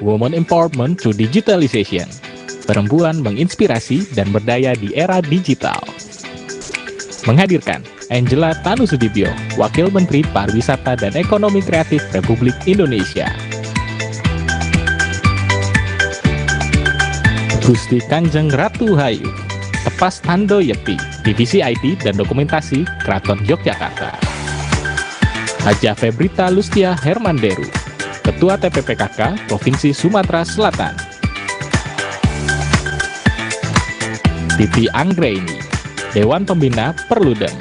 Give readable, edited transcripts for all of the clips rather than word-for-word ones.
Women Empowerment Through Digitalization. Perempuan menginspirasi dan berdaya di era digital. Menghadirkan Angela Tanusudibyo, Wakil Menteri Pariwisata dan Ekonomi Kreatif Republik Indonesia. Gusti Kanjeng Ratu Hayu, Tepas Tando Yekti, Divisi IT dan Dokumentasi Keraton Yogyakarta. Haja Febrita Lustia Hermanderu, Ketua TPPKK Provinsi Sumatera Selatan. Titi Anggraini, Dewan Pembina Perludem.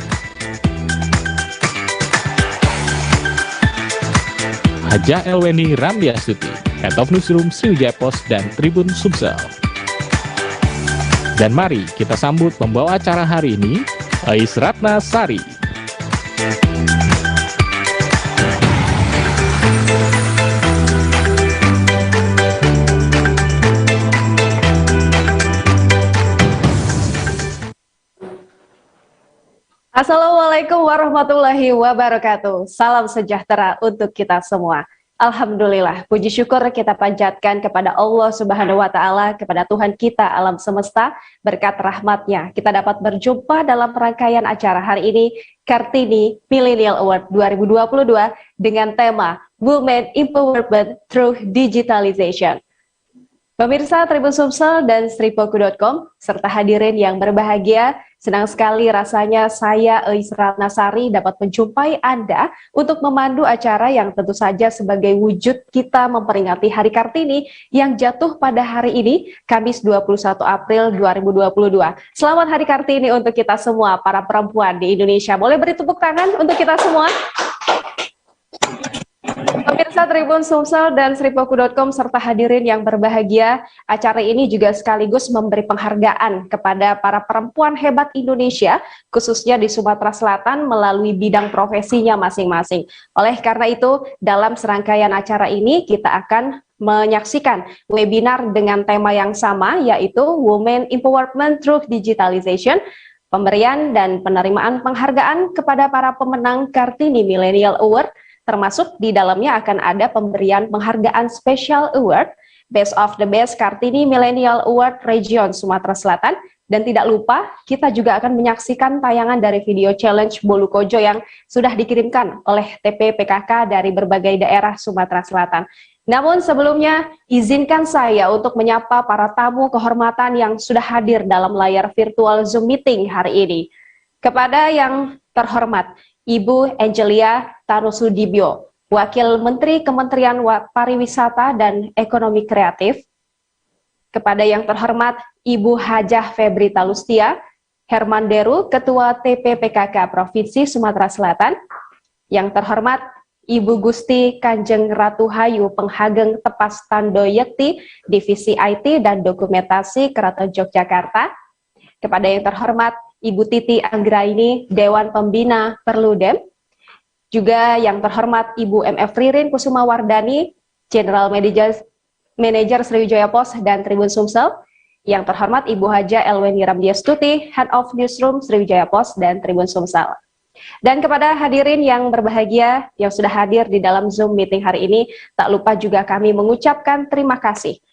Haja Elweni Ramdiastuti, Head of Newsroom Sriwijaya Post dan Tribun Sumsel. Dan mari kita sambut pembawa acara hari ini, Ais Ratnasari. Assalamualaikum warahmatullahi wabarakatuh. Salam sejahtera untuk kita semua. Alhamdulillah, puji syukur kita panjatkan kepada Allah Subhanahu wa Ta'ala, kepada Tuhan kita alam semesta, berkat rahmatnya kita dapat berjumpa dalam rangkaian acara hari ini, Kartini Millennial Award 2022 dengan tema Women Empowerment Through Digitalization. Pemirsa Tribun Sumsel dan Sripoku.com serta hadirin yang berbahagia, senang sekali rasanya saya Ais Ratnasari dapat menjumpai Anda untuk memandu acara yang tentu saja sebagai wujud kita memperingati Hari Kartini yang jatuh pada hari ini, Kamis 21 April 2022. Selamat Hari Kartini untuk kita semua, para perempuan di Indonesia. Boleh beri tepuk tangan untuk kita semua? Pemirsa Tribun Sumsel dan Sripoku.com serta hadirin yang berbahagia, acara ini juga sekaligus memberi penghargaan kepada para perempuan hebat Indonesia, khususnya di Sumatera Selatan melalui bidang profesinya masing-masing. Oleh karena itu, dalam serangkaian acara ini kita akan menyaksikan webinar dengan tema yang sama, yaitu Women Empowerment Through Digitalization, pemberian dan penerimaan penghargaan kepada para pemenang Kartini Millennial Award. Termasuk di dalamnya akan ada pemberian penghargaan Special Award Best of the Best Kartini Millennial Award Region Sumatera Selatan. Dan tidak lupa kita juga akan menyaksikan tayangan dari video challenge Bolu Kojo yang sudah dikirimkan oleh TPPKK dari berbagai daerah Sumatera Selatan. Namun sebelumnya izinkan saya untuk menyapa para tamu kehormatan yang sudah hadir dalam layar virtual Zoom meeting hari ini. Kepada yang terhormat Ibu Angelia Tanusudibyo, Wakil Menteri Kementerian Pariwisata dan Ekonomi Kreatif. Kepada yang terhormat Ibu Hajah Febrita Lustia Hermanderu, Ketua TPPKK Provinsi Sumatera Selatan. Yang terhormat Ibu Gusti Kanjeng Ratu Hayu Penghageng Tepas Tando Yekti, Divisi IT dan Dokumentasi Keraton Yogyakarta. Kepada yang terhormat Ibu Titi Anggraini, Dewan Pembina Perludem. Juga yang terhormat Ibu MF Ririn Kusuma Wardani, General Manager Sriwijaya Post dan Tribun Sumsel. Yang terhormat Ibu Haja Elweni Ramdiastuti, Head of Newsroom Sriwijaya Post dan Tribun Sumsel. Dan kepada hadirin yang berbahagia yang sudah hadir di dalam Zoom meeting hari ini, tak lupa juga kami mengucapkan terima kasih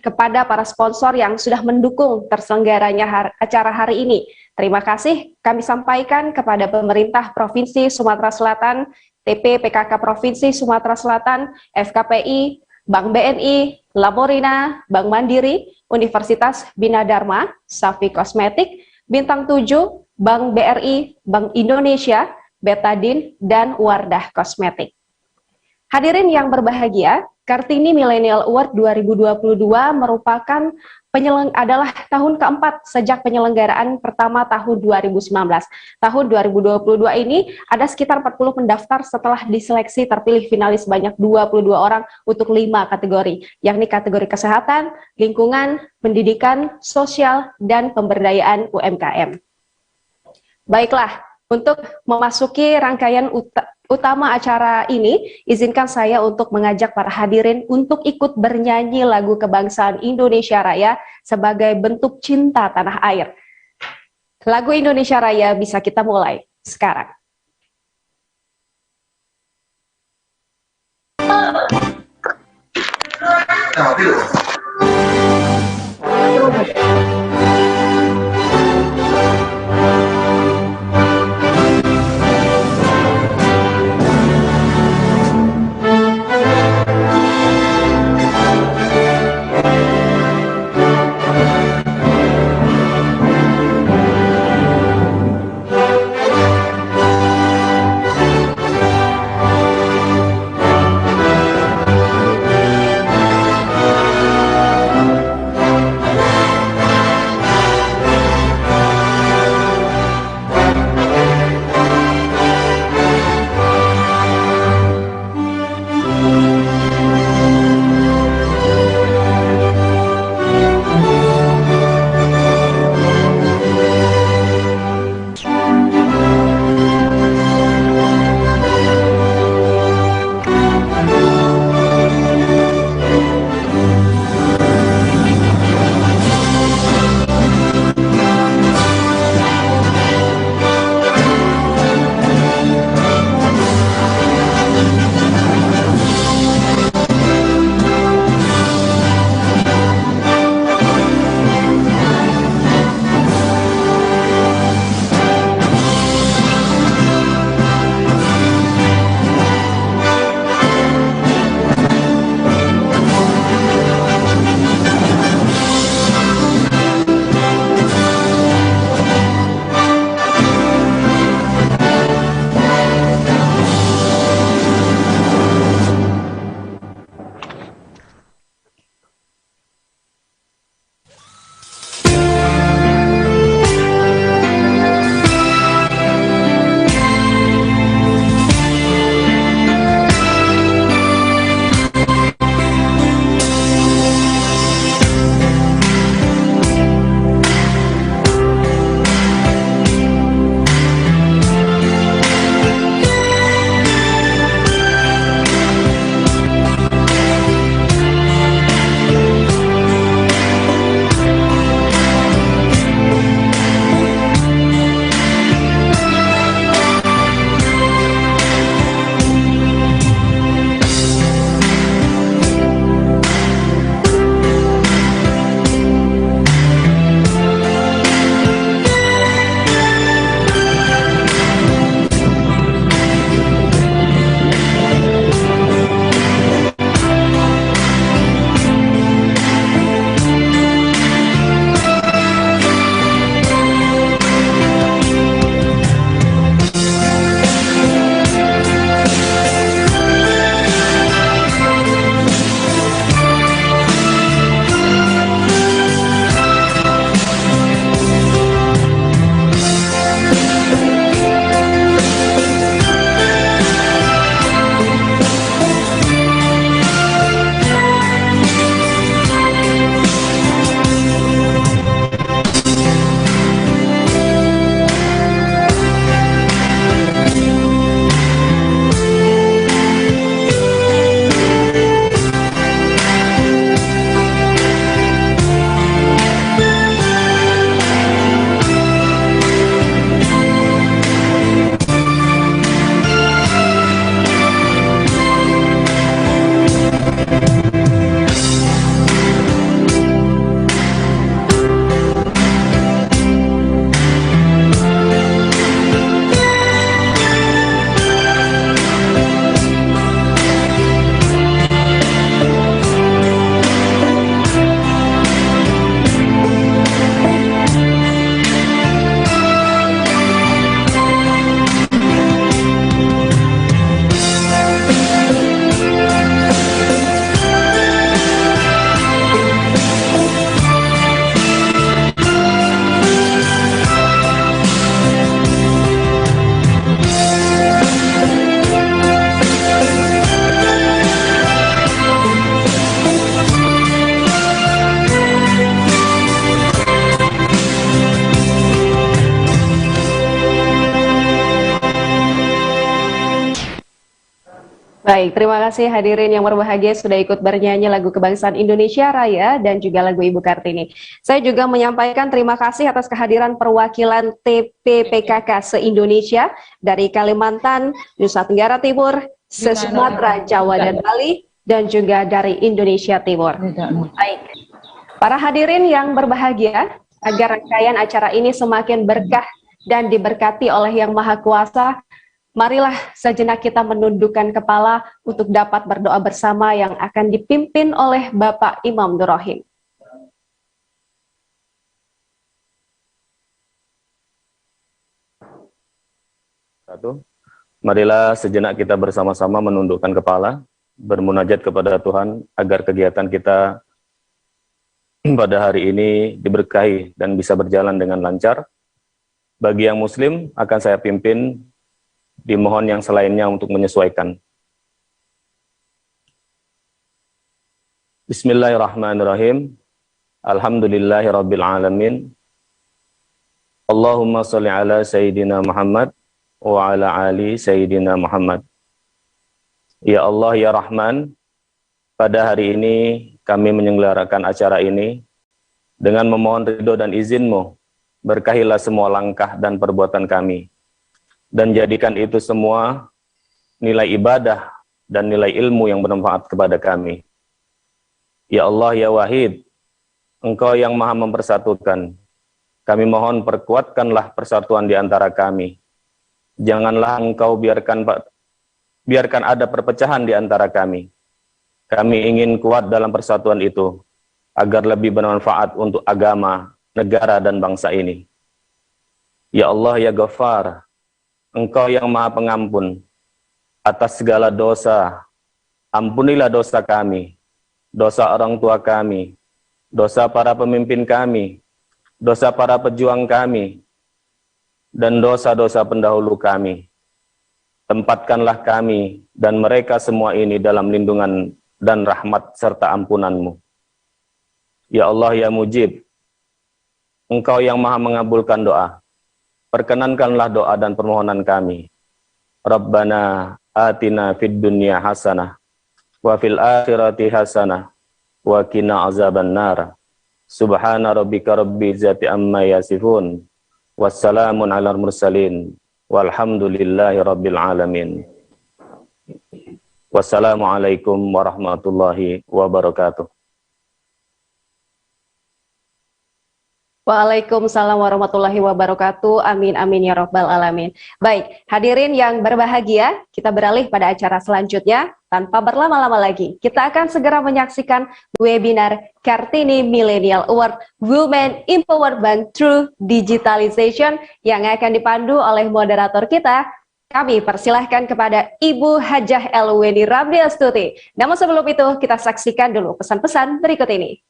kepada para sponsor yang sudah mendukung terselenggaranya acara hari ini. Terima kasih kami sampaikan kepada pemerintah Provinsi Sumatera Selatan, TPPKK Provinsi Sumatera Selatan, FKPI, Bank BNI, Laborina, Bank Mandiri, Universitas Bina Dharma, Safi Kosmetik, Bintang 7, Bank BRI, Bank Indonesia, Betadine, dan Wardah Kosmetik. Hadirin yang berbahagia, Kartini Millennial Award 2022 merupakan adalah tahun keempat sejak penyelenggaraan pertama tahun 2019. Tahun 2022 ini ada sekitar 40 pendaftar setelah diseleksi terpilih finalis sebanyak 22 orang untuk 5 kategori, yakni kategori kesehatan, lingkungan, pendidikan, sosial, dan pemberdayaan UMKM. Baiklah, untuk memasuki rangkaian utama acara ini, izinkan saya untuk mengajak para hadirin untuk ikut bernyanyi lagu kebangsaan Indonesia Raya sebagai bentuk cinta tanah air. Lagu Indonesia Raya bisa kita mulai sekarang. mati loh. Baik, terima kasih hadirin yang berbahagia sudah ikut bernyanyi lagu kebangsaan Indonesia Raya dan juga lagu Ibu Kartini. Saya juga menyampaikan terima kasih atas kehadiran perwakilan TPPKK se-Indonesia dari Kalimantan, Nusa Tenggara Timur, se-Sumatera, Jawa, dan Bali, dan juga dari Indonesia Timur. Baik, para hadirin yang berbahagia, agar rangkaian acara ini semakin berkah dan diberkati oleh Yang Maha Kuasa, marilah sejenak kita menundukkan kepala untuk dapat berdoa bersama yang akan dipimpin oleh Bapak Imam Nur Rahim. Marilah sejenak kita bersama-sama menundukkan kepala, bermunajat kepada Tuhan agar kegiatan kita pada hari ini diberkahi dan bisa berjalan dengan lancar. Bagi yang muslim akan saya pimpin, dimohon yang selainnya untuk menyesuaikan. Bismillahirrahmanirrahim. Alhamdulillahirabbil alamin. Allahumma shalli ala sayyidina Muhammad wa ala ali sayyidina Muhammad. Ya Allah ya Rahman, pada hari ini kami menyelenggarakan acara ini dengan memohon ridho dan izin-Mu. Berkahilah semua langkah dan perbuatan kami, dan jadikan itu semua nilai ibadah dan nilai ilmu yang bermanfaat kepada kami. Ya Allah ya Wahid, Engkau yang maha mempersatukan, kami mohon perkuatkanlah persatuan di antara kami. Janganlah Engkau biarkan ada perpecahan di antara kami. Kami ingin kuat dalam persatuan itu, agar lebih bermanfaat untuk agama, negara dan bangsa ini. Ya Allah ya Ghaffar, Engkau yang maha pengampun atas segala dosa. Ampunilah dosa kami, dosa orang tua kami, dosa para pemimpin kami, dosa para pejuang kami, dan dosa-dosa pendahulu kami. Tempatkanlah kami dan mereka semua ini dalam lindungan dan rahmat serta ampunan-Mu. Ya Allah ya Mujib, Engkau yang maha mengabulkan doa, perkenankanlah doa dan permohonan kami. Rabbana atina fid dunya hasanah, wa fil akhirati hasanah, wa qina azaban nar. Subhana rabbika rabbil izzati amma yasifun, wassalamun alal mursalin, walhamdulillahi rabbil alamin. Wassalamualaikum warahmatullahi wabarakatuh. Waalaikumsalam warahmatullahi wabarakatuh. Amin amin ya rabbal alamin. Baik, hadirin yang berbahagia, kita beralih pada acara selanjutnya. Tanpa berlama-lama lagi, kita akan segera menyaksikan webinar Kartini Millennial Award Women Empowerment Through Digitalization yang akan dipandu oleh moderator kita. Kami persilahkan kepada Ibu Hajah Elweni Ramdiastuti. Namun sebelum itu, kita saksikan dulu pesan-pesan berikut ini.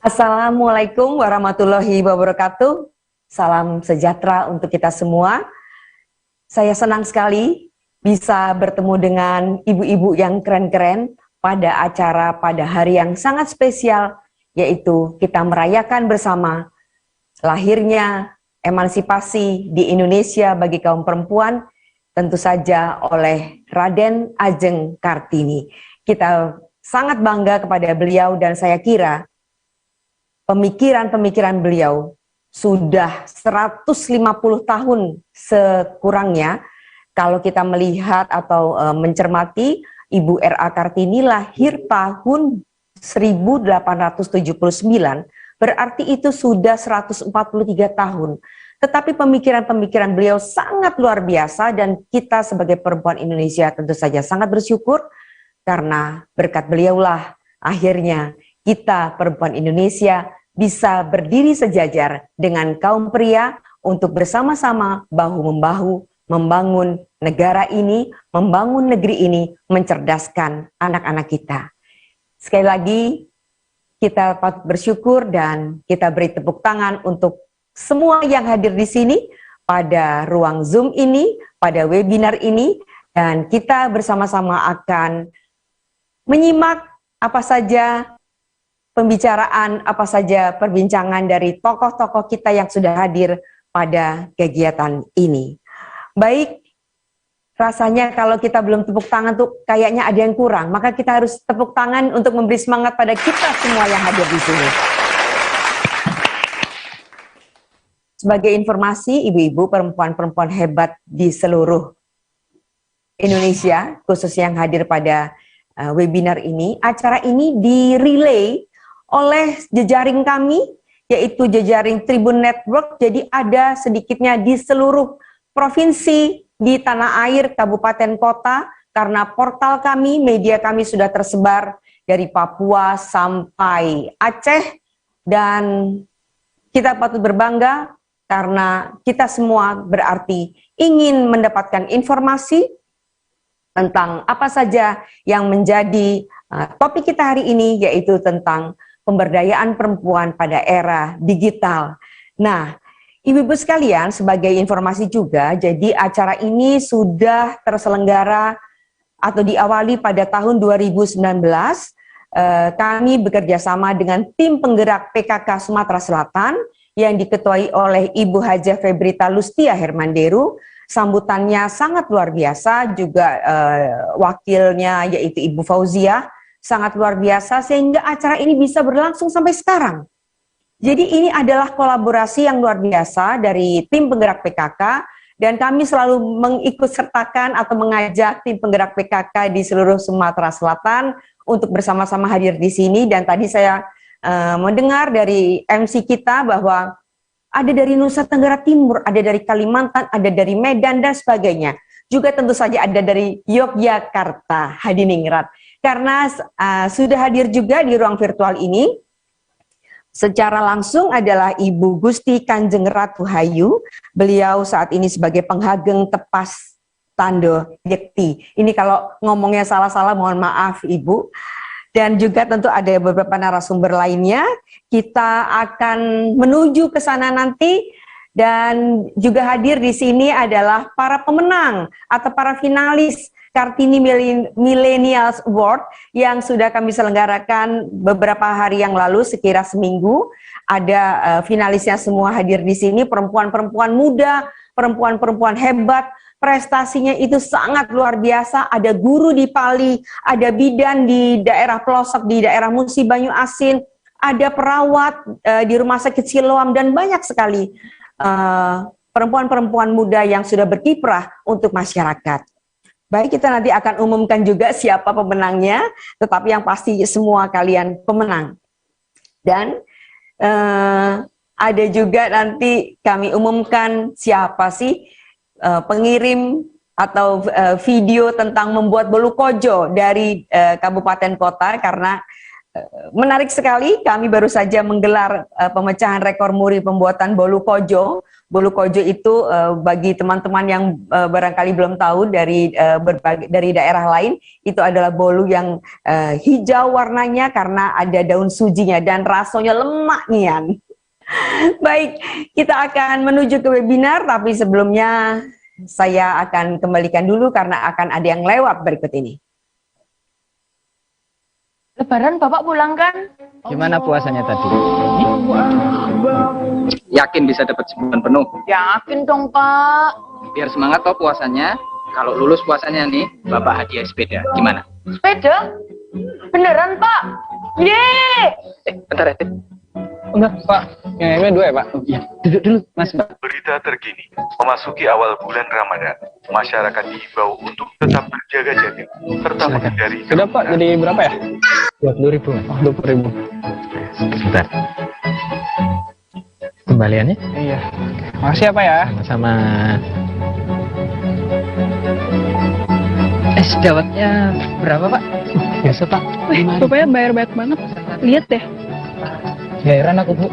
Assalamualaikum warahmatullahi wabarakatuh. Salam sejahtera untuk kita semua. Saya senang sekali bisa bertemu dengan ibu-ibu yang keren-keren, pada acara pada hari yang sangat spesial, yaitu kita merayakan bersama lahirnya emansipasi di Indonesia bagi kaum perempuan, tentu saja oleh Raden Ajeng Kartini. Kita sangat bangga kepada beliau dan saya kira pemikiran-pemikiran beliau sudah 150 tahun sekurangnya. Kalau kita melihat atau mencermati, Ibu R.A. Kartini lahir tahun 1879, berarti itu sudah 143 tahun. Tetapi pemikiran-pemikiran beliau sangat luar biasa dan kita sebagai perempuan Indonesia tentu saja sangat bersyukur karena berkat beliaulah akhirnya kita perempuan Indonesia bisa berdiri sejajar dengan kaum pria untuk bersama-sama bahu-membahu membangun negara ini, membangun negeri ini, mencerdaskan anak-anak kita. Sekali lagi, kita patut bersyukur dan kita beri tepuk tangan untuk semua yang hadir di sini pada ruang Zoom ini, pada webinar ini, dan kita bersama-sama akan menyimak apa saja pembicaraan, apa saja perbincangan dari tokoh-tokoh kita yang sudah hadir pada kegiatan ini. Baik, rasanya kalau kita belum tepuk tangan tuh kayaknya ada yang kurang, maka kita harus tepuk tangan untuk memberi semangat pada kita semua yang hadir di sini. Sebagai informasi, ibu-ibu perempuan-perempuan hebat di seluruh Indonesia, khususnya yang hadir pada webinar ini, acara ini direlay oleh jejaring kami, yaitu jejaring Tribun Network. Jadi ada sedikitnya di seluruh provinsi di tanah air, kabupaten, kota, karena portal kami, media kami sudah tersebar dari Papua sampai Aceh, dan kita patut berbangga karena kita semua berarti ingin mendapatkan informasi tentang apa saja yang menjadi topik kita hari ini, yaitu tentang pemberdayaan perempuan pada era digital. Nah, ibu-ibu sekalian, sebagai informasi juga, jadi acara ini sudah terselenggara atau diawali pada tahun 2019. Kami bekerja sama dengan tim penggerak PKK Sumatera Selatan yang diketuai oleh Ibu Hajah Febrita Lustia Hermanderu. Sambutannya sangat luar biasa, juga wakilnya yaitu Ibu Fauzia sangat luar biasa, sehingga acara ini bisa berlangsung sampai sekarang. Jadi ini adalah kolaborasi yang luar biasa dari tim penggerak PKK, dan kami selalu mengikutsertakan atau mengajak tim penggerak PKK di seluruh Sumatera Selatan untuk bersama-sama hadir di sini. Dan tadi saya mendengar dari MC kita bahwa ada dari Nusa Tenggara Timur, ada dari Kalimantan, ada dari Medan, dan sebagainya. Juga tentu saja ada dari Yogyakarta, Hadiningrat. Karena sudah hadir juga di ruang virtual ini, secara langsung adalah Ibu Gusti Kanjeng Ratu Hayu. Beliau saat ini sebagai penghageng Tepas Tando Yekti. Ini kalau ngomongnya salah-salah mohon maaf Ibu. Dan juga tentu ada beberapa narasumber lainnya. Kita akan menuju ke sana nanti, dan juga hadir di sini adalah para pemenang atau para finalis Kartini Millennials Award yang sudah kami selenggarakan beberapa hari yang lalu, sekira seminggu. Ada finalisnya semua hadir di sini, perempuan-perempuan muda, perempuan-perempuan hebat. Prestasinya itu sangat luar biasa. Ada guru di Pali, ada bidan di daerah pelosok, di daerah Musi Banyu Asin, ada perawat di Rumah Sakit Siloam, dan banyak sekali perempuan-perempuan muda yang sudah berkiprah untuk masyarakat. Baik, kita nanti akan umumkan juga siapa pemenangnya, tetapi yang pasti semua kalian pemenang. Dan ada juga nanti kami umumkan siapa sih pengirim atau video tentang membuat bolu kojo dari kabupaten kota, karena menarik sekali, kami baru saja menggelar pemecahan rekor muri pembuatan bolu kojo. Bolu kojo itu bagi teman-teman yang barangkali belum tahu dari dari daerah lain, itu adalah bolu yang hijau warnanya karena ada daun sujinya dan rasanya lemak nian. Baik, kita akan menuju ke webinar, tapi sebelumnya saya akan kembalikan dulu karena akan ada yang lewat berikut ini. Lebaran Bapak pulang kan? Gimana puasanya tadi? Yakin bisa dapat sebulan penuh? Yakin dong Pak. Biar semangat toh puasanya. Kalau lulus puasanya nih, Bapak hadiah sepeda. Gimana? Sepeda? Beneran Pak? Yeay! Bentar ya, Tip. Enggak, Pak. Yang ini 2 ya, Pak? Oh, iya. Duduk dulu, Mas, Mbak. Berita terkini, memasuki awal bulan Ramadan, masyarakat diimbau untuk tetap berjaga jaga serta menghindari. Sudah, Pak. Jadi berapa ya? 20.000. Oh, 20.000. Sebentar. Kembaliannya? Iya. Makasih ya, Pak ya. Sama Es dawetnya berapa, Pak? biasa Pak. Bapaknya bayar banyak banget. Lihat deh. Heran aku, Bu.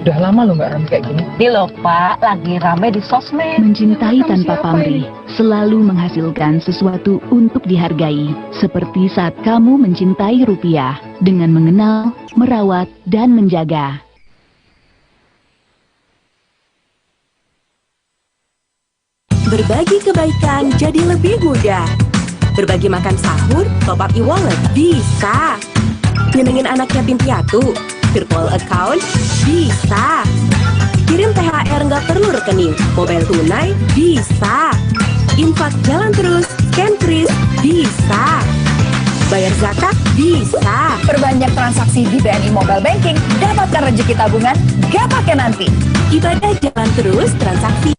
Udah lama loh nggak rame kayak gini. Ini loh Pak, lagi rame di sosmed. Mencintai Kamu tanpa siapa pamrih selalu menghasilkan sesuatu untuk dihargai. Seperti saat kamu mencintai rupiah dengan mengenal, merawat, dan menjaga. Berbagi kebaikan jadi lebih mudah. Berbagi makan sahur, top up e-wallet, bisa. Nyenengin anak yatim piatu, virtual account, bisa. Kirim THR nggak perlu rekening, mobile tunai, bisa. Infak jalan terus, scan kris, bisa. Bayar zakat, bisa. Perbanyak transaksi di BNI Mobile Banking, dapatkan rezeki tabungan, gak pakai nanti. Ibadah jalan terus, transaksi.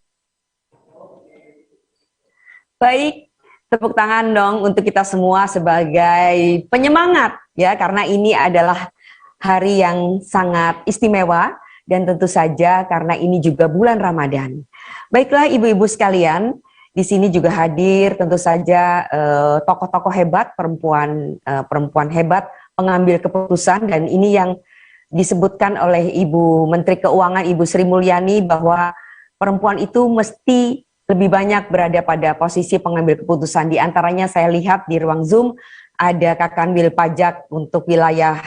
Baik, tepuk tangan dong untuk kita semua sebagai penyemangat ya, karena ini adalah hari yang sangat istimewa dan tentu saja karena ini juga bulan Ramadan. Baiklah ibu-ibu sekalian, di sini juga hadir tentu saja tokoh-tokoh hebat, perempuan hebat pengambil keputusan, dan ini yang disebutkan oleh Ibu Menteri Keuangan Ibu Sri Mulyani bahwa perempuan itu mesti lebih banyak berada pada posisi pengambil keputusan. Di antaranya saya lihat di ruang Zoom ada Kakanwil Pajak untuk wilayah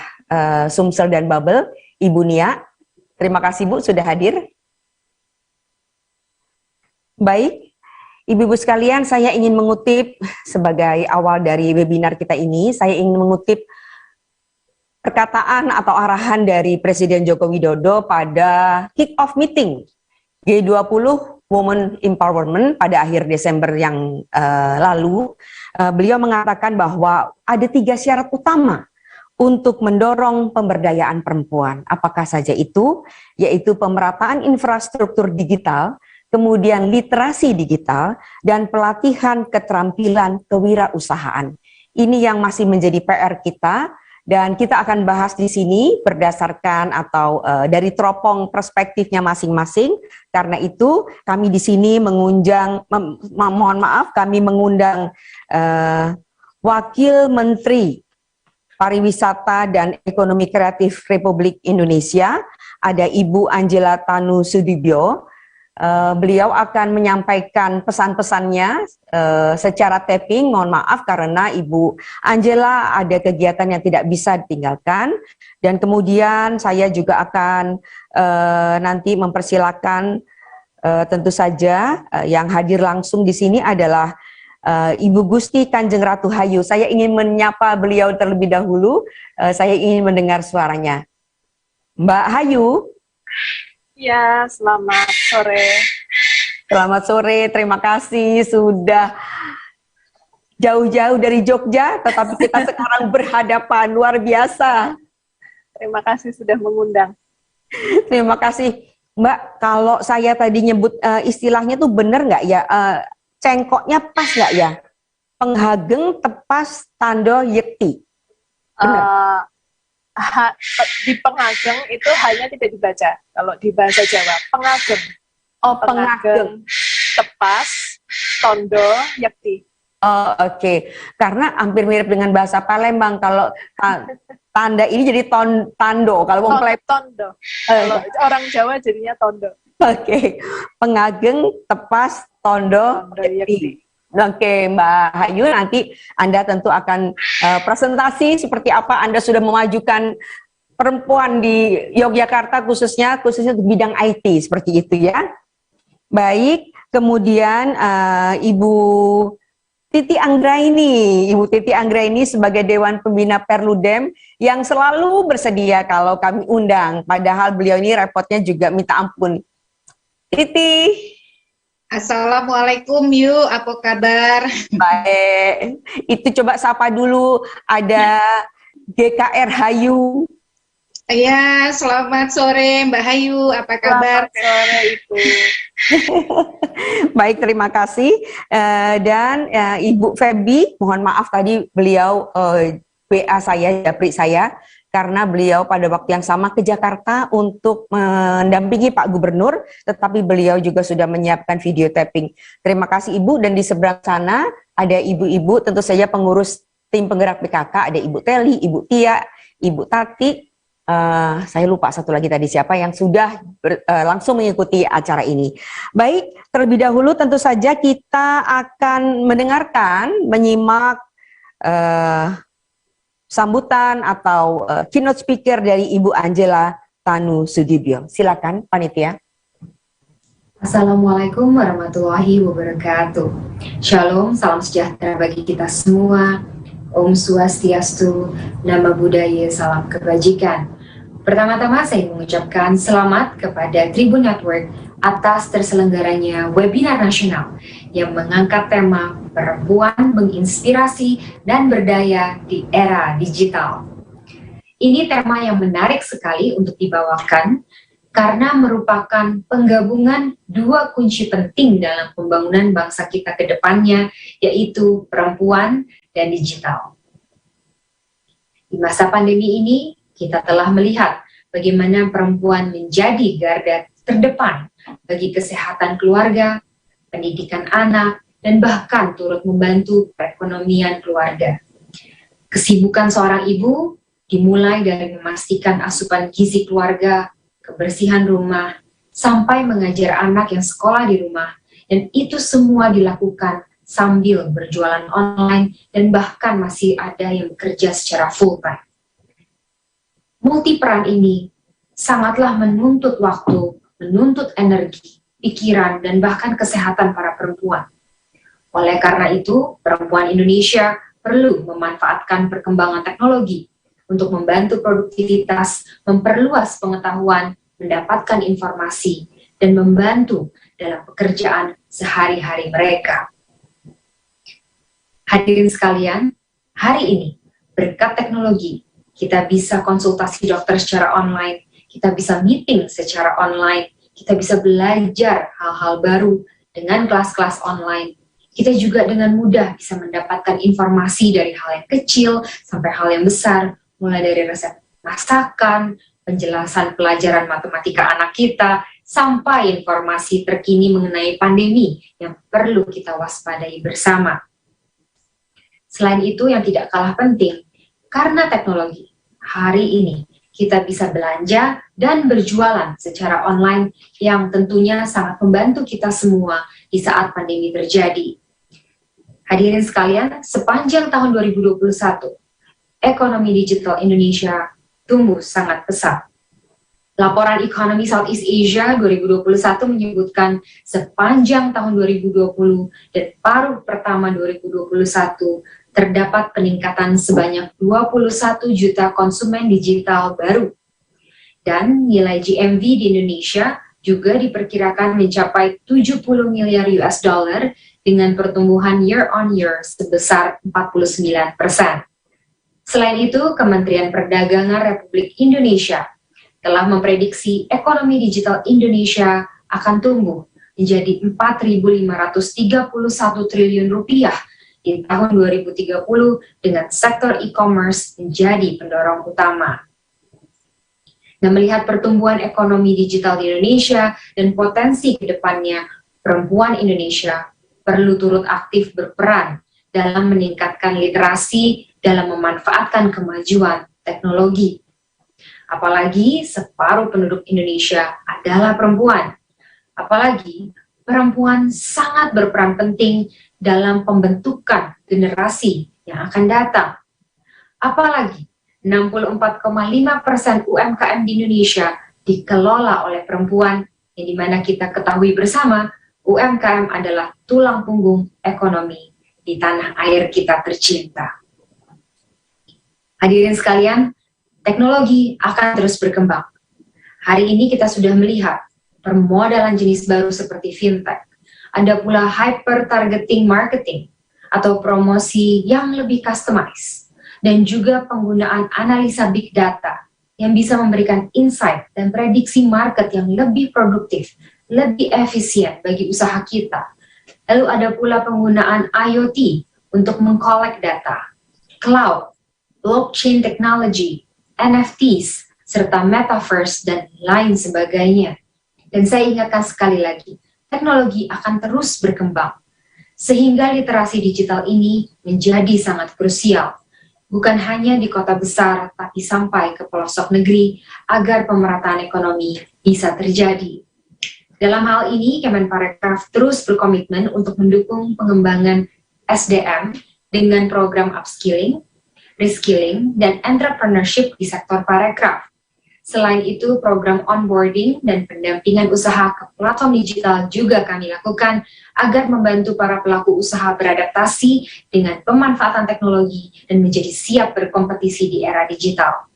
Sumsel dan Babel, Ibu Nia. Terima kasih Bu sudah hadir. Baik, Ibu-ibu sekalian, saya ingin mengutip sebagai awal dari webinar kita ini, saya ingin mengutip perkataan atau arahan dari Presiden Joko Widodo pada kick-off meeting G20 Women Empowerment pada akhir Desember yang lalu. Beliau mengatakan bahwa ada 3 syarat utama untuk mendorong pemberdayaan perempuan. Apakah saja itu? Yaitu pemerataan infrastruktur digital, kemudian literasi digital, dan pelatihan keterampilan kewirausahaan. Ini yang masih menjadi PR kita, dan kita akan bahas di sini berdasarkan atau dari teropong perspektifnya masing-masing. Karena itu kami di sini kami mengundang Wakil Menteri Pariwisata dan Ekonomi Kreatif Republik Indonesia, ada Ibu Angela Tanu Sudibyo. Beliau akan menyampaikan pesan-pesannya secara tapping. Mohon maaf karena Ibu Angela ada kegiatan yang tidak bisa ditinggalkan. Dan kemudian saya juga akan nanti mempersilakan tentu saja yang hadir langsung di sini adalah Ibu Gusti Kanjeng Ratu Hayu. Saya ingin menyapa beliau terlebih dahulu. Saya ingin mendengar suaranya. Mbak Hayu. Ya, selamat sore. Selamat sore, terima kasih sudah jauh-jauh dari Jogja, tetapi kita sekarang berhadapan, luar biasa. Terima kasih sudah mengundang. Terima kasih, Mbak. Kalau saya tadi nyebut istilahnya tuh benar nggak ya? Cengkoknya pas nggak ya? Penghageng tepas tando yekti. Benar? Di Pengageng itu hanya tidak dibaca kalau di bahasa Jawa. Pengageng. Oh, Pengageng. Tepas, tondo, yakti. Oh, oke. Karena hampir mirip dengan bahasa Palembang. Kalau tanda ini jadi tando. Kalau tondo. Kalau orang Jawa jadinya tondo. Oke. Pengageng, tepas, tondo, yakti. Oke, Mbak Hayu, nanti Anda tentu akan presentasi seperti apa Anda sudah memajukan perempuan di Yogyakarta khususnya di bidang IT seperti itu ya. Baik, kemudian Ibu Titi Anggraini. Ibu Titi Anggraini sebagai Dewan Pembina Perludem yang selalu bersedia kalau kami undang. Padahal beliau ini repotnya juga minta ampun. Titi. Assalamualaikum apa kabar? Baik. Itu coba sapa dulu. Ada GKR Hayu. Ya, selamat sore Mbak Hayu, apa kabar? Selamat sore Ibu. Baik, terima kasih. Dan Ibu Feby, mohon maaf tadi beliau WA saya, japri saya, karena beliau pada waktu yang sama ke Jakarta untuk mendampingi Pak Gubernur, tetapi beliau juga sudah menyiapkan video tapping. Terima kasih Ibu, dan di seberang sana ada ibu-ibu, tentu saja pengurus tim penggerak PKK, ada Ibu Teli, Ibu Tia, Ibu Tati, saya lupa satu lagi tadi siapa yang sudah langsung mengikuti acara ini. Baik, terlebih dahulu tentu saja kita akan menyimak sambutan atau keynote speaker dari Ibu Angela Tanu Sudibyo. Silakan panitia. Assalamualaikum warahmatullahi wabarakatuh. Shalom, salam sejahtera bagi kita semua. Om Swastiastu, Nama Budaya, salam kebajikan. Pertama-tama saya mengucapkan selamat kepada Tribun Network atas terselenggaranya webinar nasional yang mengangkat tema perempuan menginspirasi dan berdaya di era digital. Ini tema yang menarik sekali untuk dibawakan karena merupakan penggabungan dua kunci penting dalam pembangunan bangsa kita ke depannya, yaitu perempuan dan digital. Di masa pandemi ini, kita telah melihat bagaimana perempuan menjadi garda terdepan bagi kesehatan keluarga, pendidikan anak, dan bahkan turut membantu perekonomian keluarga. Kesibukan seorang ibu dimulai dari memastikan asupan gizi keluarga, kebersihan rumah, sampai mengajar anak yang sekolah di rumah, dan itu semua dilakukan sambil berjualan online dan bahkan masih ada yang bekerja secara full time. Multi peran ini sangatlah menuntut waktu, menuntut energi, pikiran, dan bahkan kesehatan para perempuan. Oleh karena itu, perempuan Indonesia perlu memanfaatkan perkembangan teknologi untuk membantu produktivitas, memperluas pengetahuan, mendapatkan informasi, dan membantu dalam pekerjaan sehari-hari mereka. Hadirin sekalian, hari ini berkat teknologi, kita bisa konsultasi dokter secara online, kita bisa meeting secara online, kita bisa belajar hal-hal baru dengan kelas-kelas online. Kita juga dengan mudah bisa mendapatkan informasi dari hal yang kecil sampai hal yang besar, mulai dari resep masakan, penjelasan pelajaran matematika anak kita, sampai informasi terkini mengenai pandemi yang perlu kita waspadai bersama. Selain itu, yang tidak kalah penting, karena teknologi, hari ini kita bisa belanja dan berjualan secara online yang tentunya sangat membantu kita semua di saat pandemi terjadi. Hadirin sekalian, sepanjang tahun 2021, ekonomi digital Indonesia tumbuh sangat pesat. Laporan Ekonomi Southeast Asia 2021 menyebutkan sepanjang tahun 2020 dan paruh pertama 2021 terdapat peningkatan sebanyak 21 juta konsumen digital baru. Dan nilai GMV di Indonesia juga diperkirakan mencapai 70 miliar US dollar dengan pertumbuhan year on year sebesar 49%. Selain itu, Kementerian Perdagangan Republik Indonesia telah memprediksi ekonomi digital Indonesia akan tumbuh menjadi 4.531 triliun rupiah di tahun 2030 dengan sektor e-commerce menjadi pendorong utama. Nah, melihat pertumbuhan ekonomi digital di Indonesia dan potensi ke depannya, perempuan Indonesia perlu turut aktif berperan dalam meningkatkan literasi dalam memanfaatkan kemajuan teknologi. Apalagi separuh penduduk Indonesia adalah perempuan. Apalagi perempuan sangat berperan penting dalam pembentukan generasi yang akan datang. Apalagi 64,5% UMKM di Indonesia dikelola oleh perempuan, yang dimana kita ketahui bersama UMKM adalah tulang punggung ekonomi di di tanah air kita tercinta. Hadirin sekalian, teknologi akan terus berkembang. Hari ini kita sudah melihat permodalan jenis baru seperti fintech. Ada pula hyper-targeting marketing atau promosi yang lebih customized. Dan juga penggunaan analisa big data yang bisa memberikan insight dan prediksi market yang lebih produktif, lebih efisien bagi usaha kita. Lalu ada pula penggunaan IoT untuk mengkolek data, cloud, blockchain technology, NFTs, serta metaverse dan lain sebagainya. Dan saya ingatkan sekali lagi, teknologi akan terus berkembang, sehingga literasi digital ini menjadi sangat krusial. Bukan hanya di kota besar, tapi sampai ke pelosok negeri agar pemerataan ekonomi bisa terjadi. Dalam hal ini, Kemenparekraf terus berkomitmen untuk mendukung pengembangan SDM dengan program upskilling, reskilling, dan entrepreneurship di sektor parekraf. Selain itu, program onboarding dan pendampingan usaha ke platform digital juga kami lakukan agar membantu para pelaku usaha beradaptasi dengan pemanfaatan teknologi dan menjadi siap berkompetisi di era digital.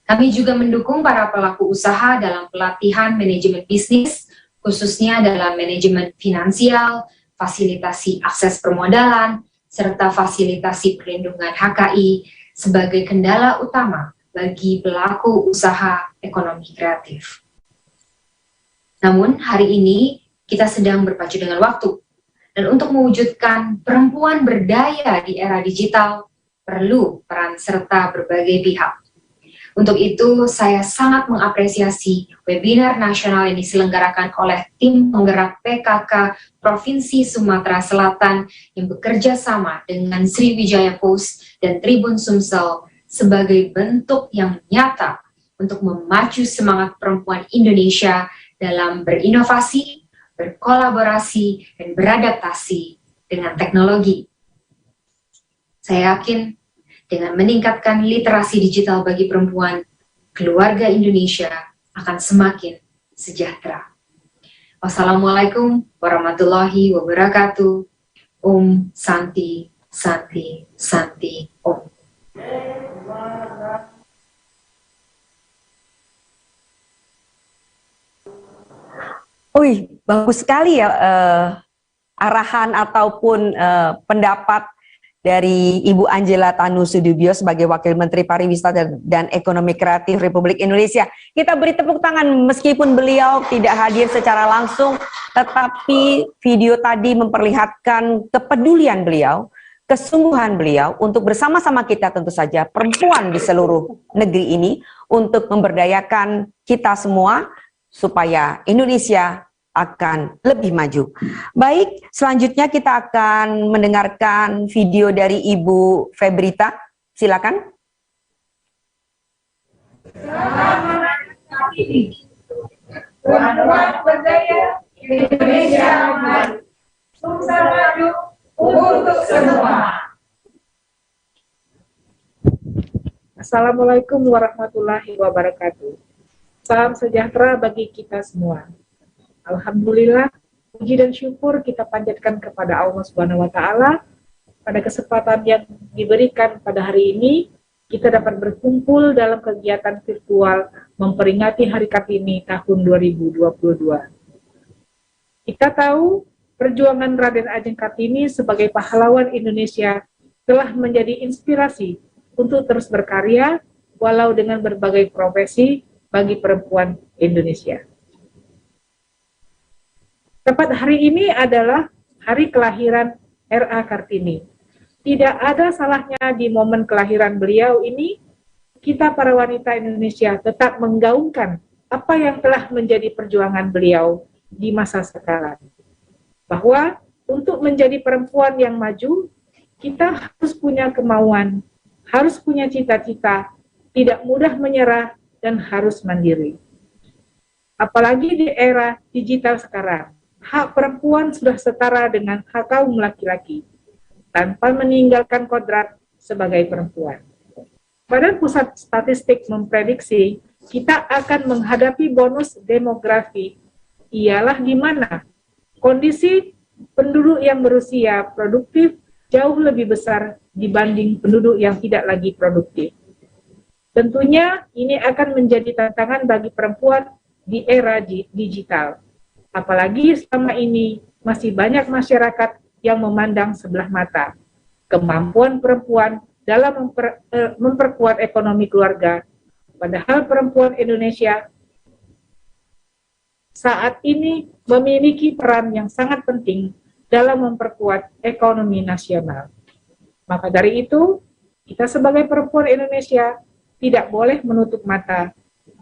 Kami juga mendukung para pelaku usaha dalam pelatihan manajemen bisnis, khususnya dalam manajemen finansial, fasilitasi akses permodalan, serta fasilitasi perlindungan HKI sebagai kendala utama bagi pelaku usaha ekonomi kreatif. Namun, hari ini kita sedang berpacu dengan waktu. Dan untuk mewujudkan perempuan berdaya di era digital, perlu peran serta berbagai pihak. Untuk itu, saya sangat mengapresiasi webinar nasional yang diselenggarakan oleh tim penggerak PKK Provinsi Sumatera Selatan yang bekerja sama dengan Sriwijaya Post dan Tribun Sumsel sebagai bentuk yang nyata untuk memacu semangat perempuan Indonesia dalam berinovasi, berkolaborasi, dan beradaptasi dengan teknologi. Saya yakin dengan meningkatkan literasi digital bagi perempuan, keluarga Indonesia akan semakin sejahtera. Wassalamualaikum warahmatullahi wabarakatuh. Om Santi, Santi, Santi, Om. Wih, bagus sekali ya arahan ataupun pendapat dari Ibu Angela Tanu Sudibyo sebagai Wakil Menteri Pariwisata dan Ekonomi Kreatif Republik Indonesia. Kita beri tepuk tangan meskipun beliau tidak hadir secara langsung, tetapi video tadi memperlihatkan kepedulian beliau, kesungguhan beliau untuk bersama-sama kita tentu saja perempuan di seluruh negeri ini untuk memberdayakan kita semua supaya Indonesia akan lebih maju. Baik, selanjutnya kita akan mendengarkan video dari Ibu Febrita. Silakan. Perempuan berdaya Indonesia maju. Sumsel maju untuk semua. Assalamualaikum warahmatullahi wabarakatuh. Salam sejahtera bagi kita semua. Alhamdulillah, puji dan syukur kita panjatkan kepada Allah Subhanahu wa Ta'ala. Pada kesempatan yang diberikan pada hari ini, kita dapat berkumpul dalam kegiatan virtual memperingati Hari Kartini tahun 2022. Kita tahu perjuangan Raden Ajeng Kartini sebagai pahlawan Indonesia telah menjadi inspirasi untuk terus berkarya walau dengan berbagai profesi bagi perempuan Indonesia. Tepat hari ini adalah hari kelahiran R.A. Kartini. Tidak ada salahnya di momen kelahiran beliau ini, kita para wanita Indonesia tetap menggaungkan apa yang telah menjadi perjuangan beliau di masa sekarang. Bahwa untuk menjadi perempuan yang maju, kita harus punya kemauan, harus punya cita-cita, tidak mudah menyerah, dan harus mandiri. Apalagi di era digital sekarang. Hak perempuan sudah setara dengan hak kaum laki-laki, tanpa meninggalkan kodrat sebagai perempuan. Badan Pusat Statistik memprediksi kita akan menghadapi bonus demografi, ialah di mana kondisi penduduk yang berusia produktif jauh lebih besar dibanding penduduk yang tidak lagi produktif. Tentunya ini akan menjadi tantangan bagi perempuan di era digital. Apalagi selama ini masih banyak masyarakat yang memandang sebelah mata kemampuan perempuan dalam memperkuat ekonomi keluarga. Padahal perempuan Indonesia saat ini memiliki peran yang sangat penting dalam memperkuat ekonomi nasional. Maka dari itu, kita sebagai perempuan Indonesia tidak boleh menutup mata,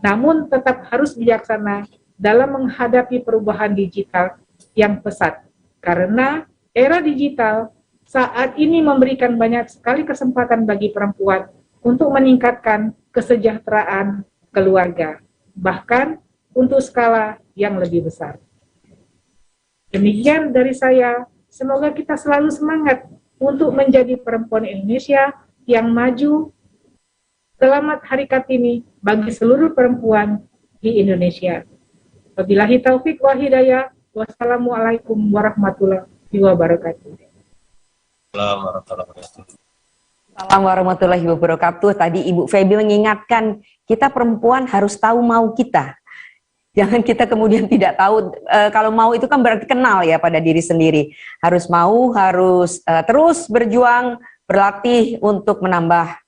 namun tetap harus bijaksana dalam menghadapi perubahan digital yang pesat. Karena era digital saat ini memberikan banyak sekali kesempatan bagi perempuan untuk meningkatkan kesejahteraan keluarga, bahkan untuk skala yang lebih besar. Demikian dari saya, semoga kita selalu semangat untuk menjadi perempuan Indonesia yang maju. Selamat Hari Kartini bagi seluruh perempuan di Indonesia. Wabillahi taufik wa hidayah. Wassalamualaikum warahmatullahi wabarakatuh. Assalamualaikum warahmatullahi wabarakatuh. Tadi Ibu Feby mengingatkan kita perempuan harus tahu mau kita. Jangan kita kemudian tidak tahu, kalau mau itu kan berarti kenal ya pada diri sendiri. Harus mau, harus terus berjuang, berlatih untuk menambah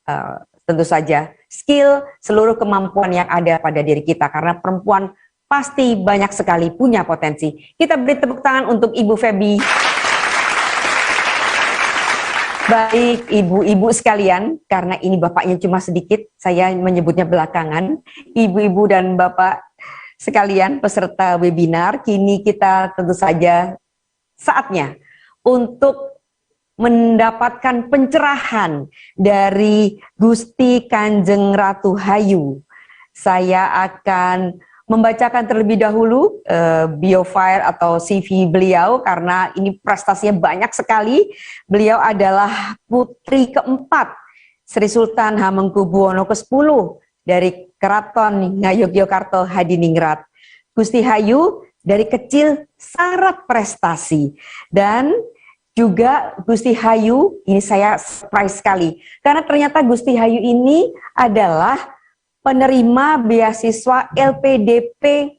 tentu saja skill, seluruh kemampuan yang ada pada diri kita. Karena perempuan pasti banyak sekali punya potensi. Kita beri tepuk tangan untuk Ibu Feby. Baik ibu-ibu sekalian, karena ini bapaknya cuma sedikit, saya menyebutnya belakangan. Ibu-ibu dan bapak sekalian peserta webinar, kini kita tentu saja saatnya untuk mendapatkan pencerahan dari Gusti Kanjeng Ratu Hayu. Saya akan membacakan terlebih dahulu biofile atau CV beliau karena ini prestasinya banyak sekali. Beliau adalah putri keempat Sri Sultan Hamengkubuwono ke-10 dari Keraton Ngayogyakarta Hadiningrat. Gusti Hayu dari kecil syarat prestasi dan juga Gusti Hayu, ini saya surprise sekali karena ternyata Gusti Hayu ini adalah penerima beasiswa LPDP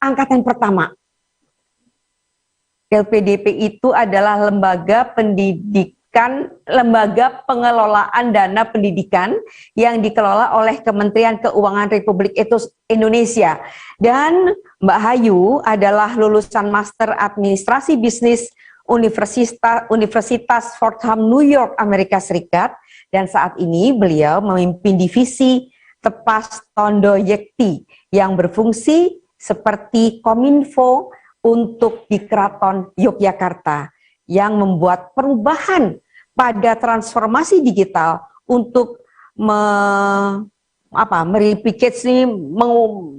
angkatan pertama. LPDP itu adalah lembaga pengelolaan dana pendidikan yang dikelola oleh Kementerian Keuangan Republik Indonesia. Dan Mbak Hayu adalah lulusan Master Administrasi Bisnis Universitas Fordham, New York, Amerika Serikat. Dan saat ini beliau memimpin divisi Tepas Tondo Yekti yang berfungsi seperti Kominfo untuk di Keraton Yogyakarta yang membuat perubahan pada transformasi digital untuk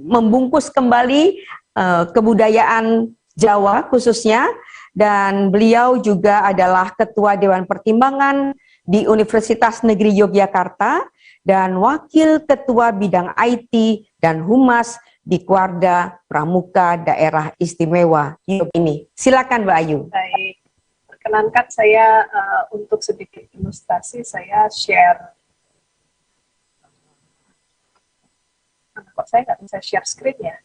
membungkus kembali kebudayaan Jawa khususnya, dan beliau juga adalah Ketua Dewan Pertimbangan di Universitas Negeri Yogyakarta dan Wakil Ketua Bidang IT dan Humas di Kuarda Pramuka Daerah Istimewa ini. Silakan Mbak Ayu. Baik, perkenankan saya untuk sedikit ilustrasi, saya share. Kok saya nggak bisa share screen ya?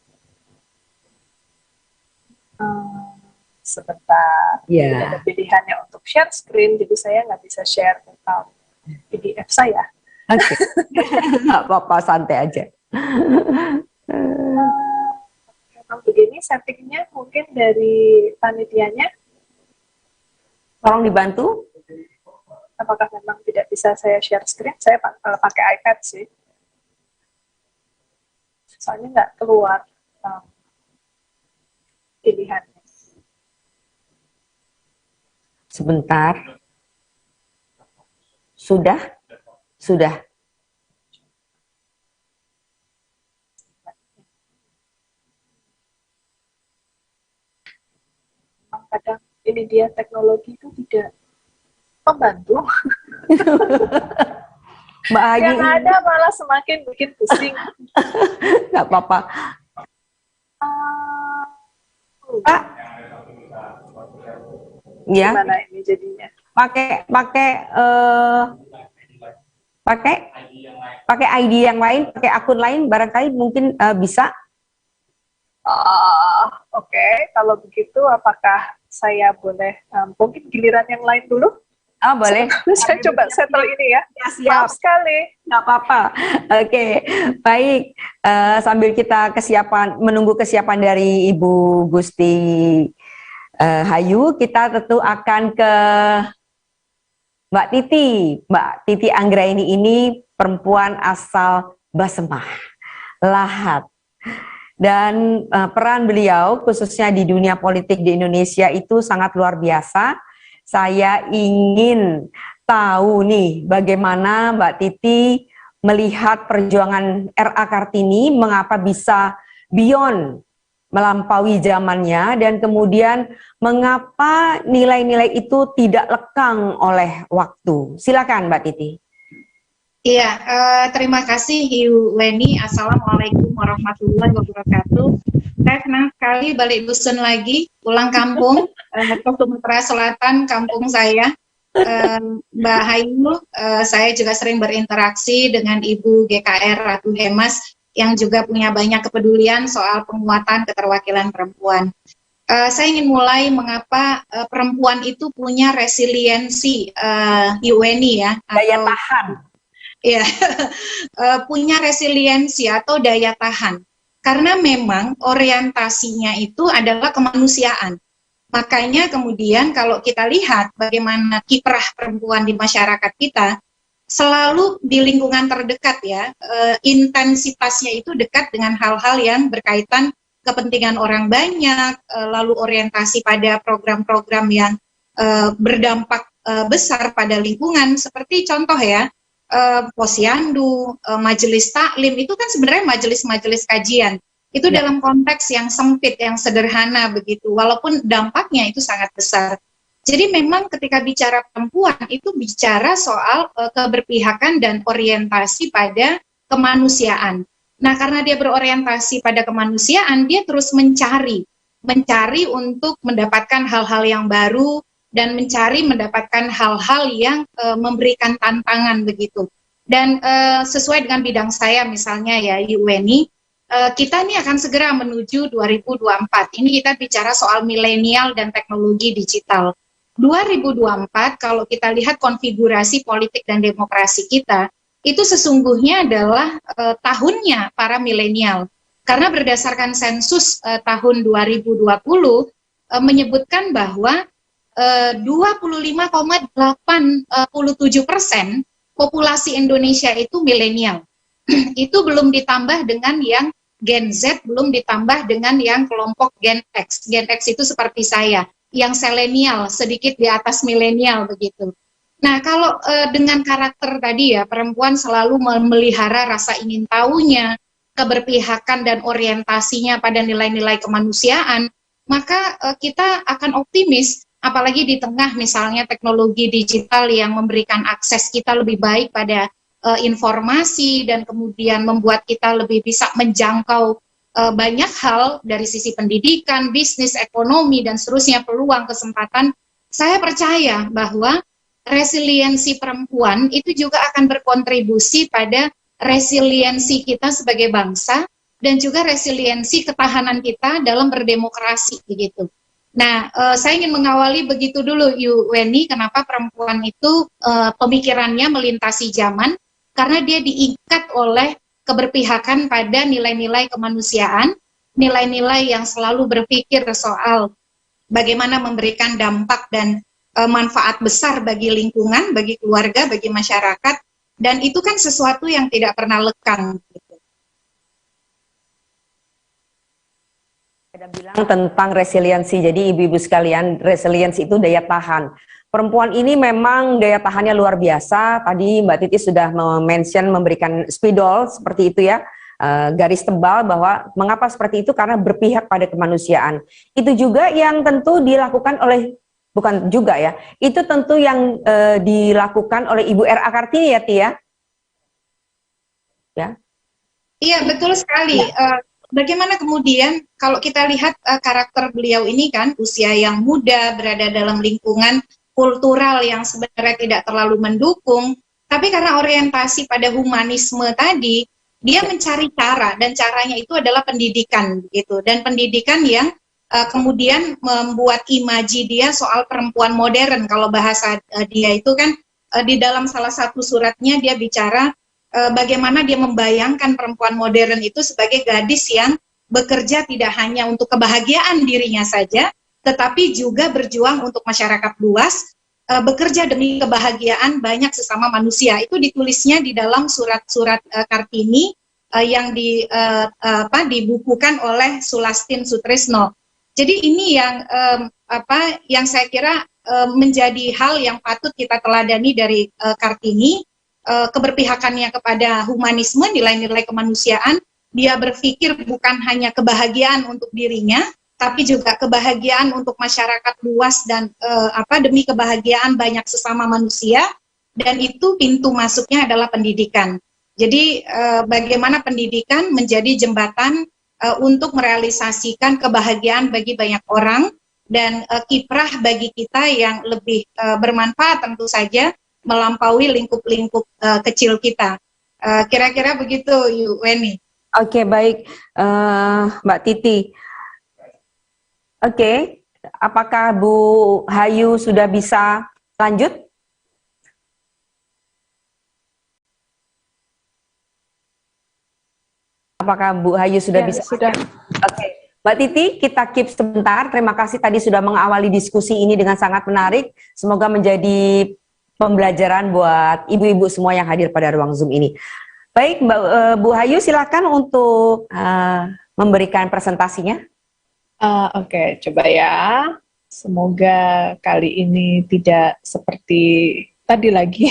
Sebentar, tidak ada pilihannya untuk share screen, jadi saya nggak bisa share tentang PDF saya. Oke, nggak apa-apa, santai aja. Memang begini settingnya, mungkin dari panitianya. Tolong dibantu. Apakah memang tidak bisa saya share screen? Saya pakai iPad sih. Soalnya nggak keluar pilihannya. Sebentar. Sudah? Sudah. Kadang ini dia teknologi itu tidak membantu. Mbak Ayu. Yang ada malah semakin bikin pusing. Nggak apa-apa. Pak. Ya. Gimana ini jadinya? pakai ID yang lain, pakai akun lain, barangkali mungkin bisa. Oke, kalau begitu apakah saya boleh mungkin giliran yang lain dulu? Boleh. Saya coba settle ini ya. Siap. Maaf sekali. Nggak apa-apa. Oke, baik. Sambil kita menunggu kesiapan dari Ibu Gusti Hayu, kita tentu akan ke Mbak Titi. Mbak Titi Anggraini ini perempuan asal Basemah, Lahat. Dan peran beliau khususnya di dunia politik di Indonesia itu sangat luar biasa. Saya ingin tahu nih bagaimana Mbak Titi melihat perjuangan R.A. Kartini, mengapa bisa beyond melampaui zamannya, dan kemudian mengapa nilai-nilai itu tidak lekang oleh waktu. Silakan Mbak Titi. Iya, terima kasih Ibu Weni. Assalamualaikum warahmatullahi wabarakatuh. Saya senang sekali balik dusun lagi, pulang kampung ke Sumatera Selatan, kampung saya. Mbak Hayu, saya juga sering berinteraksi dengan Ibu GKR Ratu Hemas yang juga punya banyak kepedulian soal penguatan keterwakilan perempuan. Saya ingin mulai mengapa perempuan itu punya resiliensi, Ibu Weni ya. Daya tahan. Ya, punya resiliensi atau daya tahan. Karena memang orientasinya itu adalah kemanusiaan. Makanya kemudian kalau kita lihat bagaimana kiprah perempuan di masyarakat kita, selalu di lingkungan terdekat ya, intensitasnya itu dekat dengan hal-hal yang berkaitan kepentingan orang banyak, lalu orientasi pada program-program yang berdampak besar pada lingkungan, seperti contoh ya, Posyandu, majelis taklim, itu kan sebenarnya majelis-majelis kajian. Itu dalam konteks yang sempit, yang sederhana begitu, walaupun dampaknya itu sangat besar. Jadi memang ketika bicara perempuan, itu bicara soal keberpihakan dan orientasi pada kemanusiaan. Nah, karena dia berorientasi pada kemanusiaan, dia terus mencari untuk mendapatkan hal-hal yang baru, dan mendapatkan hal-hal yang memberikan tantangan begitu. Dan sesuai dengan bidang saya misalnya ya, Ibu Weni, kita ini akan segera menuju 2024. Ini kita bicara soal milenial dan teknologi digital. 2024 kalau kita lihat konfigurasi politik dan demokrasi kita, itu sesungguhnya adalah tahunnya para milenial. Karena berdasarkan sensus tahun 2020 menyebutkan bahwa 25,87% populasi Indonesia itu milenial. Itu belum ditambah dengan yang Gen Z, belum ditambah dengan yang kelompok Gen X. Gen X itu seperti saya, yang selenial, sedikit di atas milenial begitu. Nah, kalau dengan karakter tadi ya, perempuan selalu memelihara rasa ingin tahunya, keberpihakan dan orientasinya pada nilai-nilai kemanusiaan, maka kita akan optimis. Apalagi di tengah misalnya teknologi digital yang memberikan akses kita lebih baik pada informasi dan kemudian membuat kita lebih bisa menjangkau banyak hal dari sisi pendidikan, bisnis, ekonomi, dan seterusnya, peluang, kesempatan. Saya percaya bahwa resiliensi perempuan itu juga akan berkontribusi pada resiliensi kita sebagai bangsa dan juga resiliensi ketahanan kita dalam berdemokrasi begitu. Nah, saya ingin mengawali begitu dulu, Ibu Weni, kenapa perempuan itu pemikirannya melintasi zaman, karena dia diikat oleh keberpihakan pada nilai-nilai kemanusiaan, nilai-nilai yang selalu berpikir soal bagaimana memberikan dampak dan manfaat besar bagi lingkungan, bagi keluarga, bagi masyarakat, dan itu kan sesuatu yang tidak pernah lekang. Ada bilang tentang resiliensi, jadi ibu-ibu sekalian, resiliensi itu daya tahan. Perempuan ini memang daya tahannya luar biasa. Tadi Mbak Titi sudah memberikan spidol seperti itu ya, garis tebal bahwa mengapa seperti itu, karena berpihak pada kemanusiaan. Itu juga yang tentu dilakukan oleh, bukan juga ya, itu tentu yang dilakukan oleh Ibu R.A. Kartini ya Tia? Ya. Iya, betul sekali. Ya. Bagaimana kemudian kalau kita lihat karakter beliau ini kan, usia yang muda, berada dalam lingkungan kultural yang sebenarnya tidak terlalu mendukung, tapi karena orientasi pada humanisme tadi, dia mencari cara, dan caranya itu adalah pendidikan gitu, dan pendidikan yang kemudian membuat imaji dia soal perempuan modern. Kalau bahasa dia itu kan di dalam salah satu suratnya dia bicara bagaimana dia membayangkan perempuan modern itu sebagai gadis yang bekerja tidak hanya untuk kebahagiaan dirinya saja, tetapi juga berjuang untuk masyarakat luas, bekerja demi kebahagiaan banyak sesama manusia. Itu ditulisnya di dalam surat-surat Kartini yang dibukukan oleh Sulastin Sutrisno. Jadi ini yang saya kira menjadi hal yang patut kita teladani dari Kartini, keberpihakannya kepada humanisme, nilai-nilai kemanusiaan. Dia berpikir bukan hanya kebahagiaan untuk dirinya, tapi juga kebahagiaan untuk masyarakat luas dan demi kebahagiaan banyak sesama manusia, dan itu pintu masuknya adalah pendidikan. Jadi bagaimana pendidikan menjadi jembatan untuk merealisasikan kebahagiaan bagi banyak orang, dan kiprah bagi kita yang lebih bermanfaat tentu saja melampaui lingkup-lingkup kecil kita. Kira-kira begitu, Weni. Oke, baik, Mbak Titi. Oke, apakah Bu Hayu sudah bisa lanjut? Apakah Bu Hayu sudah bisa? Sudah. Oke, Mbak Titi, kita keep sebentar. Terima kasih tadi sudah mengawali diskusi ini dengan sangat menarik. Semoga menjadi pembelajaran buat ibu-ibu semua yang hadir pada ruang Zoom ini. Baik, Bu Hayu, silakan untuk memberikan presentasinya. Oke, coba ya. Semoga kali ini tidak seperti tadi lagi.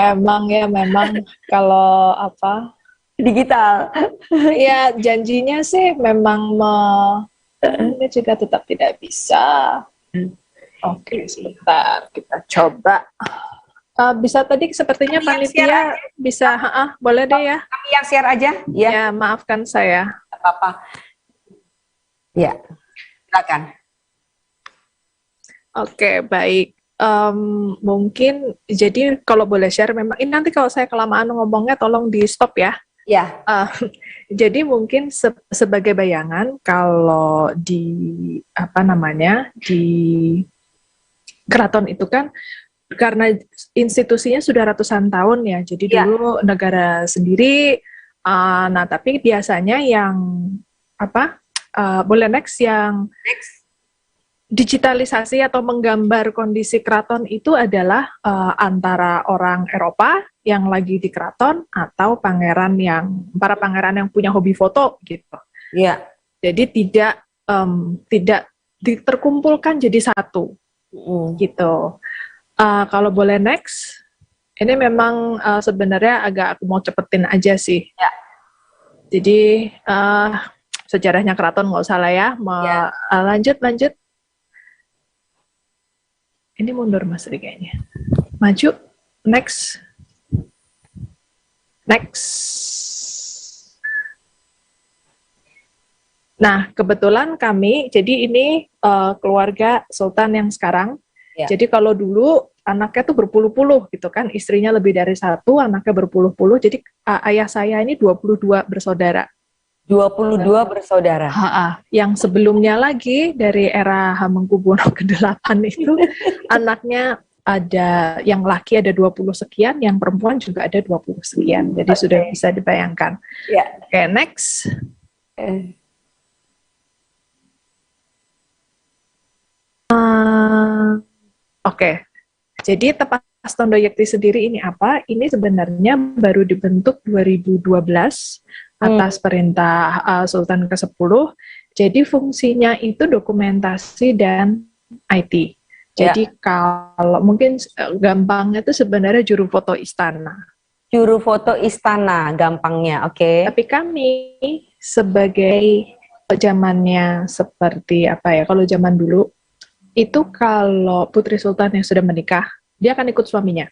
Memang kalau digital. Ya, janjinya sih memang ini juga tetap tidak bisa. Oke, sebentar kita coba. Bisa tadi sepertinya panitia bisa, boleh deh ya. Kami yang share aja. Ya, maafkan saya. Apa-apa. Ya, silakan. Oke, baik. Mungkin jadi kalau boleh share, memang ini nanti kalau saya kelamaan ngomongnya tolong di stop ya. Ya. Jadi mungkin sebagai bayangan kalau di di keraton itu kan karena institusinya sudah ratusan tahun ya, jadi dulu negara sendiri. Nah, tapi biasanya yang boleh next yang digitalisasi atau menggambar kondisi keraton itu adalah antara orang Eropa yang lagi di keraton atau para pangeran yang punya hobi foto gitu. Iya. Jadi tidak terkumpulkan jadi satu gitu. Kalau boleh next, ini memang sebenarnya agak aku mau cepetin aja sih. Ya. Jadi sejarahnya keraton nggak usah lah ya. Lanjut. Ini mundur Mas Ri kayaknya. Maju, next. Nah, kebetulan kami, jadi ini keluarga Sultan yang sekarang. Ya. Jadi kalau dulu anaknya tuh berpuluh-puluh gitu kan, istrinya lebih dari satu, anaknya berpuluh-puluh. Jadi ayah saya ini 22 bersaudara. 22 bersaudara. Yang sebelumnya lagi dari era Hamengkubuwono ke-8 itu anaknya ada yang laki ada 20 sekian, yang perempuan juga ada 20 sekian. Jadi sudah bisa dibayangkan. Ya. Oke, next. Oke. Jadi Tepas Tondo Yekti sendiri ini apa? Ini sebenarnya baru dibentuk 2012 atas perintah Sultan ke-10. Jadi fungsinya itu dokumentasi dan IT. Jadi kalau mungkin gampangnya itu sebenarnya juru foto istana. Juru foto istana, gampangnya, oke. Tapi kami sebagai zamannya seperti kalau zaman dulu, itu kalau putri sultan yang sudah menikah, dia akan ikut suaminya.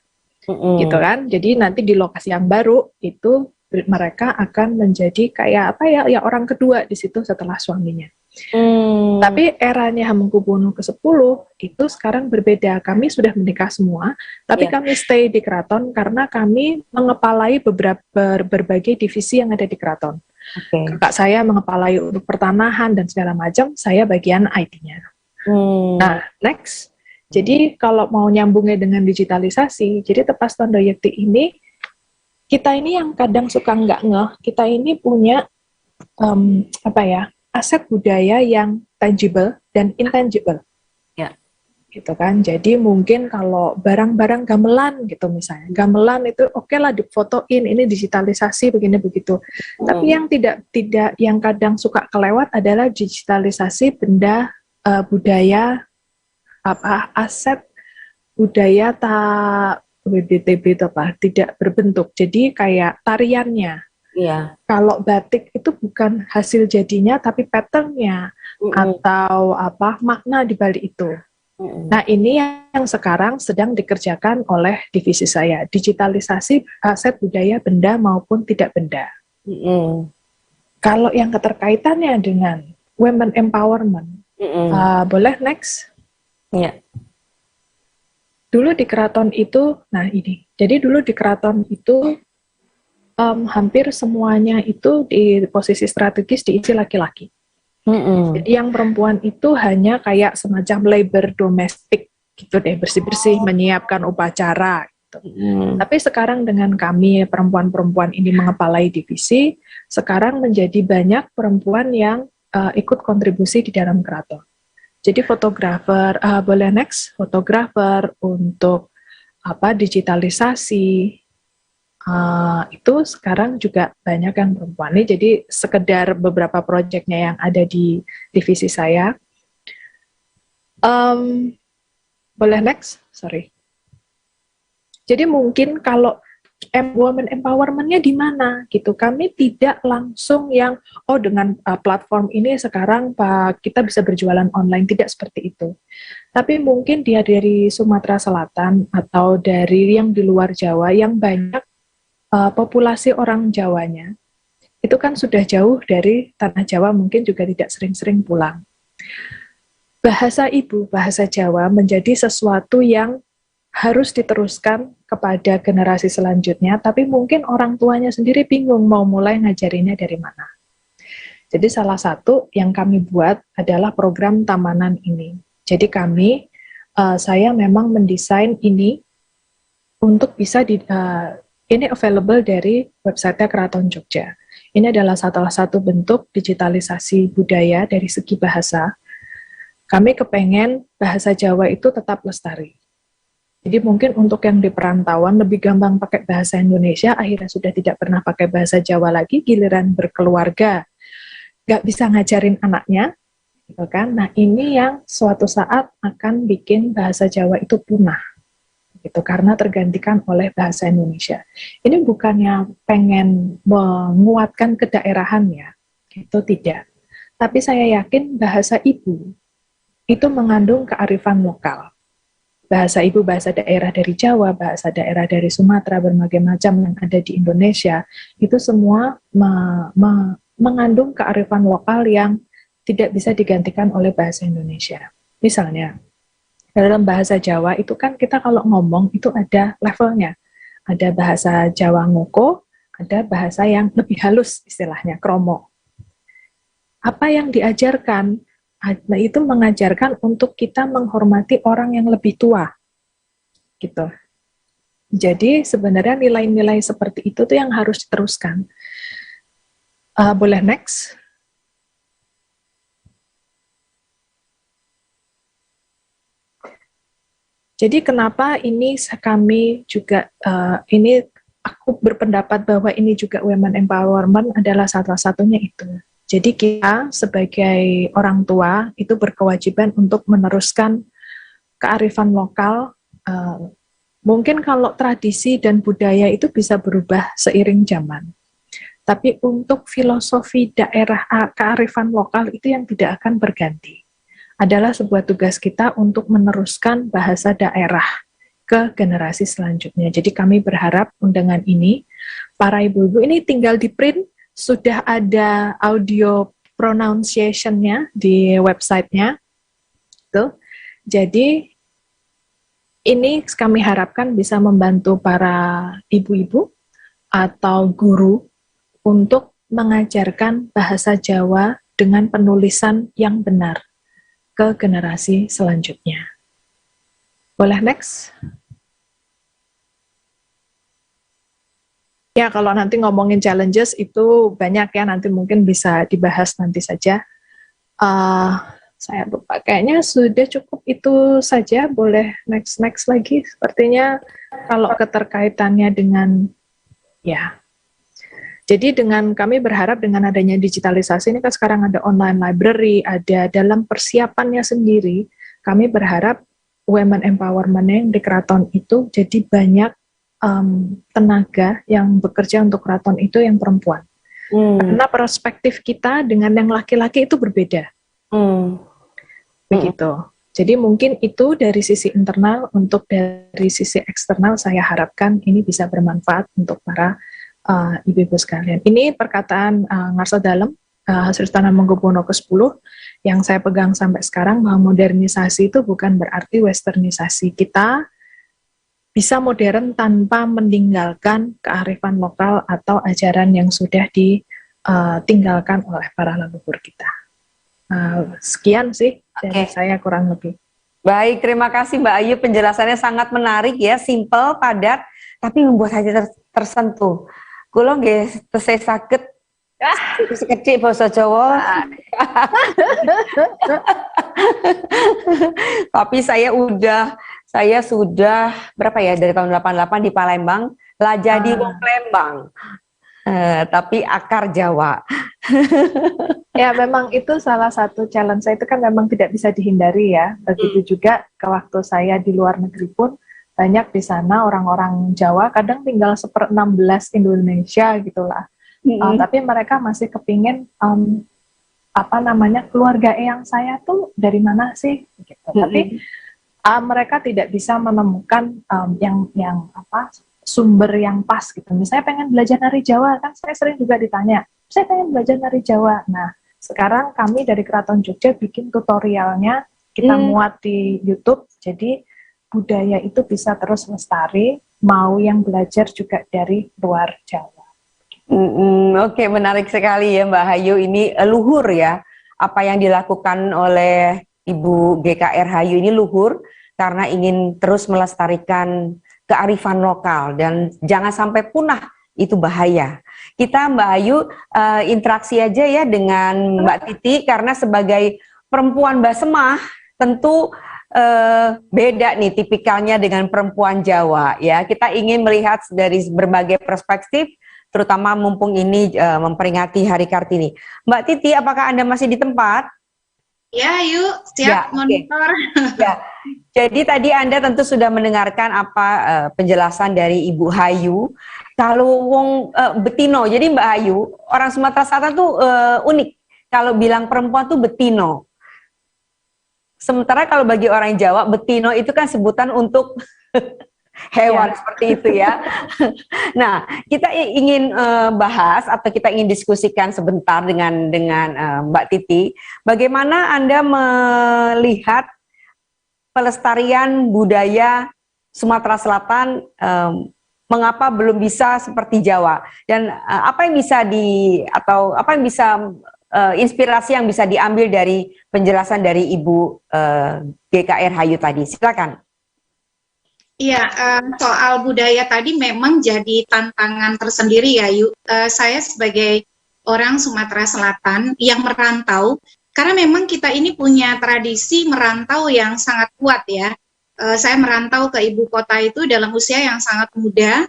Gitu kan. Jadi nanti di lokasi yang baru itu mereka akan menjadi kayak apa ya, orang kedua di situ setelah suaminya. Tapi eranya Hamengkubuwono ke-10 itu sekarang berbeda. Kami sudah menikah semua, tapi kami stay di keraton karena kami mengepalai berbagai divisi yang ada di keraton. Kakak saya mengepalai untuk pertanahan dan segala macam, saya bagian IT-nya. Nah, next. Jadi kalau mau nyambungnya dengan digitalisasi, jadi Tepas Tondo Yekti ini, kita ini yang kadang suka nggak ngeh, kita ini punya aset budaya yang tangible dan intangible. Gitu kan. Jadi mungkin kalau barang-barang gamelan gitu misalnya. Gamelan itu oke lah difotoin, ini digitalisasi begini begitu. Tapi yang tidak yang kadang suka kelewat adalah digitalisasi benda budaya aset budaya BBTB itu tidak berbentuk. Jadi kayak tariannya. Kalau batik itu bukan hasil jadinya tapi patternnya atau makna di balik itu. Nah, ini yang sekarang sedang dikerjakan oleh divisi saya, digitalisasi aset budaya benda maupun tidak benda. Kalau yang keterkaitannya dengan women empowerment, boleh next? Dulu di keraton itu, jadi dulu di keraton itu hampir semuanya itu di posisi strategis diisi laki-laki. Jadi yang perempuan itu hanya kayak semacam labor domestik gitu deh, bersih-bersih, menyiapkan upacara gitu. Tapi sekarang dengan kami perempuan-perempuan ini mengepalai divisi, sekarang menjadi banyak perempuan yang ikut kontribusi di dalam keraton. Jadi fotografer, boleh next, fotografer untuk digitalisasi, itu sekarang juga banyak kan perempuan nih. Jadi sekedar beberapa proyeknya yang ada di divisi saya. Boleh next, sorry. Jadi mungkin kalau women empowerment-nya di mana gitu. Kami tidak langsung yang dengan platform ini sekarang kita bisa berjualan online, tidak seperti itu. Tapi mungkin dia dari Sumatera Selatan atau dari yang di luar Jawa yang banyak populasi orang Jawanya itu kan sudah jauh dari tanah Jawa, mungkin juga tidak sering-sering pulang. Bahasa ibu, bahasa Jawa menjadi sesuatu yang harus diteruskan kepada generasi selanjutnya, tapi mungkin orang tuanya sendiri bingung mau mulai ngajarinnya dari mana. Jadi salah satu yang kami buat adalah program Tamanan ini. Jadi saya memang mendesain ini untuk bisa ini available dari website Keraton Jogja. Ini adalah salah satu bentuk digitalisasi budaya dari segi bahasa. Kami kepengen bahasa Jawa itu tetap lestari. Jadi mungkin untuk yang di perantauan lebih gampang pakai bahasa Indonesia, akhirnya sudah tidak pernah pakai bahasa Jawa lagi, giliran berkeluarga, nggak bisa ngajarin anaknya, gitu kan? Nah ini yang suatu saat akan bikin bahasa Jawa itu punah. Gitu, karena tergantikan oleh bahasa Indonesia. Ini bukannya pengen menguatkan kedaerahan ya, itu tidak. Tapi saya yakin bahasa ibu itu mengandung kearifan lokal. Bahasa ibu, bahasa daerah dari Jawa, bahasa daerah dari Sumatera, berbagai macam yang ada di Indonesia, itu semua mengandung kearifan lokal yang tidak bisa digantikan oleh bahasa Indonesia. Misalnya, dalam bahasa Jawa itu kan kita kalau ngomong itu ada levelnya. Ada bahasa Jawa ngoko, ada bahasa yang lebih halus istilahnya, kromo. Apa yang diajarkan? Nah, itu mengajarkan untuk kita menghormati orang yang lebih tua. Gitu. Jadi sebenarnya nilai-nilai seperti itu tuh yang harus diteruskan. Boleh next? Jadi kenapa ini kami juga, aku berpendapat bahwa ini juga women empowerment adalah salah satunya itu. Jadi kita sebagai orang tua itu berkewajiban untuk meneruskan kearifan lokal. Mungkin kalau tradisi dan budaya itu bisa berubah seiring zaman. Tapi untuk filosofi daerah kearifan lokal itu yang tidak akan berganti. Adalah sebuah tugas kita untuk meneruskan bahasa daerah ke generasi selanjutnya. Jadi kami berharap dengan ini para ibu-ibu ini tinggal di print, sudah ada audio pronunciation-nya di websitenya. Tuh. Jadi ini kami harapkan bisa membantu para ibu-ibu atau guru untuk mengajarkan bahasa Jawa dengan penulisan yang benar ke generasi selanjutnya. Boleh next? Ya, kalau nanti ngomongin challenges itu banyak ya, nanti mungkin bisa dibahas nanti saja. Saya lupa, kayaknya sudah cukup itu saja. Boleh next lagi. Sepertinya kalau keterkaitannya dengan, ya. Jadi dengan kami berharap dengan adanya digitalisasi ini kan sekarang ada online library, ada dalam persiapannya sendiri, kami berharap women empowerment yang di keraton itu jadi banyak tenaga yang bekerja untuk keraton itu yang perempuan. Karena perspektif kita dengan yang laki-laki itu berbeda. Begitu. Jadi mungkin itu dari sisi internal, untuk dari sisi eksternal saya harapkan ini bisa bermanfaat untuk para ibu-ibu sekalian. Ini perkataan Ngarsa Dalem, Sri Hamengkubuwono ke-10, yang saya pegang sampai sekarang, bahwa modernisasi itu bukan berarti westernisasi. Kita bisa modern tanpa meninggalkan kearifan lokal atau ajaran yang sudah ditinggalkan oleh para leluhur kita. Sekian sih dari saya kurang lebih. Baik, terima kasih Mbak Ayu, penjelasannya sangat menarik ya, simple, padat, tapi membuat hati tersentuh. Kulo nggih tesih saged sekecil bahasa Jawa. Tapi saya sudah berapa ya, dari tahun 88 di Palembang, lah jadi wong Palembang. Tapi akar Jawa. Ya, memang itu salah satu challenge saya, itu kan memang tidak bisa dihindari ya. Begitu juga ke waktu saya di luar negeri pun, banyak di sana orang-orang Jawa, kadang tinggal 1/16 Indonesia gitulah. Tapi mereka masih kepingin keluarga eyang saya tuh dari mana sih gitu. Tapi mereka tidak bisa menemukan yang sumber yang pas gitu. Misalnya pengen belajar nari Jawa, kan saya sering juga ditanya, saya pengen belajar nari Jawa. Nah, sekarang kami dari Keraton Jogja bikin tutorialnya, kita muat di YouTube, jadi budaya itu bisa terus lestari, mau yang belajar juga dari luar Jawa. Oke, menarik sekali ya Mbak Hayu, ini luhur ya, apa yang dilakukan oleh Ibu GKR Hayu ini luhur, karena ingin terus melestarikan kearifan lokal, dan jangan sampai punah, itu bahaya. Kita Mbak Ayu interaksi aja ya dengan Mbak Titi, karena sebagai perempuan Basemah tentu beda nih tipikalnya dengan perempuan Jawa ya. Kita ingin melihat dari berbagai perspektif, terutama mumpung ini memperingati Hari Kartini. Mbak Titi, apakah Anda masih di tempat? Ya, yuk, siap monitor. Ya. Jadi tadi Anda tentu sudah mendengarkan apa penjelasan dari Ibu Hayu. Kalau wong betino, jadi Mbak Hayu, orang Sumatera Selatan tuh unik. Kalau bilang perempuan tuh betino. Sementara kalau bagi orang Jawa, betino itu kan sebutan untuk hewan seperti itu ya. Nah, kita ingin bahas atau kita ingin diskusikan sebentar dengan Mbak Titi, bagaimana Anda melihat pelestarian budaya Sumatera Selatan, mengapa belum bisa seperti Jawa, dan apa yang bisa inspirasi yang bisa diambil dari penjelasan dari Ibu GKR Hayu tadi. Silakan. Iya, soal budaya tadi memang jadi tantangan tersendiri ya, Yu. Saya sebagai orang Sumatera Selatan yang merantau, karena memang kita ini punya tradisi merantau yang sangat kuat ya. Saya merantau ke ibu kota itu dalam usia yang sangat muda,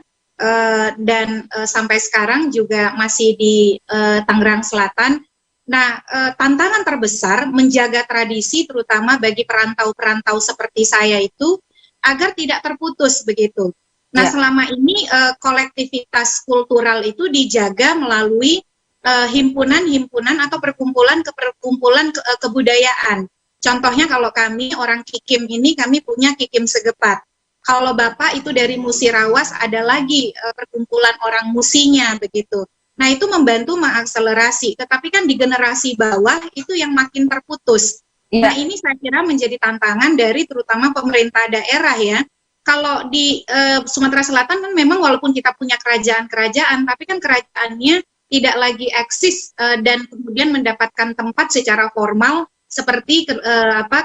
dan sampai sekarang juga masih di Tangerang Selatan. Nah, tantangan terbesar menjaga tradisi, terutama bagi perantau-perantau seperti saya itu, agar tidak terputus begitu. Nah, selama ini kolektivitas kultural itu dijaga melalui himpunan-himpunan atau perkumpulan kebudayaan. Contohnya kalau kami orang Kikim ini, kami punya Kikim Segepat. Kalau Bapak itu dari Musirawas, ada lagi perkumpulan orang Musinya begitu. Nah, itu membantu mengakselerasi. Tetapi kan di generasi bawah itu yang makin terputus. Nah, ini saya kira menjadi tantangan dari terutama pemerintah daerah ya. Kalau di Sumatera Selatan kan memang walaupun kita punya kerajaan-kerajaan, tapi kan kerajaannya tidak lagi eksis dan kemudian mendapatkan tempat secara formal seperti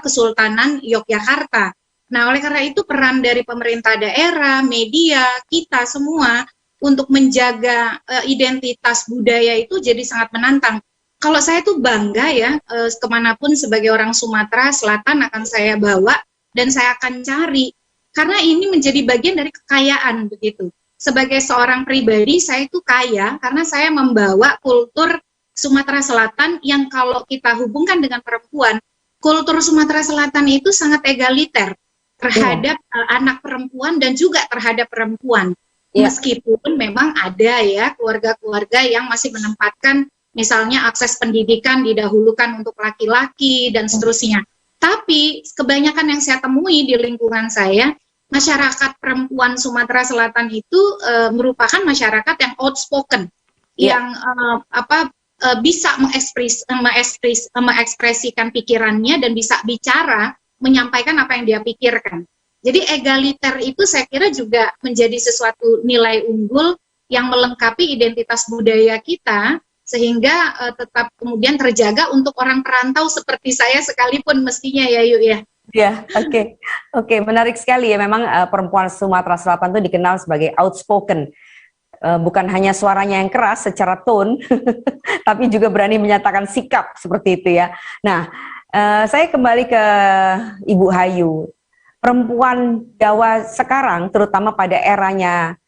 Kesultanan Yogyakarta. Nah, oleh karena itu peran dari pemerintah daerah, media, kita semua untuk menjaga identitas budaya itu jadi sangat menantang. Kalau saya tuh bangga ya, kemanapun sebagai orang Sumatera Selatan akan saya bawa dan saya akan cari. Karena ini menjadi bagian dari kekayaan begitu. Sebagai seorang pribadi, saya itu kaya karena saya membawa kultur Sumatera Selatan yang kalau kita hubungkan dengan perempuan, kultur Sumatera Selatan itu sangat egaliter terhadap anak perempuan dan juga terhadap perempuan. Meskipun memang ada ya keluarga-keluarga yang masih menempatkan misalnya akses pendidikan didahulukan untuk laki-laki dan seterusnya. Tapi kebanyakan yang saya temui di lingkungan saya, masyarakat perempuan Sumatera Selatan itu merupakan masyarakat yang outspoken, yang bisa mengekspresikan pikirannya dan bisa bicara, menyampaikan apa yang dia pikirkan. Jadi egaliter itu saya kira juga menjadi sesuatu nilai unggul yang melengkapi identitas budaya kita, sehingga tetap kemudian terjaga untuk orang perantau seperti saya sekalipun mestinya ya Yuk ya. Ya, oke, menarik sekali ya. Memang perempuan Sumatera Selatan itu dikenal sebagai outspoken. Bukan hanya suaranya yang keras secara tone, tapi juga berani menyatakan sikap seperti itu ya. Nah, saya kembali ke Ibu Hayu. Perempuan Jawa sekarang, terutama pada eranya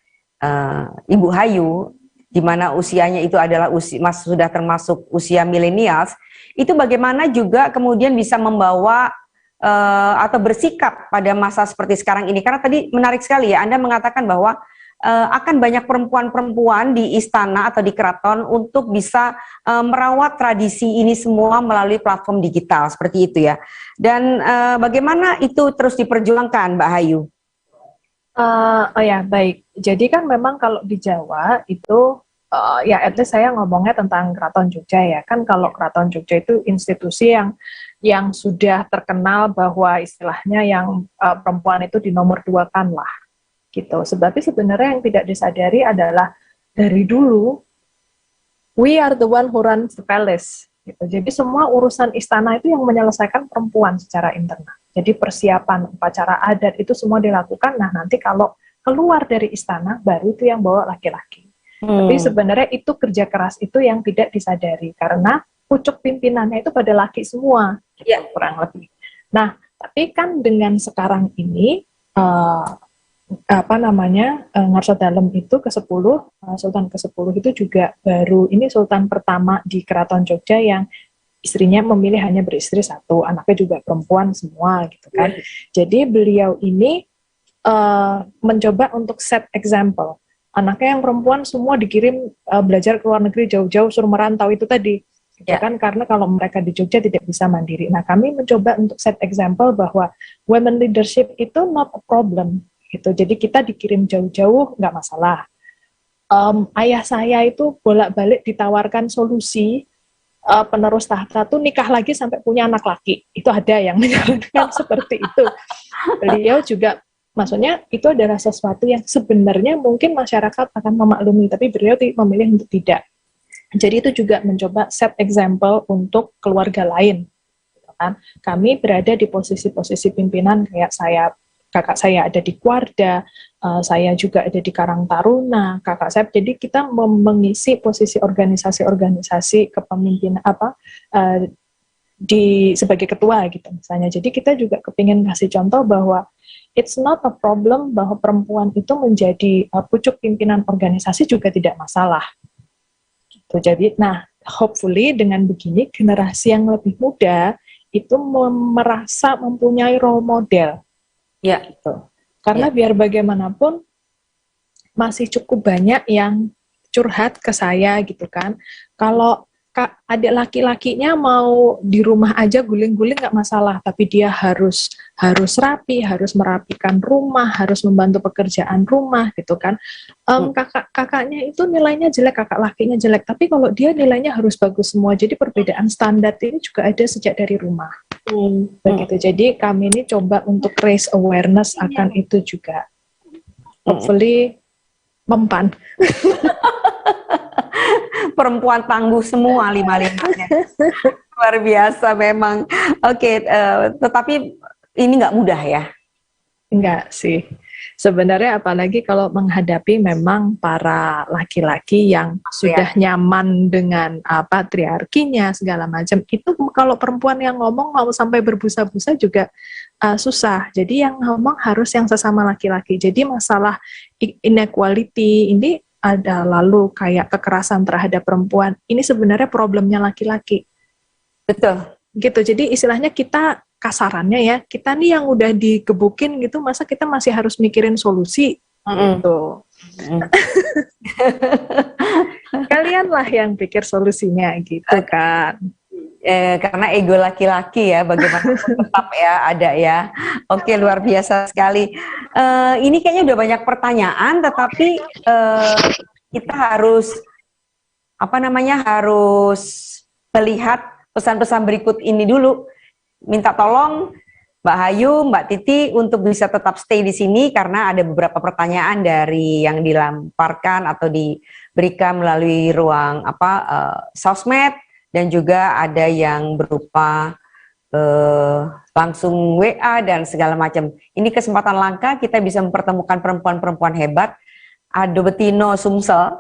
Ibu Hayu, di mana usianya itu adalah sudah termasuk usia milenials, itu bagaimana juga kemudian bisa membawa atau bersikap pada masa seperti sekarang ini. Karena tadi menarik sekali ya, Anda mengatakan bahwa akan banyak perempuan-perempuan di istana atau di keraton untuk bisa merawat tradisi ini semua melalui platform digital seperti itu ya. Dan bagaimana itu terus diperjuangkan, Mbak Hayu? Oh ya, baik. Jadi kan memang kalau di Jawa itu ya at least saya ngomongnya tentang Keraton Jogja ya. Kan kalau Keraton Jogja itu institusi yang sudah terkenal bahwa istilahnya yang perempuan itu di nomor 2-kan lah gitu. Sebab sebenarnya yang tidak disadari adalah dari dulu we are the one who runs the palace gitu. Jadi semua urusan istana itu yang menyelesaikan perempuan secara internal. Jadi persiapan upacara adat itu semua dilakukan. Nah, nanti kalau keluar dari istana baru itu yang bawa laki-laki. Tapi sebenarnya itu kerja keras itu yang tidak disadari karena pucuk pimpinannya itu pada laki semua, gitu, kurang lebih. Nah, tapi kan dengan sekarang ini Ngarsa Dalem itu ke-10, Sultan ke-10 itu juga baru ini Sultan pertama di Keraton Jogja yang istrinya memilih hanya beristri 1, anaknya juga perempuan semua gitu kan. Jadi beliau ini mencoba untuk set example. Anaknya yang perempuan semua dikirim belajar ke luar negeri jauh-jauh suruh merantau itu tadi. Gitu kan, karena kalau mereka di Jogja tidak bisa mandiri. Nah, kami mencoba untuk set example bahwa women leadership itu not a problem gitu. Jadi kita dikirim jauh-jauh nggak masalah. Ayah saya itu bolak-balik ditawarkan solusi penerus tahta tuh nikah lagi sampai punya anak laki. Itu ada yang menyarankan seperti itu. Beliau juga maksudnya itu adalah sesuatu yang sebenarnya mungkin masyarakat akan memaklumi, tapi beliau memilih untuk tidak. Jadi itu juga mencoba set example untuk keluarga lain. Kan? Kami berada di posisi-posisi pimpinan kayak kakak saya ada di Kuarda, saya juga ada di Karang Taruna, kakak saya. Jadi kita mengisi posisi organisasi-organisasi kepemimpinan sebagai ketua gitu misalnya. Jadi kita juga kepingin kasih contoh bahwa it's not a problem bahwa perempuan itu menjadi pucuk pimpinan organisasi juga tidak masalah. Jadi, nah, hopefully dengan begini generasi yang lebih muda itu merasa mempunyai role model, ya gitu. Karena biar bagaimanapun masih cukup banyak yang curhat ke saya gitu kan. Kalau adik laki-lakinya mau di rumah aja guling-guling nggak masalah, tapi dia harus rapi, harus merapikan rumah, harus membantu pekerjaan rumah gitu kan. Kakaknya itu nilainya jelek, kakak lakinya jelek, tapi kalau dia nilainya harus bagus semua. Jadi perbedaan standar ini juga ada sejak dari rumah. Begitu. Jadi kami ini coba untuk raise awareness akan itu juga. Hopefully mempan. Perempuan tangguh semua lima-limanya. Luar biasa memang. Oke, tetapi ini nggak mudah ya? Enggak sih. Sebenarnya apalagi kalau menghadapi memang para laki-laki yang sudah nyaman dengan patriarkinya segala macam. Itu kalau perempuan yang ngomong mau sampai berbusa-busa juga susah. Jadi yang ngomong harus yang sesama laki-laki. Jadi masalah inequality ini ada, lalu kayak kekerasan terhadap perempuan, ini sebenarnya problemnya laki-laki. Betul. Gitu, jadi istilahnya kita kasarannya ya, kita nih yang udah digebukin gitu, masa kita masih harus mikirin solusi? Gitu. Kalian lah yang pikir solusinya gitu kan. Karena ego laki-laki ya, bagaimanapun tetap ya ada ya. Oke, luar biasa sekali. Ini kayaknya udah banyak pertanyaan, tetapi kita harus harus melihat pesan-pesan berikut ini dulu. Minta tolong Mbak Hayu, Mbak Titi untuk bisa tetap stay di sini karena ada beberapa pertanyaan dari yang dilamparkan atau diberikan melalui ruang sosmed. Dan juga ada yang berupa langsung WA dan segala macam. Ini kesempatan langka kita bisa mempertemukan perempuan-perempuan hebat. Ada Betino Sumsel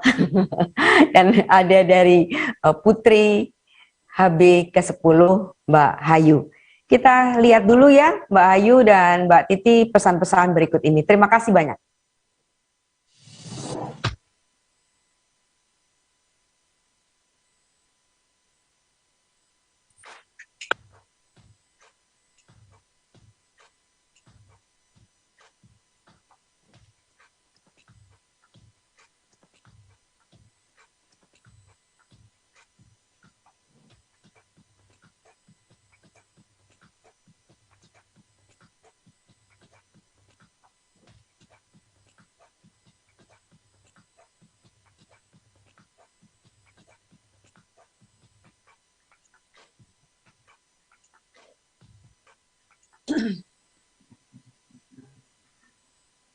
dan ada dari Putri HB ke-10 Mbak Hayu. Kita lihat dulu ya Mbak Hayu dan Mbak Titi pesan-pesan berikut ini. Terima kasih banyak.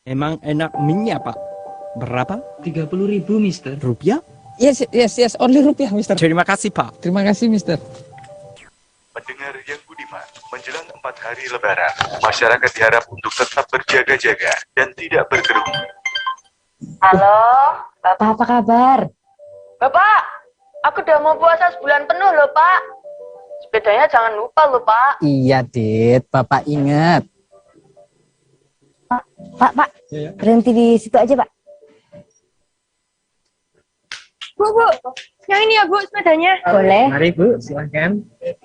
Emang enak minyak, Pak. Berapa? 30.000, Mister. Rupiah? Yes, only rupiah, Mister. Terima kasih, Pak. Terima kasih, Mister. Pendengar yang budiman, menjelang 4 hari Lebaran, masyarakat diharap untuk tetap berjaga-jaga dan tidak berkerumun. Halo, Bapak apa kabar? Bapak, aku udah mau puasa sebulan penuh loh, Pak. Sepedanya jangan lupa loh, Pak. Iya, Dit. Bapak ingat. Pak, berhenti di situ aja, Pak. Bu, yang ini ya, Bu, sepedanya. Boleh. Mari, Bu, silahkan.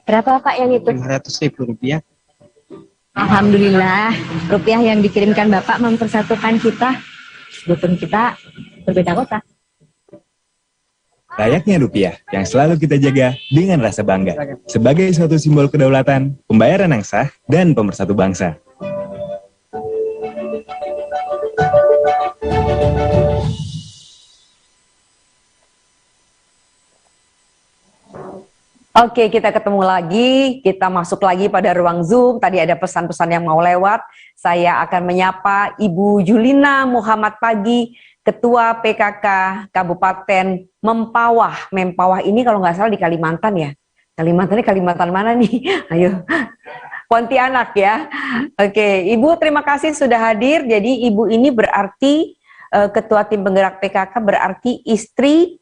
Berapa, Pak, yang itu? 500.000 rupiah. Alhamdulillah, rupiah yang dikirimkan Bapak mempersatukan kita. Walaupun kita berbeda kota. Layaknya rupiah yang selalu kita jaga dengan rasa bangga. Sebagai suatu simbol kedaulatan, pembayaran yang sah, dan pemersatu bangsa. Oke, kita ketemu lagi, kita masuk lagi pada ruang Zoom. Tadi ada pesan-pesan yang mau lewat. Saya akan menyapa Ibu Julina Muhammad Pagi, Ketua PKK Kabupaten Mempawah. Mempawah ini kalau nggak salah di Kalimantan ya. Kalimantan ini Kalimantan mana nih? Ayo, Pontianak ya. Oke, Ibu terima kasih sudah hadir. Jadi Ibu ini berarti Ketua Tim Penggerak PKK berarti istri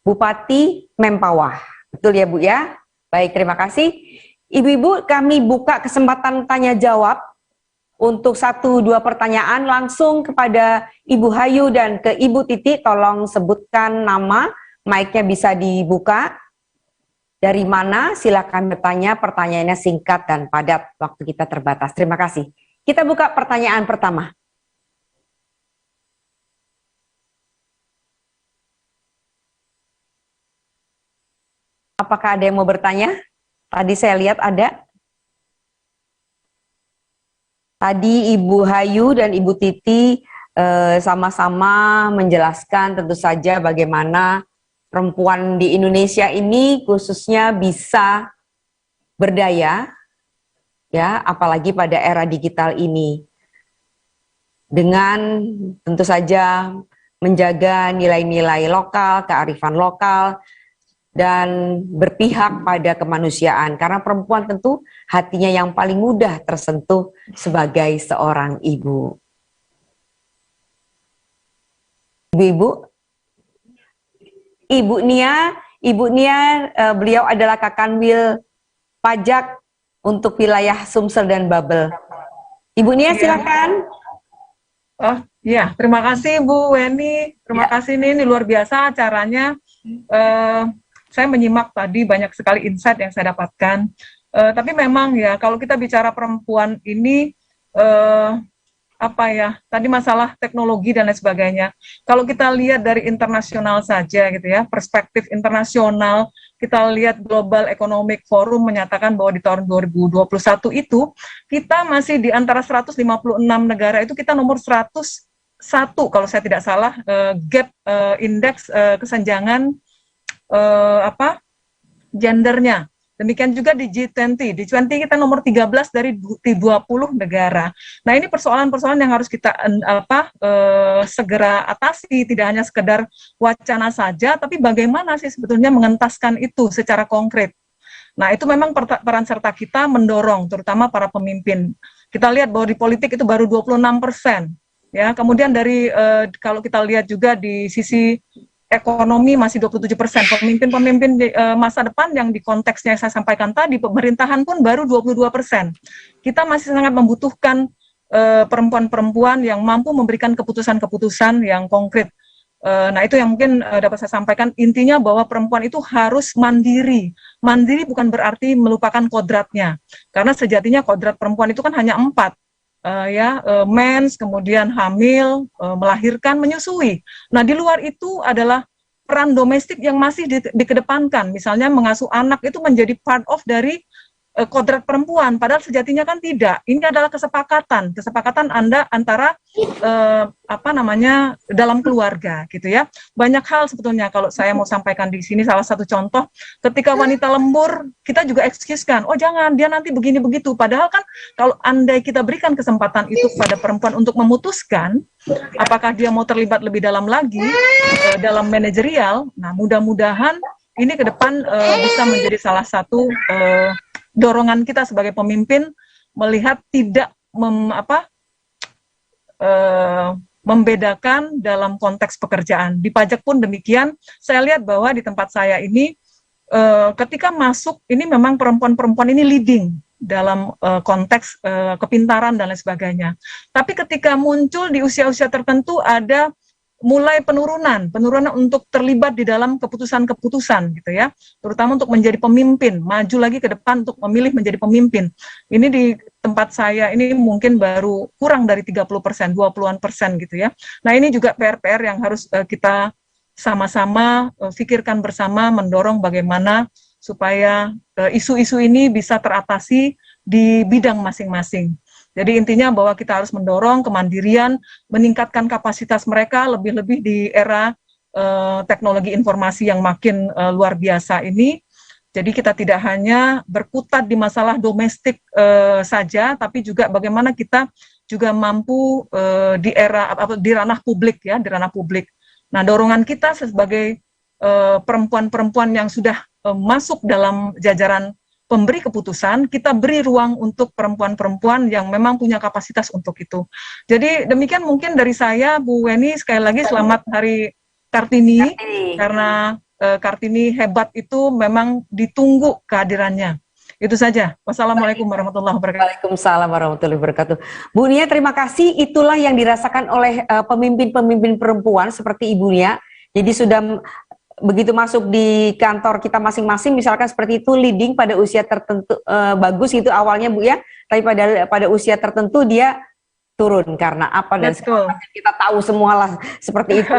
Bupati Mempawah. Betul ya Bu ya? Baik, terima kasih. Ibu-ibu, kami buka kesempatan tanya jawab untuk 1-2 pertanyaan langsung kepada Ibu Hayu dan ke Ibu Titi. Tolong sebutkan nama, mic-nya bisa dibuka. Dari mana? Silakan bertanya, pertanyaannya singkat dan padat, waktu kita terbatas. Terima kasih. Kita buka pertanyaan pertama. apakah ada yang mau bertanya? Tadi saya lihat ada. Tadi Ibu Hayu dan Ibu Titi sama-sama menjelaskan tentu saja bagaimana perempuan di Indonesia ini khususnya bisa berdaya, ya, apalagi pada era digital ini. Dengan tentu saja menjaga nilai-nilai lokal, kearifan lokal, dan berpihak pada kemanusiaan. Karena perempuan tentu hatinya yang paling mudah tersentuh sebagai seorang ibu. Ibu Nia, beliau adalah Kakanwil Pajak untuk wilayah Sumsel dan Babel. Ibu Nia, silakan. Oh ya, terima kasih Bu Weni. Terima kasih ini luar biasa acaranya. Saya menyimak tadi banyak sekali insight yang saya dapatkan. Tapi memang ya kalau kita bicara perempuan ini tadi masalah teknologi dan lain sebagainya. Kalau kita lihat dari internasional saja gitu ya, perspektif internasional, kita lihat Global Economic Forum menyatakan bahwa di tahun 2021 itu kita masih di antara 156 negara itu kita nomor 101 kalau saya tidak salah, gap indeks kesenjangan gendernya. Demikian juga di G20. Di G20 kita nomor 13 dari 20 negara. Nah, ini persoalan-persoalan yang harus kita segera atasi, tidak hanya sekedar wacana saja, tapi bagaimana sih sebetulnya mengentaskan itu secara konkret. Nah, itu memang peran serta kita mendorong, terutama para pemimpin. Kita lihat bahwa di politik itu baru 26%. Ya, kemudian dari kalau kita lihat juga di sisi ekonomi masih 27%. Pemimpin-pemimpin masa depan yang di konteksnya yang saya sampaikan tadi, pemerintahan pun baru 22%. Kita masih sangat membutuhkan perempuan-perempuan yang mampu memberikan keputusan-keputusan yang konkret. Nah, itu yang mungkin dapat saya sampaikan. Intinya bahwa perempuan itu harus mandiri. Mandiri bukan berarti melupakan kodratnya. Karena sejatinya kodrat perempuan itu kan hanya 4. Mens, kemudian hamil, melahirkan, menyusui. Nah, di luar itu adalah peran domestik yang masih dikedepankan. Misalnya mengasuh anak itu menjadi part of dari kodrat perempuan, padahal sejatinya kan tidak. Ini adalah kesepakatan Anda antara dalam keluarga gitu ya. Banyak hal sebetulnya kalau saya mau sampaikan di sini, salah satu contoh ketika wanita lembur kita juga excuse-kan, oh jangan dia nanti begini begitu, padahal kan kalau andai kita berikan kesempatan itu pada perempuan untuk memutuskan apakah dia mau terlibat lebih dalam lagi dalam manajerial, nah mudah-mudahan ini ke depan bisa menjadi salah satu dorongan kita sebagai pemimpin melihat tidak membedakan dalam konteks pekerjaan. Di pajak pun demikian, saya lihat bahwa di tempat saya ini ketika masuk ini memang perempuan-perempuan ini leading dalam konteks kepintaran dan lain sebagainya. Tapi ketika muncul di usia-usia tertentu ada mulai penurunan untuk terlibat di dalam keputusan-keputusan gitu ya, terutama untuk menjadi pemimpin, maju lagi ke depan untuk memilih menjadi pemimpin. Ini di tempat saya ini mungkin baru kurang dari 30%, 20-an% gitu ya. Nah, ini juga PR-PR yang harus kita sama-sama pikirkan bersama, mendorong bagaimana supaya isu-isu ini bisa teratasi di bidang masing-masing. Jadi intinya bahwa kita harus mendorong kemandirian, meningkatkan kapasitas mereka, lebih-lebih di era teknologi informasi yang makin luar biasa ini. Jadi kita tidak hanya berkutat di masalah domestik saja, tapi juga bagaimana kita juga mampu di ranah publik ya, di ranah publik. Nah, dorongan kita sebagai perempuan-perempuan yang sudah masuk dalam jajaran pemberi keputusan, kita beri ruang untuk perempuan-perempuan yang memang punya kapasitas untuk itu. Jadi demikian mungkin dari saya, Bu Weni, sekali lagi selamat Hari Kartini, karena Kartini hebat itu memang ditunggu kehadirannya. Itu saja. Wassalamualaikum warahmatullahi wabarakatuh. Waalaikumsalam warahmatullahi wabarakatuh. Bu Nia, terima kasih. Itulah yang dirasakan oleh pemimpin-pemimpin perempuan seperti Ibu Nia. Jadi sudah begitu masuk di kantor kita masing-masing, misalkan seperti itu, leading pada usia tertentu bagus itu awalnya Bu ya, tapi pada usia tertentu dia turun karena apa dan Betul. kita tahu semualah seperti itu.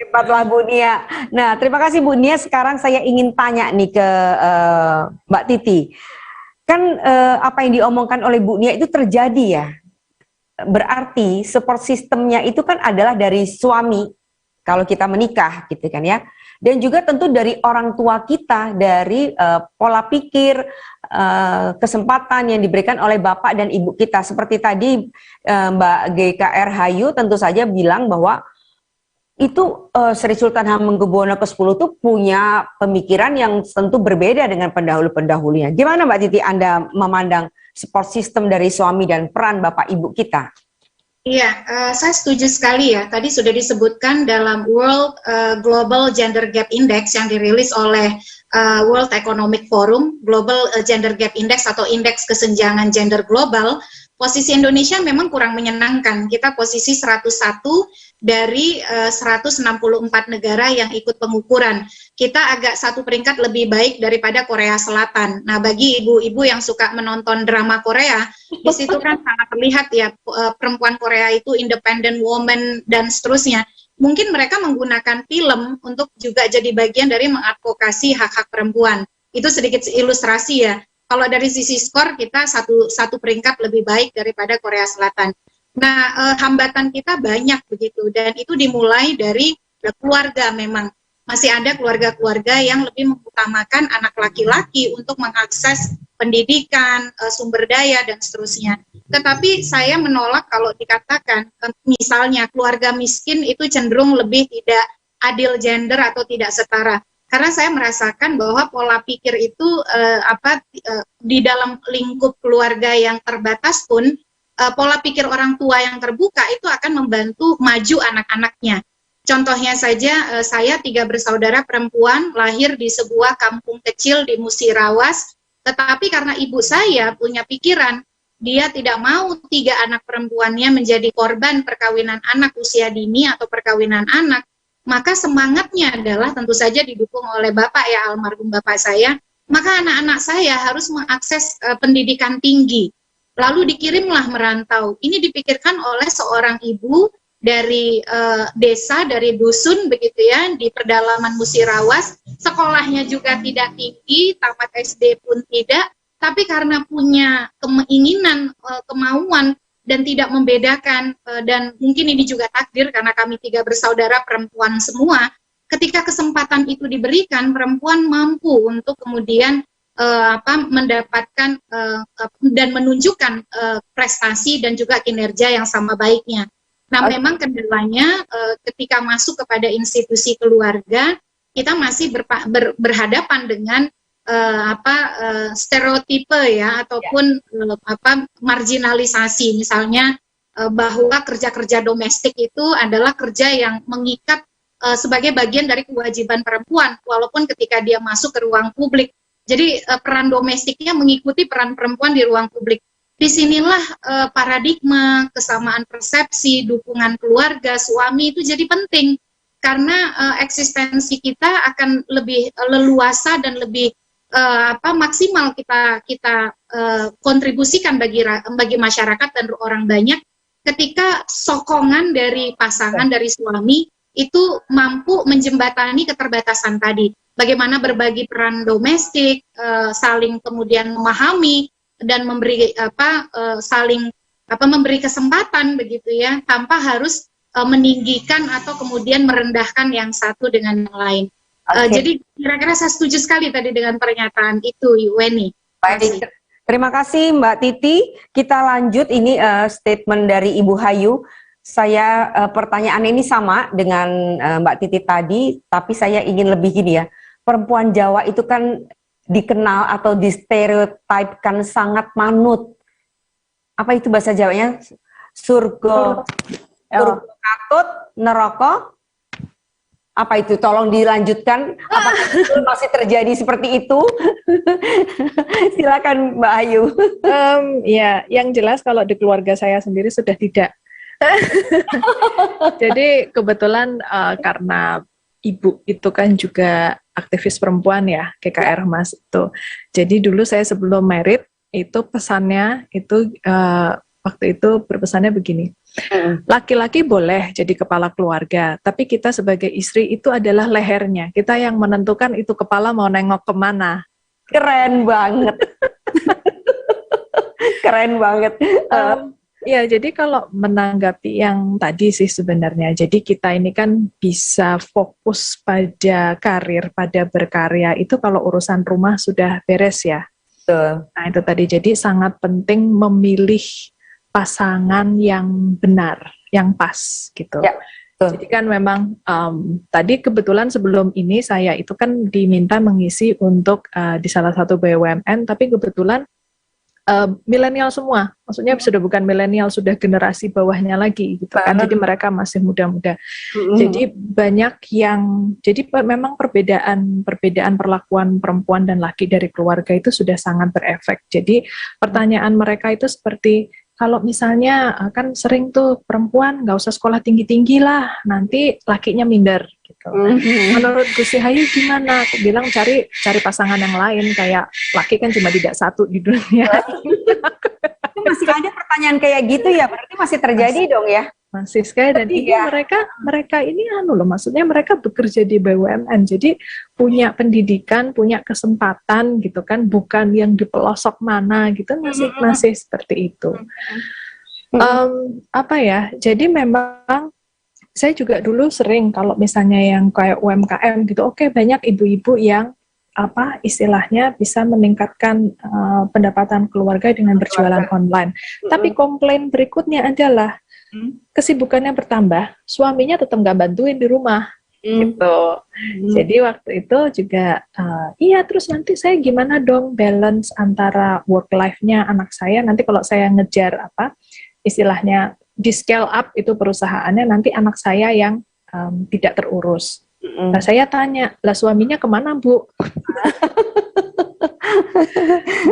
Cepatlah Bu Nia. Nah, terima kasih Bu Nia. Sekarang saya ingin tanya nih ke Mbak Titi. Kan apa yang diomongkan oleh Bu Nia itu terjadi ya. Berarti support sistemnya itu kan adalah dari suami kalau kita menikah gitu kan ya. Dan juga tentu dari orang tua kita, dari pola pikir, kesempatan yang diberikan oleh bapak dan ibu kita. Seperti tadi Mbak GKR Hayu tentu saja bilang bahwa itu Sri Sultan Hamengkubuwono ke-10 itu punya pemikiran yang tentu berbeda dengan pendahulu-pendahulunya. Gimana Mbak Titi Anda memandang support system dari suami dan peran bapak ibu kita? Iya, saya setuju sekali ya. Tadi sudah disebutkan dalam World Global Gender Gap Index yang dirilis oleh World Economic Forum, Global Gender Gap Index atau Indeks Kesenjangan Gender Global, posisi Indonesia memang kurang menyenangkan. Kita posisi 101 dari 164 negara yang ikut pengukuran. Kita agak satu peringkat lebih baik daripada Korea Selatan. Nah, bagi ibu-ibu yang suka menonton drama Korea, di situ kan sangat terlihat ya perempuan Korea itu independent woman dan seterusnya. Mungkin mereka menggunakan film untuk juga jadi bagian dari mengadvokasi hak-hak perempuan. Itu sedikit ilustrasi ya. Kalau dari sisi skor kita satu peringkat lebih baik daripada Korea Selatan. Nah, hambatan kita banyak begitu dan itu dimulai dari keluarga memang. Masih ada keluarga-keluarga yang lebih mengutamakan anak laki-laki untuk mengakses pendidikan, sumber daya, dan seterusnya. Tetapi saya menolak kalau dikatakan, misalnya keluarga miskin itu cenderung lebih tidak adil gender atau tidak setara. Karena saya merasakan bahwa pola pikir itu di dalam lingkup keluarga yang terbatas pun, pola pikir orang tua yang terbuka itu akan membantu maju anak-anaknya. Contohnya saja, saya 3 bersaudara perempuan lahir di sebuah kampung kecil di Musirawas, tetapi karena ibu saya punya pikiran, dia tidak mau 3 anak perempuannya menjadi korban perkawinan anak usia dini atau perkawinan anak, maka semangatnya adalah tentu saja didukung oleh bapak ya, almarhum bapak saya, maka anak-anak saya harus mengakses pendidikan tinggi, lalu dikirimlah merantau. Ini dipikirkan oleh seorang ibu dari desa, dari dusun begitu ya, di pedalaman Musirawas, sekolahnya juga tidak tinggi, tamat SD pun tidak, tapi karena punya keinginan, kemauan, dan tidak membedakan, dan mungkin ini juga takdir karena kami 3 bersaudara perempuan semua, ketika kesempatan itu diberikan, perempuan mampu untuk kemudian mendapatkan dan menunjukkan prestasi dan juga kinerja yang sama baiknya. Nah, memang kendalanya ketika masuk kepada institusi keluarga, kita masih berhadapan dengan stereotipe ya, ataupun marginalisasi. Misalnya bahwa kerja-kerja domestik itu adalah kerja yang mengikat sebagai bagian dari kewajiban perempuan, walaupun ketika dia masuk ke ruang publik. Jadi peran domestiknya mengikuti peran perempuan di ruang publik. Disinilah paradigma, kesamaan persepsi, dukungan keluarga, suami itu jadi penting karena eksistensi kita akan lebih leluasa dan lebih maksimal kita kontribusikan bagi masyarakat dan orang banyak ketika sokongan dari pasangan, dari suami itu mampu menjembatani keterbatasan tadi. Bagaimana berbagi peran domestik, saling kemudian memahami dan memberi memberi kesempatan begitu ya, tanpa harus meninggikan atau kemudian merendahkan yang satu dengan yang lain. Jadi kira-kira saya setuju sekali tadi dengan pernyataan itu, Weni. Baik, terima kasih Mbak Titi. Kita lanjut, ini statement dari Ibu Hayu. Saya pertanyaan ini sama dengan Mbak Titi tadi, tapi saya ingin lebih gini ya. Perempuan Jawa itu kan dikenal atau distereotipkan sangat manut. Apa itu bahasa Jawanya? Surga katut, neraka. Apa itu? Tolong dilanjutkan. Apakah itu masih terjadi seperti itu? Silakan Mbak Ayu. Ya, yang jelas kalau di keluarga saya sendiri sudah tidak. Jadi kebetulan karena ibu itu kan juga aktivis perempuan ya, GKR Mas itu. Jadi dulu saya sebelum married itu pesannya itu waktu itu berpesannya begini, laki-laki boleh jadi kepala keluarga, tapi kita sebagai istri itu adalah lehernya, kita yang menentukan itu kepala mau nengok kemana. Keren banget. Keren banget. Ya, jadi kalau menanggapi yang tadi sih sebenarnya, jadi kita ini kan bisa fokus pada karir, pada berkarya, itu kalau urusan rumah sudah beres ya. Nah itu tadi, jadi sangat penting memilih pasangan yang benar, yang pas gitu. Ya, jadi kan memang tadi kebetulan sebelum ini saya itu kan diminta mengisi untuk di salah satu BUMN, tapi kebetulan milenial semua, maksudnya sudah bukan milenial, sudah generasi bawahnya lagi gitu kan, jadi mereka masih muda-muda. Jadi banyak yang, jadi memang perbedaan perlakuan perempuan dan laki dari keluarga itu sudah sangat berefek. Jadi pertanyaan mereka itu seperti, kalau misalnya kan sering tuh perempuan nggak usah sekolah tinggi-tinggi lah, nanti lakinya minder gitu. Menurut Gus Hayu gimana? Aku bilang cari pasangan yang lain, kayak laki kan cuma tidak satu di dunia. Masih ada pertanyaan kayak gitu ya, berarti masih terjadi dong ya? Masih sekali, dan ini mereka ini maksudnya mereka bekerja di BUMN, jadi punya pendidikan, punya kesempatan gitu kan, bukan yang di pelosok mana gitu, masih seperti itu. Jadi memang saya juga dulu sering kalau misalnya yang kayak UMKM gitu, banyak ibu-ibu yang istilahnya bisa meningkatkan pendapatan keluarga dengan berjualan online. Tapi komplain berikutnya adalah kesibukannya bertambah, suaminya tetap nggak bantuin di rumah, gitu. Jadi waktu itu juga, terus nanti saya gimana dong balance antara work life-nya anak saya, nanti kalau saya ngejar istilahnya di scale up itu perusahaannya, nanti anak saya yang tidak terurus. Nah, saya tanya, lah suaminya kemana Bu?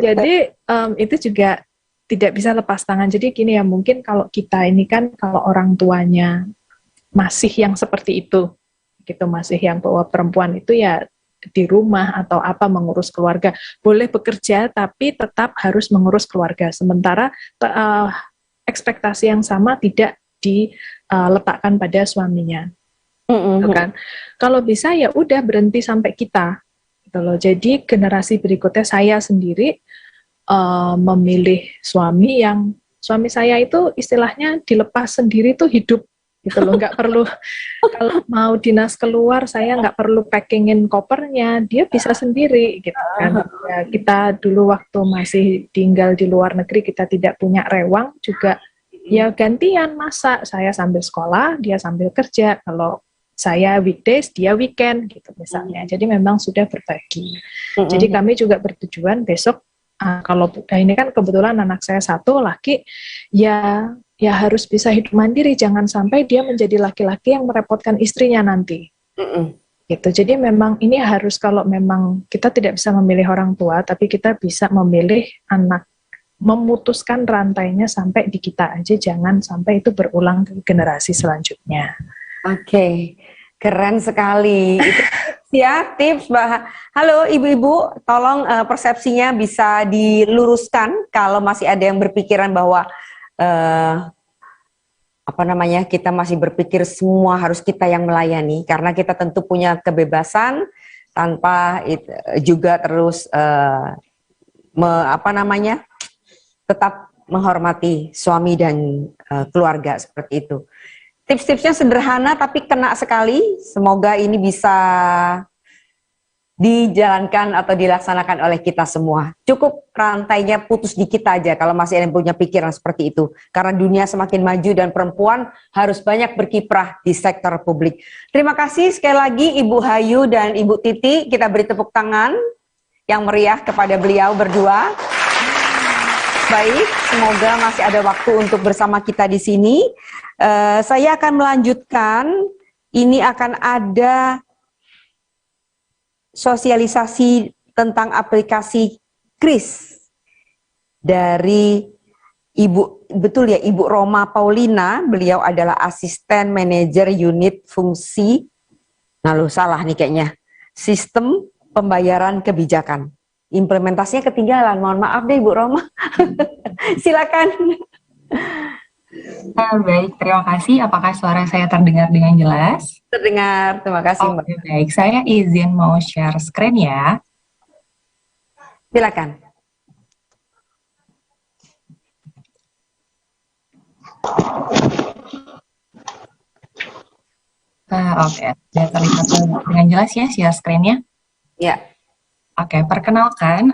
Jadi itu juga tidak bisa lepas tangan. Jadi gini ya, mungkin kalau kita ini kan kalau orang tuanya masih yang seperti itu, gitu, masih yang bahwa perempuan itu ya di rumah atau mengurus keluarga, boleh bekerja tapi tetap harus mengurus keluarga. Sementara ekspektasi yang sama tidak diletakkan pada suaminya. Gitu kan. Kalau bisa ya udah berhenti sampai kita. Gitu loh. Jadi generasi berikutnya saya sendiri memilih suami saya itu istilahnya dilepas sendiri tuh hidup gitu loh, nggak perlu kalau mau dinas keluar saya nggak perlu packingin kopernya, dia bisa sendiri gitu kan. Ya, kita dulu waktu masih tinggal di luar negeri kita tidak punya rewang juga, ya gantian masak, saya sambil sekolah dia sambil kerja, kalau saya weekdays dia weekend gitu misalnya. Jadi memang sudah berbagi. Jadi kami juga bertujuan besok kalau ini kan kebetulan anak saya satu laki, ya harus bisa hidup mandiri, jangan sampai dia menjadi laki-laki yang merepotkan istrinya nanti. Gitu. Jadi memang ini harus, kalau memang kita tidak bisa memilih orang tua, tapi kita bisa memilih anak, memutuskan rantainya sampai di kita aja, jangan sampai itu berulang ke generasi selanjutnya. Oke, keren sekali. Ya, tips, Mbak. Halo ibu-ibu, tolong persepsinya bisa diluruskan kalau masih ada yang berpikiran bahwa kita masih berpikir semua harus kita yang melayani, karena kita tentu punya kebebasan tanpa juga terus tetap menghormati suami dan keluarga seperti itu. Tips-tipsnya sederhana tapi kena sekali. Semoga ini bisa dijalankan atau dilaksanakan oleh kita semua. Cukup rantainya putus dikit aja kalau masih ada yang punya pikiran seperti itu. Karena dunia semakin maju dan perempuan harus banyak berkiprah di sektor publik. Terima kasih sekali lagi Ibu Hayu dan Ibu Titi. Kita beri tepuk tangan yang meriah kepada beliau berdua. Baik, semoga masih ada waktu untuk bersama kita di sini. Saya akan melanjutkan, ini akan ada sosialisasi tentang aplikasi Kris dari Ibu Roma Paulina. Beliau adalah asisten manajer unit fungsi, salah nih kayaknya, sistem pembayaran kebijakan. Implementasinya ketinggalan, mohon maaf deh Ibu Roma. Silakan. Baik, terima kasih. Apakah suara saya terdengar dengan jelas? Terdengar, terima kasih Mbak. Oke, baik. Saya izin mau share screen ya. Silakan. Oke, sudah terlihat dengan jelas ya share screen-nya? Ya. Oke, perkenalkan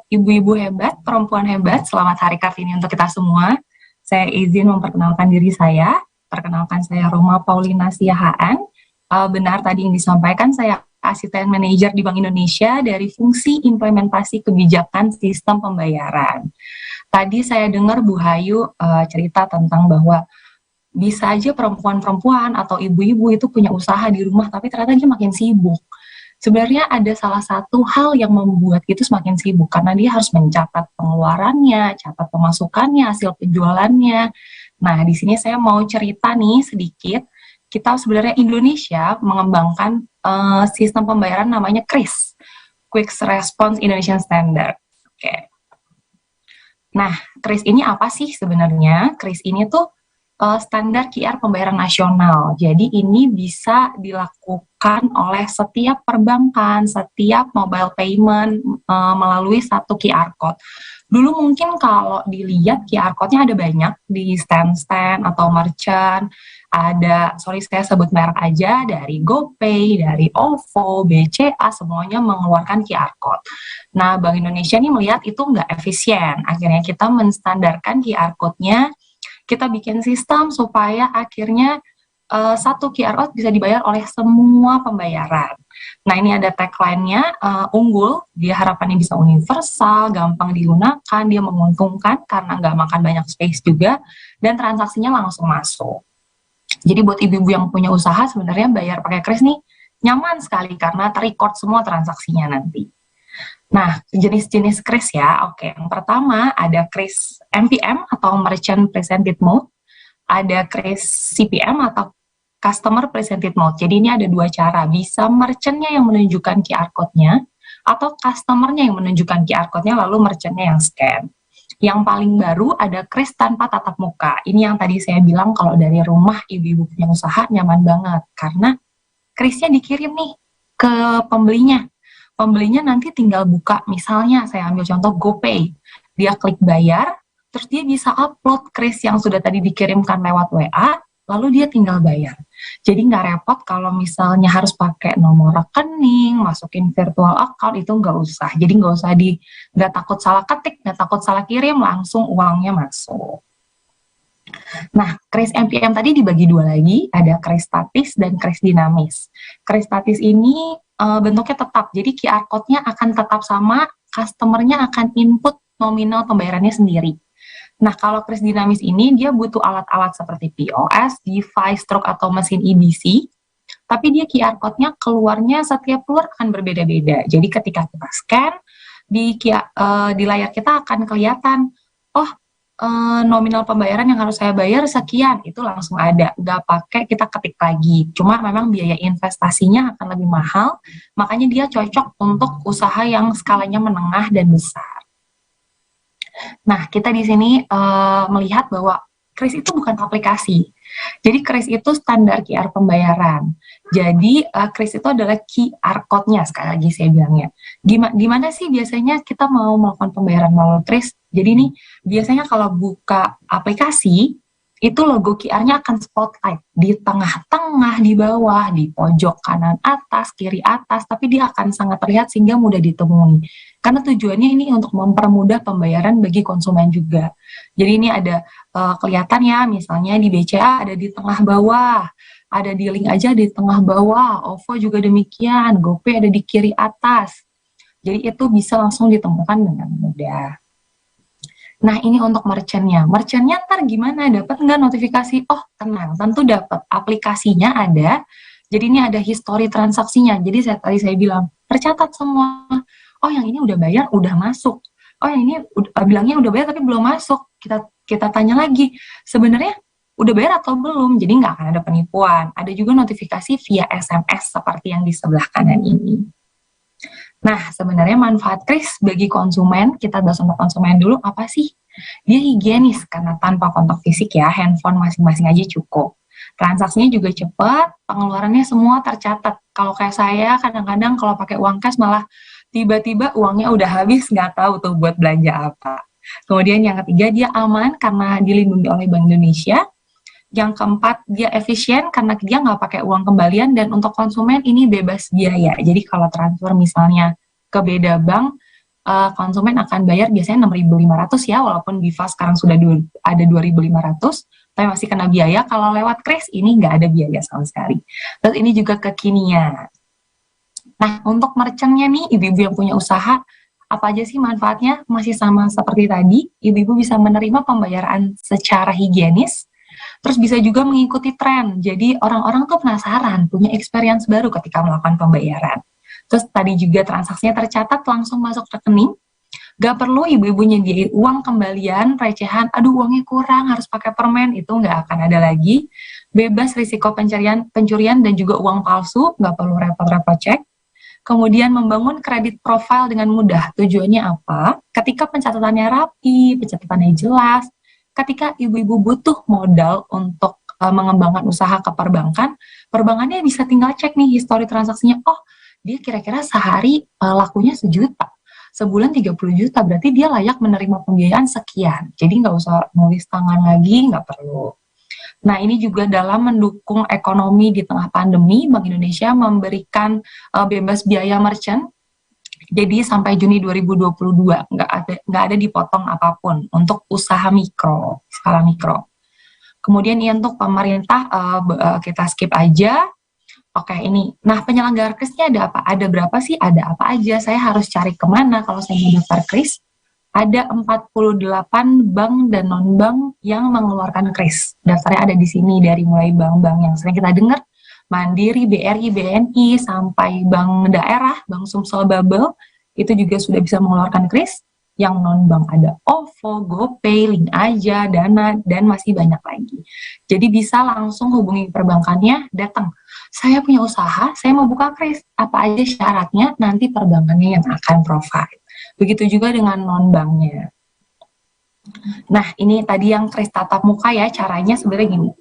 ibu-ibu hebat, perempuan hebat, selamat Hari Kartini untuk kita semua. Saya izin memperkenalkan diri saya. Perkenalkan saya Roma Paulina Siahaan. Benar tadi yang disampaikan, saya asisten manajer di Bank Indonesia dari fungsi implementasi kebijakan sistem pembayaran. Tadi saya dengar Bu Hayu cerita tentang bahwa bisa aja perempuan-perempuan atau ibu-ibu itu punya usaha di rumah, tapi ternyata dia makin sibuk. Sebenarnya ada salah satu hal yang membuat itu semakin sibuk, karena dia harus mencatat pengeluarannya, catat pemasukannya, hasil penjualannya. Nah, di sini saya mau cerita nih sedikit. Kita sebenarnya Indonesia mengembangkan sistem pembayaran namanya KRIS, Quick Response Indonesian Standard. Oke. Nah, KRIS ini apa sih sebenarnya? KRIS ini tuh standar QR pembayaran nasional. Jadi ini bisa dilakukan oleh setiap perbankan, setiap mobile payment melalui satu QR code. Dulu mungkin kalau dilihat QR code-nya ada banyak di stand-stand atau merchant. Ada, saya sebut merek aja, dari GoPay, dari OVO, BCA, semuanya mengeluarkan QR code. Nah, Bank Indonesia ini melihat itu nggak efisien. Akhirnya kita menstandarkan QR code-nya. Kita bikin sistem supaya akhirnya satu QR code bisa dibayar oleh semua pembayaran. Nah, ini ada tagline-nya, unggul, dia harapannya bisa universal, gampang digunakan, dia menguntungkan karena nggak makan banyak space juga, dan transaksinya langsung masuk. Jadi buat ibu-ibu yang punya usaha sebenarnya bayar pakai KRIS nih nyaman sekali karena ter-record semua transaksinya nanti. Nah, jenis-jenis KRIS ya. Oke, yang pertama ada KRIS MPM atau Merchant Presented Mode, ada KRIS CPM atau Customer Presented Mode. Jadi ini ada dua cara, bisa merchant-nya yang menunjukkan QR code-nya atau customer-nya yang menunjukkan QR code-nya lalu merchant-nya yang scan. Yang paling baru ada KRIS tanpa tatap muka. Ini yang tadi saya bilang kalau dari rumah ibu-ibu punya usaha nyaman banget karena KRIS-nya dikirim nih ke pembelinya. Pembelinya nanti tinggal buka, misalnya saya ambil contoh GoPay, dia klik bayar, terus dia bisa upload KRIS yang sudah tadi dikirimkan lewat WA, lalu dia tinggal bayar. Jadi nggak repot kalau misalnya harus pakai nomor rekening, masukin virtual account, itu nggak usah. Jadi nggak takut salah ketik, nggak takut salah kirim, langsung uangnya masuk. Nah, KRIS MPM tadi dibagi dua lagi, ada KRIS statis dan KRIS dinamis. KRIS statis ini bentuknya tetap, jadi QR code-nya akan tetap sama, customer-nya akan input nominal pembayarannya sendiri. Nah, kalau KRIS dinamis ini, dia butuh alat-alat seperti POS, device, stroke, atau mesin EBC, tapi dia QR code-nya keluarnya setiap keluar akan berbeda-beda. Jadi ketika kita scan, di layar kita akan kelihatan, nominal pembayaran yang harus saya bayar sekian, itu langsung ada, nggak pakai kita ketik lagi. Cuma memang biaya investasinya akan lebih mahal, makanya dia cocok untuk usaha yang skalanya menengah dan besar. Nah, kita di sini melihat bahwa KRIS itu bukan aplikasi. Jadi KRIS itu standar QR pembayaran. Jadi KRIS itu adalah QR code-nya, sekali lagi saya bilangnya. Gimana sih biasanya kita mau melakukan pembayaran melalui KRIS? Jadi nih, biasanya kalau buka aplikasi, itu logo QR-nya akan spotlight di tengah-tengah, di bawah, di pojok kanan atas, kiri atas, tapi dia akan sangat terlihat sehingga mudah ditemui. Karena tujuannya ini untuk mempermudah pembayaran bagi konsumen juga. Jadi ini ada kelihatan ya, misalnya di BCA ada di tengah bawah, ada di link aja di tengah bawah, OVO juga demikian, GoPay ada di kiri atas. Jadi itu bisa langsung ditemukan dengan mudah. Nah, ini untuk merchant-nya. Merchant-nya ntar gimana? Dapat nggak notifikasi? Oh, tenang, tentu dapat. Aplikasinya ada, jadi ini ada history transaksinya. Jadi tadi saya bilang, tercatat semua. Oh, yang ini udah bayar, udah masuk. Oh, yang ini bilangnya udah bayar tapi belum masuk. Kita tanya lagi, sebenarnya udah bayar atau belum? Jadi nggak akan ada penipuan. Ada juga notifikasi via SMS seperti yang di sebelah kanan ini. Nah, sebenarnya manfaat KRIS bagi konsumen, kita bahas untuk konsumen dulu, apa sih? Dia higienis karena tanpa kontak fisik ya, handphone masing-masing aja cukup. Transaksinya juga cepat, pengeluarannya semua tercatat. Kalau kayak saya kadang-kadang kalau pakai uang cash malah tiba-tiba uangnya udah habis, nggak tahu tuh buat belanja apa. Kemudian yang ketiga, dia aman karena dilindungi oleh Bank Indonesia. Yang keempat, dia efisien karena dia nggak pakai uang kembalian, dan untuk konsumen ini bebas biaya. Jadi kalau transfer misalnya ke beda bank, konsumen akan bayar biasanya 6.500 ya, walaupun Biva sekarang sudah ada 2.500, tapi masih kena biaya. Kalau lewat Kris ini nggak ada biaya sama sekali. Terus ini juga kekinian. Nah, untuk merchantnya nih, ibu-ibu yang punya usaha, apa aja sih manfaatnya? Masih sama seperti tadi, ibu-ibu bisa menerima pembayaran secara higienis, terus bisa juga mengikuti tren. Jadi orang-orang tuh penasaran, punya experience baru ketika melakukan pembayaran. Terus tadi juga transaksinya tercatat langsung masuk rekening. Gak perlu ibu-ibu nyediain uang kembalian, recehan, aduh uangnya kurang, harus pakai permen, itu nggak akan ada lagi. Bebas risiko pencurian dan juga uang palsu, nggak perlu repot-repot cek. Kemudian membangun kredit profile dengan mudah. Tujuannya apa? Ketika pencatatannya rapi, pencatatannya jelas, ketika ibu-ibu butuh modal untuk mengembangkan usaha ke perbankan, perbankannya bisa tinggal cek nih histori transaksinya. Oh, dia kira-kira sehari lakunya 1 juta, sebulan 30 juta, berarti dia layak menerima pembiayaan sekian. Jadi nggak usah nulis tangan lagi, nggak perlu. Nah, ini juga dalam mendukung ekonomi di tengah pandemi, Bank Indonesia memberikan bebas biaya merchant. Jadi sampai Juni 2022 nggak ada dipotong apapun untuk usaha mikro, skala mikro. Kemudian ini untuk pemerintah kita skip aja. Oke, ini. Nah, penyelenggara Krisnya ada apa? Ada berapa sih? Ada apa aja? Saya harus cari kemana kalau saya mau daftar Kris? Ada 48 bank dan non-bank yang mengeluarkan Kris. Daftarnya ada di sini, dari mulai bank-bank yang sering kita dengar, Mandiri, BRI, BNI, sampai bank daerah, Bank Sumsel Babel, itu juga sudah bisa mengeluarkan Kris. Yang non-bank ada OVO, GoPay, Link Aja, Dana, dan masih banyak lagi. Jadi bisa langsung hubungi perbankannya, datang. Saya punya usaha, saya mau buka Kris. Apa aja syaratnya, nanti perbankannya yang akan provide. Begitu juga dengan non-banknya. Nah, ini tadi yang Kris tatap muka ya, caranya sebenarnya gini.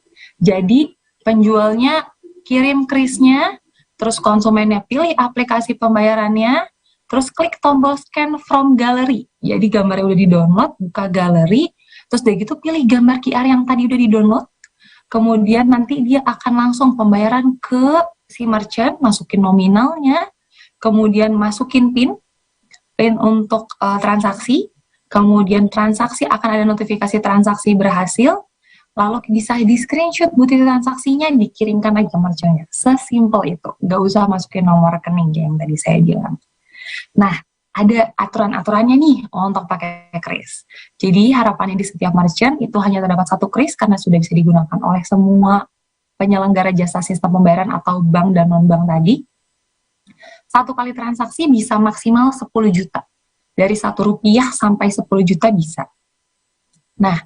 Jadi, penjualnya kirim Krisnya, terus konsumennya pilih aplikasi pembayarannya, terus klik tombol scan from gallery. Jadi gambarnya udah di-download, buka galeri, terus dari gitu pilih gambar QR yang tadi udah di-download, kemudian nanti dia akan langsung pembayaran ke si merchant, masukin nominalnya, kemudian masukin PIN untuk transaksi, kemudian transaksi akan ada notifikasi transaksi berhasil, lalu bisa di-screenshot bukti transaksinya, dikirimkan lagi ke merchantnya. Sesimpel itu, nggak usah masukin nomor rekening yang tadi saya bilang. Nah, ada aturan-aturannya nih untuk pakai Kris. Jadi harapannya di setiap merchant itu hanya terdapat 1 Kris karena sudah bisa digunakan oleh semua penyelenggara jasa sistem pembayaran atau bank dan non-bank tadi. 1 kali transaksi bisa maksimal 10 juta. Dari Rp1 sampai 10 juta bisa. Nah,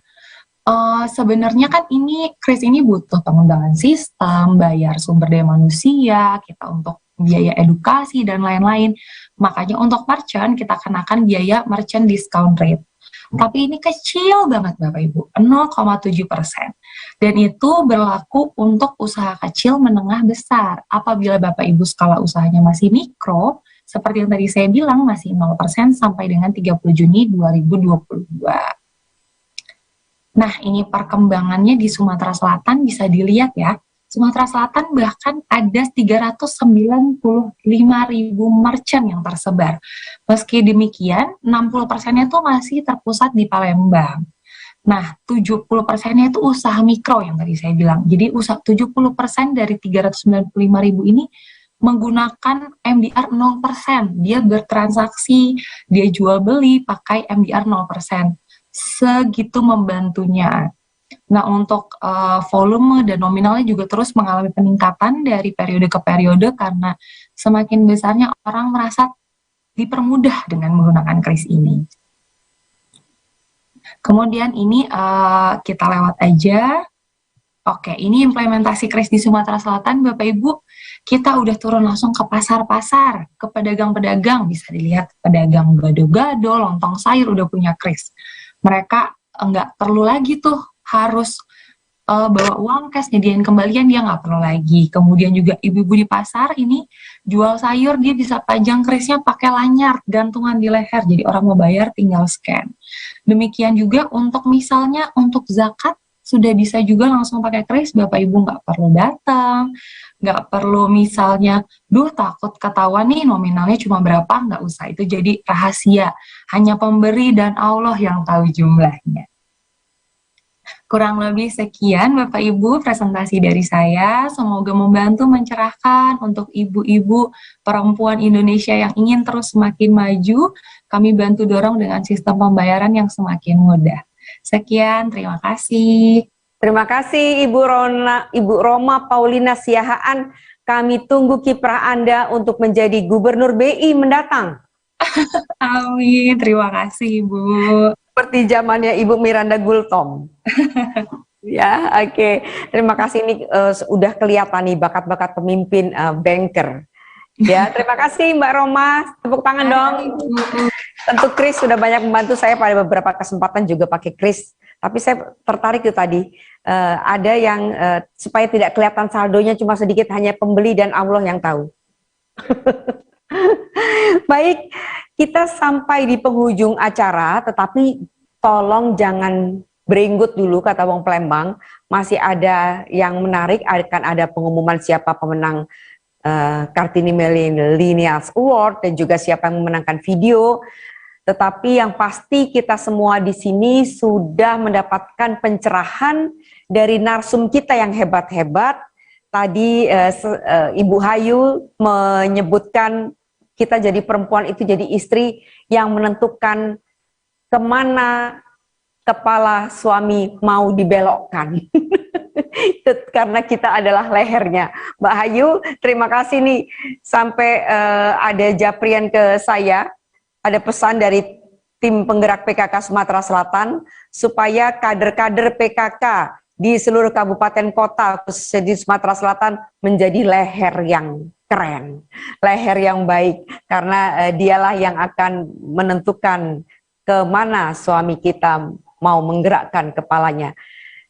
sebenarnya kan ini Kris ini butuh pengembangan sistem, bayar sumber daya manusia, kita untuk biaya edukasi dan lain-lain. Makanya untuk merchant kita kenakan biaya merchant discount rate. Tapi ini kecil banget Bapak Ibu, 0,7%. Dan itu berlaku untuk usaha kecil, menengah, besar. Apabila Bapak Ibu skala usahanya masih mikro, seperti yang tadi saya bilang, masih 0% sampai dengan 30 Juni 2022. Nah, ini perkembangannya di Sumatera Selatan bisa dilihat ya. Sumatera Selatan bahkan ada 395.000 merchant yang tersebar. Meski demikian, 60%-nya itu masih terpusat di Palembang. Nah, 70%-nya itu usaha mikro yang tadi saya bilang. Jadi 70% dari 395.000 ini menggunakan MDR 0%. Dia bertransaksi, dia jual beli pakai MDR 0%. Segitu membantunya. Nah, untuk volume dan nominalnya juga terus mengalami peningkatan dari periode ke periode karena semakin besarnya orang merasa dipermudah dengan menggunakan Kris ini. Kemudian ini kita lewat aja. Oke, ini implementasi Kris di Sumatera Selatan, Bapak Ibu. Kita udah turun langsung ke pasar-pasar, ke pedagang-pedagang. Bisa dilihat pedagang gado-gado, lontong sayur udah punya Kris. mereka nggak perlu lagi tuh harus bawa uang cash, nyediain kembalian, dia nggak perlu lagi. Kemudian juga ibu-ibu di pasar ini jual sayur, dia bisa pajang krisnya pakai lanyard, gantungan di leher, jadi orang mau bayar tinggal scan. Demikian juga untuk misalnya untuk zakat, sudah bisa juga langsung pakai kris, Bapak Ibu nggak perlu datang, nggak perlu misalnya, takut ketahuan nih nominalnya cuma berapa, nggak usah, itu jadi rahasia, hanya pemberi dan Allah yang tahu jumlahnya. Kurang lebih sekian Bapak Ibu presentasi dari saya, semoga membantu mencerahkan untuk ibu-ibu perempuan Indonesia yang ingin terus semakin maju, kami bantu dorong dengan sistem pembayaran yang semakin mudah. Sekian, terima kasih. Terima kasih Ibu Roma Paulina Siahaan. Kami tunggu kiprah Anda untuk menjadi Gubernur BI mendatang. Amin, terima kasih Ibu. Seperti zamannya Ibu Miranda Gultom. Ya, oke. Terima kasih, ini udah kelihatan nih bakat-bakat pemimpin banker. Ya, terima kasih Mbak Roma. Tepuk tangan dong. Tentu Kris sudah banyak membantu saya pada beberapa kesempatan juga pakai Kris. Tapi saya tertarik itu tadi. Ada yang supaya tidak kelihatan saldonya cuma sedikit, hanya pembeli dan Allah yang tahu. Baik, kita sampai di penghujung acara, tetapi tolong jangan berenggut dulu, kata wong Palembang. Masih ada yang menarik, akan ada pengumuman siapa pemenang Kartini Millennials Award dan juga siapa yang memenangkan video. Tetapi yang pasti kita semua di sini sudah mendapatkan pencerahan dari narsum kita yang hebat-hebat. Tadi Ibu Hayu menyebutkan kita jadi perempuan itu jadi istri yang menentukan kemana kepala suami mau dibelokkan. Karena kita adalah lehernya. Mbak Hayu, terima kasih nih. Sampai ada japrian ke saya, ada pesan dari tim penggerak PKK Sumatera Selatan, supaya kader-kader PKK di seluruh kabupaten kota khususnya di Sumatera Selatan menjadi leher yang keren, leher yang baik, karena dialah yang akan menentukan kemana suami kita mau menggerakkan kepalanya.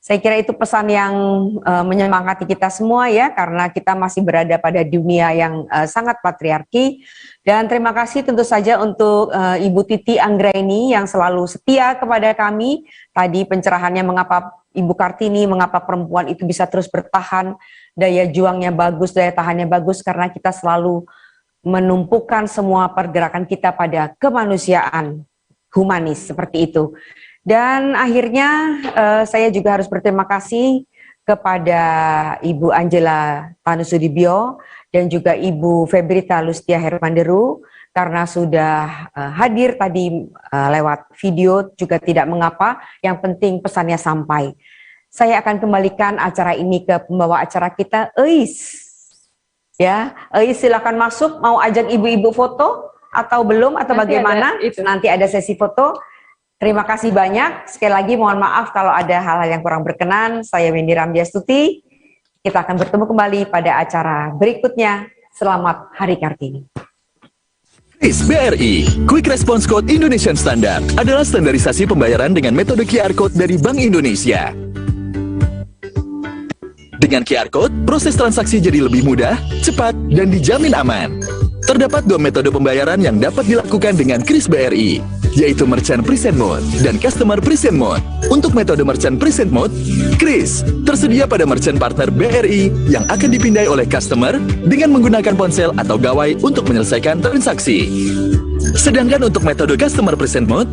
Saya kira itu pesan yang menyemangati kita semua ya, karena kita masih berada pada dunia yang sangat patriarki. Dan terima kasih tentu saja untuk Ibu Titi Anggraini yang selalu setia kepada kami. Tadi pencerahannya mengapa Ibu Kartini, mengapa perempuan itu bisa terus bertahan, daya juangnya bagus, daya tahannya bagus, karena kita selalu menumpukan semua pergerakan kita pada kemanusiaan, humanis, seperti itu. Dan akhirnya saya juga harus berterima kasih kepada Ibu Angela Tanusudibyo dan juga Ibu Febrita Lustia Hermanderu karena sudah hadir tadi lewat video, juga tidak mengapa, yang penting pesannya sampai. Saya akan kembalikan acara ini ke pembawa acara kita, Eis. Ya, Eis silakan masuk, mau ajak ibu-ibu foto atau belum atau nanti bagaimana? Nanti ada sesi foto. Terima kasih banyak. Sekali lagi mohon maaf kalau ada hal-hal yang kurang berkenan. Saya Wendy Ramdiastuti. Kita akan bertemu kembali pada acara berikutnya. Selamat Hari Kartini. KRIS BRI, Quick Response Code Indonesian Standard, adalah standarisasi pembayaran dengan metode QR Code dari Bank Indonesia. Dengan QR Code, proses transaksi jadi lebih mudah, cepat, dan dijamin aman. Terdapat dua metode pembayaran yang dapat dilakukan dengan KRIS BRI, yaitu Merchant Present Mode dan Customer Present Mode. Untuk metode Merchant Present Mode, KRIS tersedia pada merchant partner BRI yang akan dipindai oleh customer dengan menggunakan ponsel atau gawai untuk menyelesaikan transaksi. Sedangkan untuk metode Customer Present Mode,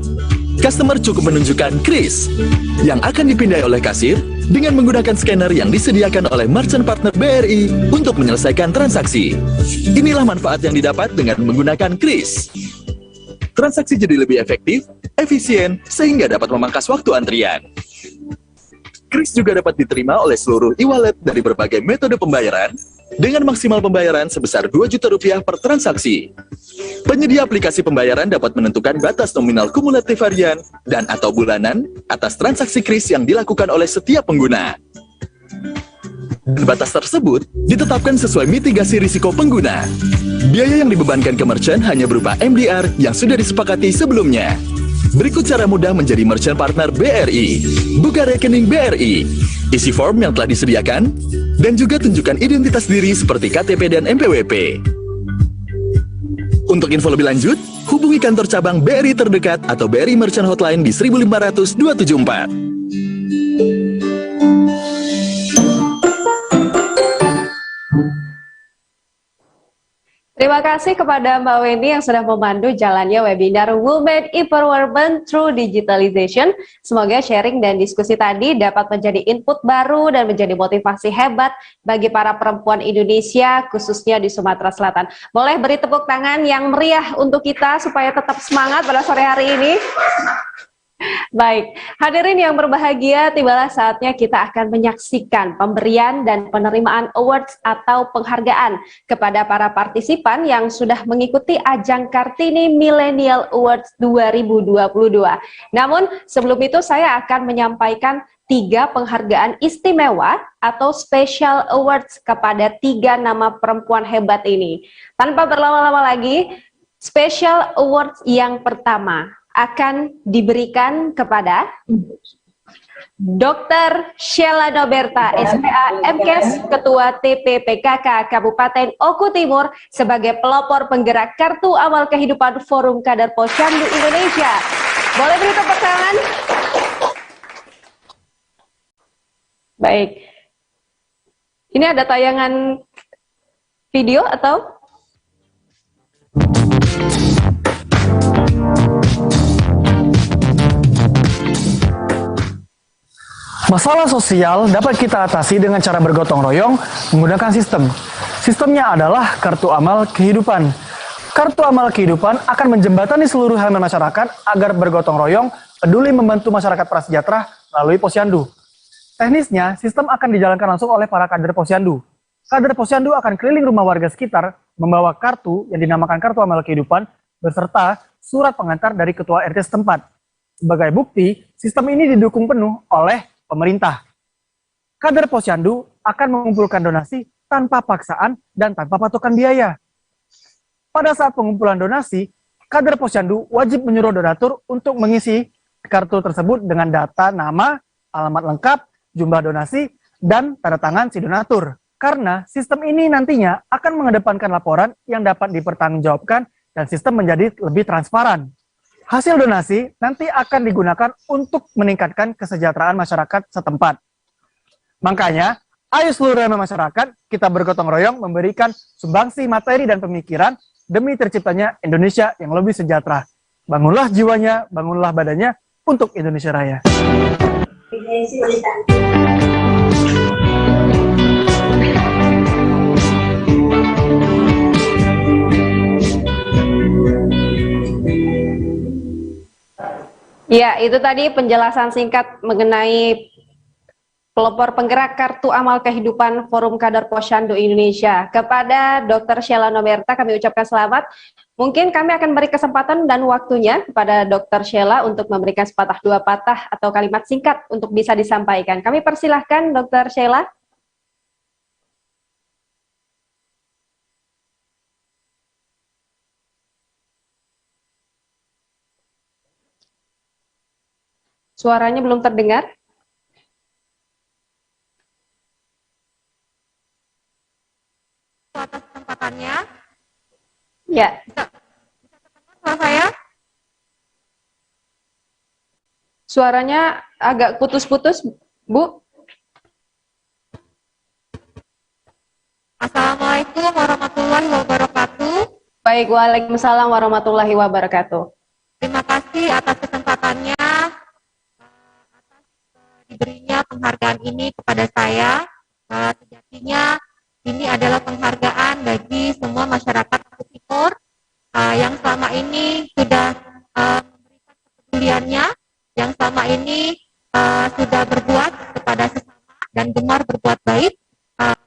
customer cukup menunjukkan KRIS yang akan dipindai oleh kasir dengan menggunakan scanner yang disediakan oleh merchant partner BRI untuk menyelesaikan transaksi. Inilah manfaat yang didapat dengan menggunakan KRIS. Transaksi jadi lebih efektif, efisien, sehingga dapat memangkas waktu antrian. KRIS juga dapat diterima oleh seluruh e-wallet dari berbagai metode pembayaran dengan maksimal pembayaran sebesar Rp2 juta per transaksi. Penyedia aplikasi pembayaran dapat menentukan batas nominal kumulatif harian dan atau bulanan atas transaksi KRIS yang dilakukan oleh setiap pengguna. Dan batas tersebut ditetapkan sesuai mitigasi risiko pengguna. Biaya yang dibebankan ke merchant hanya berupa MDR yang sudah disepakati sebelumnya. Berikut cara mudah menjadi merchant partner BRI. Buka rekening BRI, isi form yang telah disediakan, dan juga tunjukkan identitas diri seperti KTP dan NPWP. Untuk info lebih lanjut, hubungi kantor cabang BRI terdekat atau BRI Merchant Hotline di 1500274. Terima kasih kepada Mbak Wendy yang sudah memandu jalannya webinar Women Empowerment Through Digitalization. Semoga sharing dan diskusi tadi dapat menjadi input baru dan menjadi motivasi hebat bagi para perempuan Indonesia, khususnya di Sumatera Selatan. Boleh beri tepuk tangan yang meriah untuk kita supaya tetap semangat pada sore hari ini. Baik, hadirin yang berbahagia, tibalah saatnya kita akan menyaksikan pemberian dan penerimaan awards atau penghargaan kepada para partisipan yang sudah mengikuti ajang Kartini Millennial Awards 2022. Namun, sebelum itu saya akan menyampaikan 3 penghargaan istimewa atau special awards kepada 3 nama perempuan hebat ini. Tanpa berlama-lama lagi, special awards yang pertama akan diberikan kepada Dr. Sheila Noberta, SPA MKes, Ketua TPPKK Kabupaten Oku Timur sebagai pelopor penggerak Kartu Amal Kehidupan Forum Kader Posyandu Indonesia. Boleh beri tepuk tangan? Baik. Ini ada tayangan video atau? Masalah sosial dapat kita atasi dengan cara bergotong royong menggunakan sistem. Sistemnya adalah Kartu Amal Kehidupan. Kartu Amal Kehidupan akan menjembatani seluruh elemen masyarakat agar bergotong royong peduli membantu masyarakat prasejahtera melalui posyandu. Teknisnya, sistem akan dijalankan langsung oleh para kader posyandu. Kader posyandu akan keliling rumah warga sekitar membawa kartu yang dinamakan Kartu Amal Kehidupan beserta surat pengantar dari ketua RT setempat. Sebagai bukti, sistem ini didukung penuh oleh pemerintah. Kader posyandu akan mengumpulkan donasi tanpa paksaan dan tanpa patokan biaya. Pada saat pengumpulan donasi, kader posyandu wajib menyuruh donatur untuk mengisi kartu tersebut dengan data nama, alamat lengkap, jumlah donasi, dan tanda tangan si donatur. Karena sistem ini nantinya akan mengedepankan laporan yang dapat dipertanggungjawabkan dan sistem menjadi lebih transparan. Hasil donasi nanti akan digunakan untuk meningkatkan kesejahteraan masyarakat setempat. Makanya, ayo seluruh elemen masyarakat kita bergotong royong memberikan sumbangsi materi dan pemikiran demi terciptanya Indonesia yang lebih sejahtera. Bangunlah jiwanya, bangunlah badannya untuk Indonesia Raya. Ya, itu tadi penjelasan singkat mengenai pelopor penggerak Kartu Amal Kehidupan Forum Kader Posyandu Indonesia. Kepada Dr. Sheila Noberta kami ucapkan selamat. Mungkin kami akan beri kesempatan dan waktunya kepada Dr. Sheila untuk memberikan sepatah dua patah atau kalimat singkat untuk bisa disampaikan. Kami persilahkan Dr. Sheila. Suaranya belum terdengar. Atas kesempatannya. Ya. Suara saya? Suaranya agak putus-putus, Bu. Assalamualaikum warahmatullahi wabarakatuh. Baik, waalaikumsalam warahmatullahi wabarakatuh. Terima kasih atas kesempatannya. Diberinya penghargaan ini kepada saya. Sejatinya ini adalah penghargaan bagi semua masyarakat Oku Timur yang selama ini sudah memberikan kepeduliannya, yang selama ini sudah berbuat kepada sesama dan gemar berbuat baik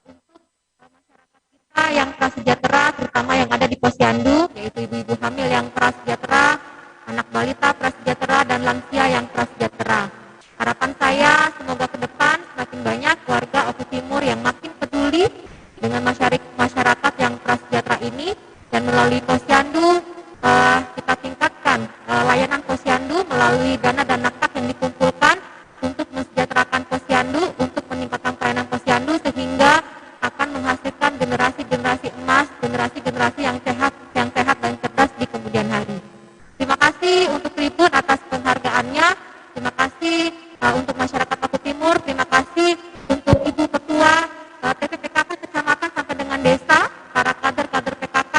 untuk masyarakat kita yang prasejahtera, terutama yang ada di posyandu, yaitu ibu-ibu hamil yang prasejahtera, anak balita prasejahtera, dan lansia yang prasejahtera. Harapan saya semoga ke depan semakin banyak warga Oku Timur yang makin peduli dengan masyarakat yang prasejahtera ini, dan melalui posyandu kita tingkatkan layanan posyandu melalui melalui dana dan nakes yang dikumpulkan untuk mensejahterakan posyandu, untuk meningkatkan pelayanan posyandu sehingga akan menghasilkan generasi-generasi emas, generasi-generasi yang sehat dan cerdas di kemudian hari. Terima kasih untuk Tribun atas penghargaannya. Terima kasih untuk masyarakat Paku Timur. Terima kasih untuk Ibu Ketua TPPKK Kecamatan sampai dengan desa, para kader-kader PKK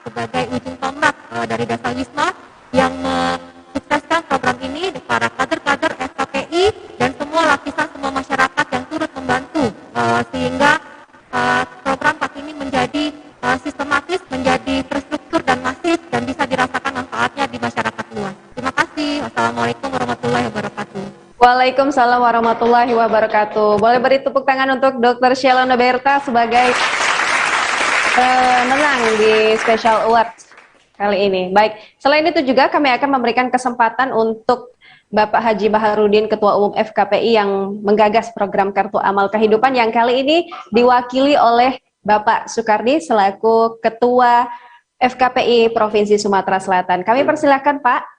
sebagai ujung tombak dari Desa Wisma yang mensukseskan program ini, para kader-kader FKPI dan semua lapisan, semua masyarakat yang turut membantu sehingga program PAK ini menjadi sistematis, menjadi terstruktur dan masif dan bisa dirasakan manfaatnya di masyarakat luas. Terima kasih. Wassalamualaikum warahmatullahi wabarakatuh. Waalaikumsalam warahmatullahi wabarakatuh. Boleh beri tepuk tangan untuk Dr. Sheila Noberta sebagai pemenang di Special Awards kali ini. Baik, selain itu juga kami akan memberikan kesempatan untuk Bapak Haji Baharudin, Ketua Umum FKPI yang menggagas program Kartu Amal Kehidupan yang kali ini diwakili oleh Bapak Sukardi selaku Ketua FKPI Provinsi Sumatera Selatan. Kami persilahkan Pak.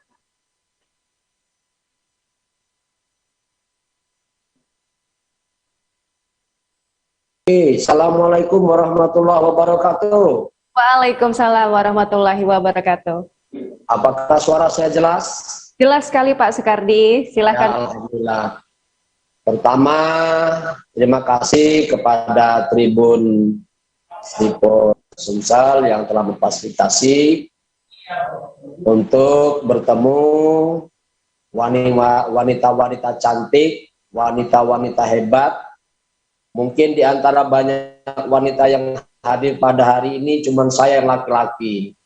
Assalamualaikum warahmatullahi wabarakatuh. Waalaikumsalam warahmatullahi wabarakatuh. Apakah suara saya jelas? Jelas sekali Pak Sukardi, silakan. Ya, alhamdulillah. Pertama, terima kasih kepada Tribun Stipo Sumsel yang telah memfasilitasi untuk bertemu wanita-wanita cantik, wanita-wanita hebat. Mungkin di antara banyak wanita yang hadir pada hari ini cuma saya yang laki-laki.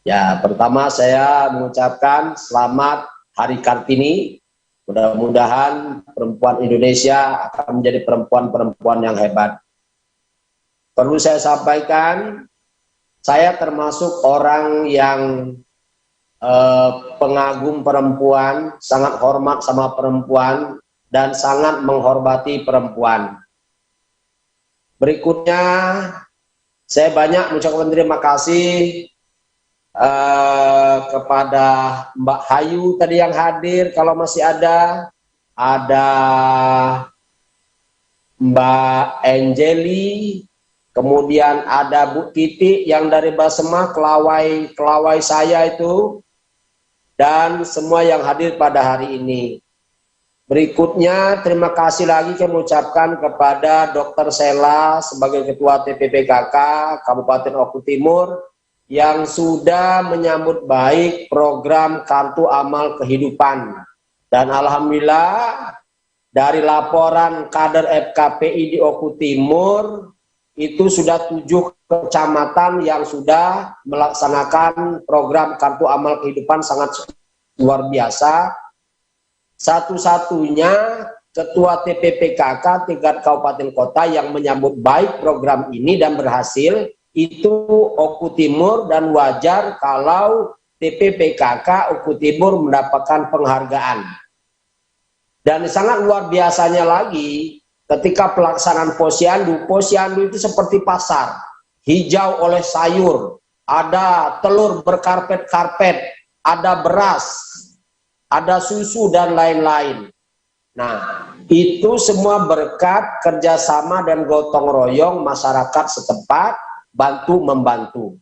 Ya, pertama saya mengucapkan selamat Hari Kartini. Mudah-mudahan perempuan Indonesia akan menjadi perempuan-perempuan yang hebat. Perlu saya sampaikan, saya termasuk orang yang pengagum perempuan, sangat hormat sama perempuan, dan sangat menghormati perempuan. Berikutnya, saya banyak mengucapkan terima kasih kepada Mbak Hayu tadi yang hadir, kalau masih ada Mbak Angeli, kemudian ada Bu Titi yang dari Basema, kelawai saya itu, dan semua yang hadir pada hari ini. Berikutnya, terima kasih lagi kami ucapkan kepada Dr. Sheila sebagai Ketua TPPKK Kabupaten Oku Timur yang sudah menyambut baik program Kartu Amal Kehidupan. Dan alhamdulillah dari laporan kader FKPI di Oku Timur itu sudah 7 kecamatan yang sudah melaksanakan program Kartu Amal Kehidupan, sangat luar biasa. Satu-satunya Ketua TPPKK tingkat kabupaten kota yang menyambut baik program ini dan berhasil itu Oku Timur, dan wajar kalau TPPKK Oku Timur mendapatkan penghargaan. Dan sangat luar biasanya lagi ketika pelaksanaan posyandu. Posyandu itu seperti pasar, hijau oleh sayur, ada telur berkarpet-karpet, ada beras, ada susu dan lain-lain. Nah, itu semua berkat kerjasama dan gotong royong masyarakat setempat, bantu-membantu.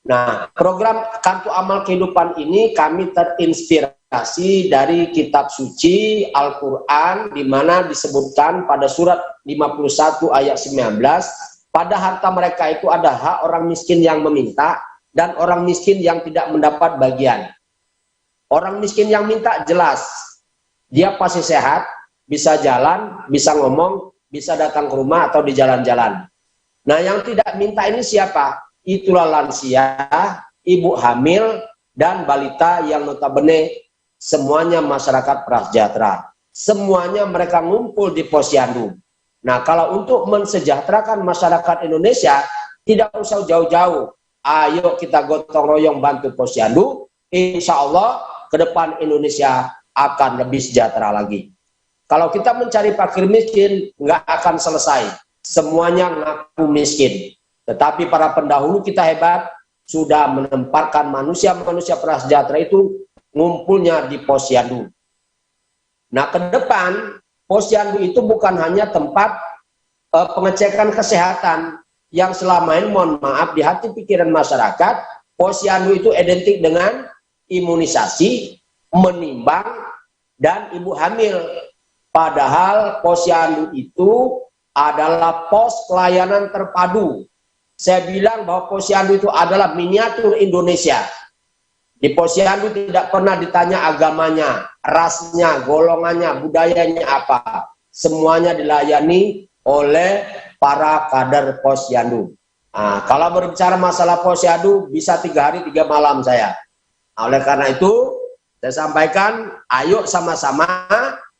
Nah, program Kartu Amal Kehidupan ini kami terinspirasi dari kitab suci Al-Quran, di mana disebutkan pada surat 51 ayat 19, pada harta mereka itu ada hak orang miskin yang meminta dan orang miskin yang tidak mendapat bagian. Orang miskin yang minta jelas, dia pasti sehat, bisa jalan, bisa ngomong, bisa datang ke rumah atau di jalan-jalan. Nah, yang tidak minta ini siapa? Itulah lansia, ibu hamil, dan balita yang notabene semuanya masyarakat prasejahtera. Semuanya mereka ngumpul di posyandu. Nah, kalau untuk mensejahterakan masyarakat Indonesia, tidak usah jauh-jauh. Ayo kita gotong royong bantu posyandu, insya Allah ke depan Indonesia akan lebih sejahtera lagi. Kalau kita mencari fakir miskin, nggak akan selesai. Semuanya ngaku miskin. Tetapi para pendahulu kita hebat, sudah menempatkan manusia-manusia prasejahtera itu ngumpulnya di posyandu. Nah, ke depan posyandu itu bukan hanya tempat pengecekan kesehatan yang selama ini, mohon maaf, di hati pikiran masyarakat, posyandu itu identik dengan imunisasi, menimbang, dan ibu hamil. Padahal posyandu itu adalah pos pelayanan terpadu. Saya bilang bahwa posyandu itu adalah miniatur Indonesia. Di posyandu tidak pernah ditanya agamanya, rasnya, golongannya, budayanya apa. Semuanya dilayani oleh para kader posyandu. Nah, kalau berbicara masalah posyandu, bisa 3 hari 3 malam saya. Nah, oleh karena itu, saya sampaikan, ayo sama-sama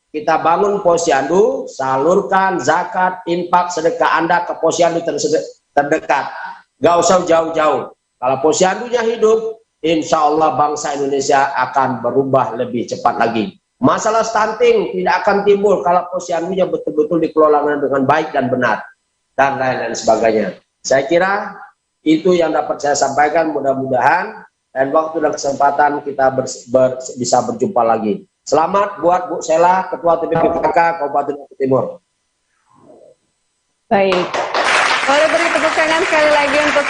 kita bangun posyandu, salurkan zakat, infak, sedekah Anda ke posyandu terdekat. Gak usah jauh-jauh. Kalau posyandunya hidup, insya Allah bangsa Indonesia akan berubah lebih cepat lagi. Masalah stunting tidak akan timbul kalau posyandunya betul-betul dikelola dengan baik dan benar, dan lain-lain sebagainya. Saya kira itu yang dapat saya sampaikan, mudah-mudahan dan waktu dan kesempatan kita bisa berjumpa lagi. Selamat buat Bu Sela, Ketua TPPKK Kabupaten Lombok Timur. Baik, boleh beri tepuk tangan sekali lagi untuk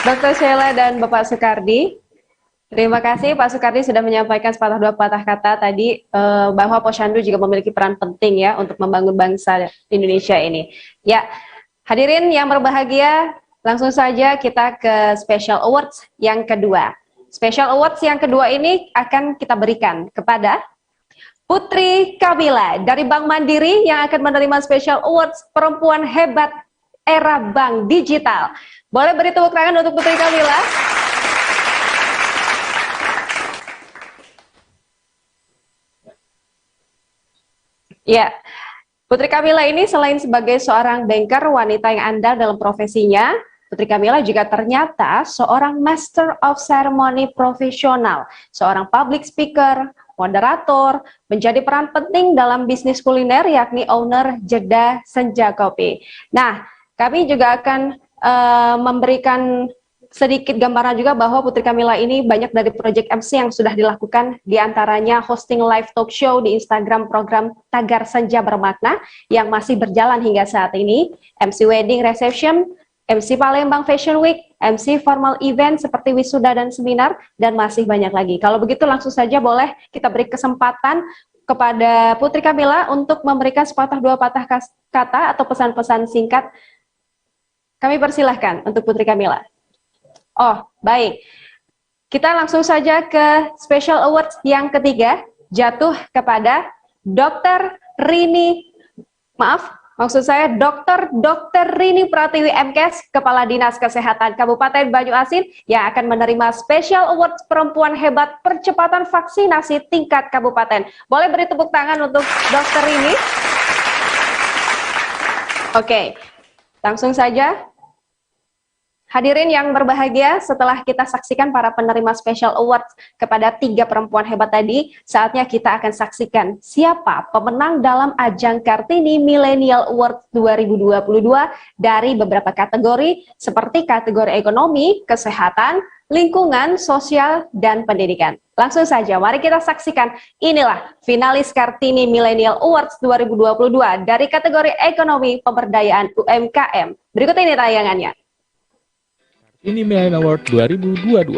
Dr. Sheila dan Bapak Soekardi. Terima kasih Pak Soekardi sudah menyampaikan sepatah dua patah kata tadi bahwa posyandu juga memiliki peran penting ya untuk membangun bangsa Indonesia ini. Ya, hadirin yang berbahagia, langsung saja kita ke Special Awards yang kedua. Special Awards yang kedua ini akan kita berikan kepada Putri Kamila dari Bank Mandiri yang akan menerima Special Awards Perempuan Hebat Era Bank Digital. Boleh beri tepuk tangan untuk Putri Kamila. Ya, Putri Kamila ini selain sebagai seorang banker wanita yang andal dalam profesinya, Putri Kamila juga ternyata seorang Master of Ceremony profesional, seorang public speaker, moderator, menjadi peran penting dalam bisnis kuliner yakni owner Jeddah Senja Kopi. Nah, kami juga akan memberikan sedikit gambaran juga bahwa Putri Kamila ini banyak dari proyek MC yang sudah dilakukan, diantaranya hosting live talk show di Instagram program Tagar Senja Bermakna yang masih berjalan hingga saat ini, MC wedding reception, MC Palembang Fashion Week, MC formal event seperti wisuda dan seminar, dan masih banyak lagi. Kalau begitu langsung saja boleh kita beri kesempatan kepada Putri Kamila untuk memberikan sepatah dua patah kata atau pesan-pesan singkat. Kami persilahkan untuk Putri Kamila. Oh, baik. Kita langsung saja ke Special Awards yang ketiga, jatuh kepada Dr. Rini, maksud saya Dr. Rini Pratiwi MKes, Kepala Dinas Kesehatan Kabupaten Banyuasin yang akan menerima Special Awards Perempuan Hebat Percepatan Vaksinasi Tingkat Kabupaten. Boleh beri tepuk tangan untuk Dr. Rini? Oke, langsung saja. Hadirin yang berbahagia, setelah kita saksikan para penerima Special Awards kepada 3 perempuan hebat tadi, saatnya kita akan saksikan siapa pemenang dalam ajang Kartini Millennial Awards 2022 dari beberapa kategori seperti kategori ekonomi, kesehatan, lingkungan, sosial, dan pendidikan. Langsung saja, mari kita saksikan. Inilah finalis Kartini Millennial Awards 2022 dari kategori ekonomi pemberdayaan UMKM. Berikut ini tayangannya. Ini Millennial Award 2022.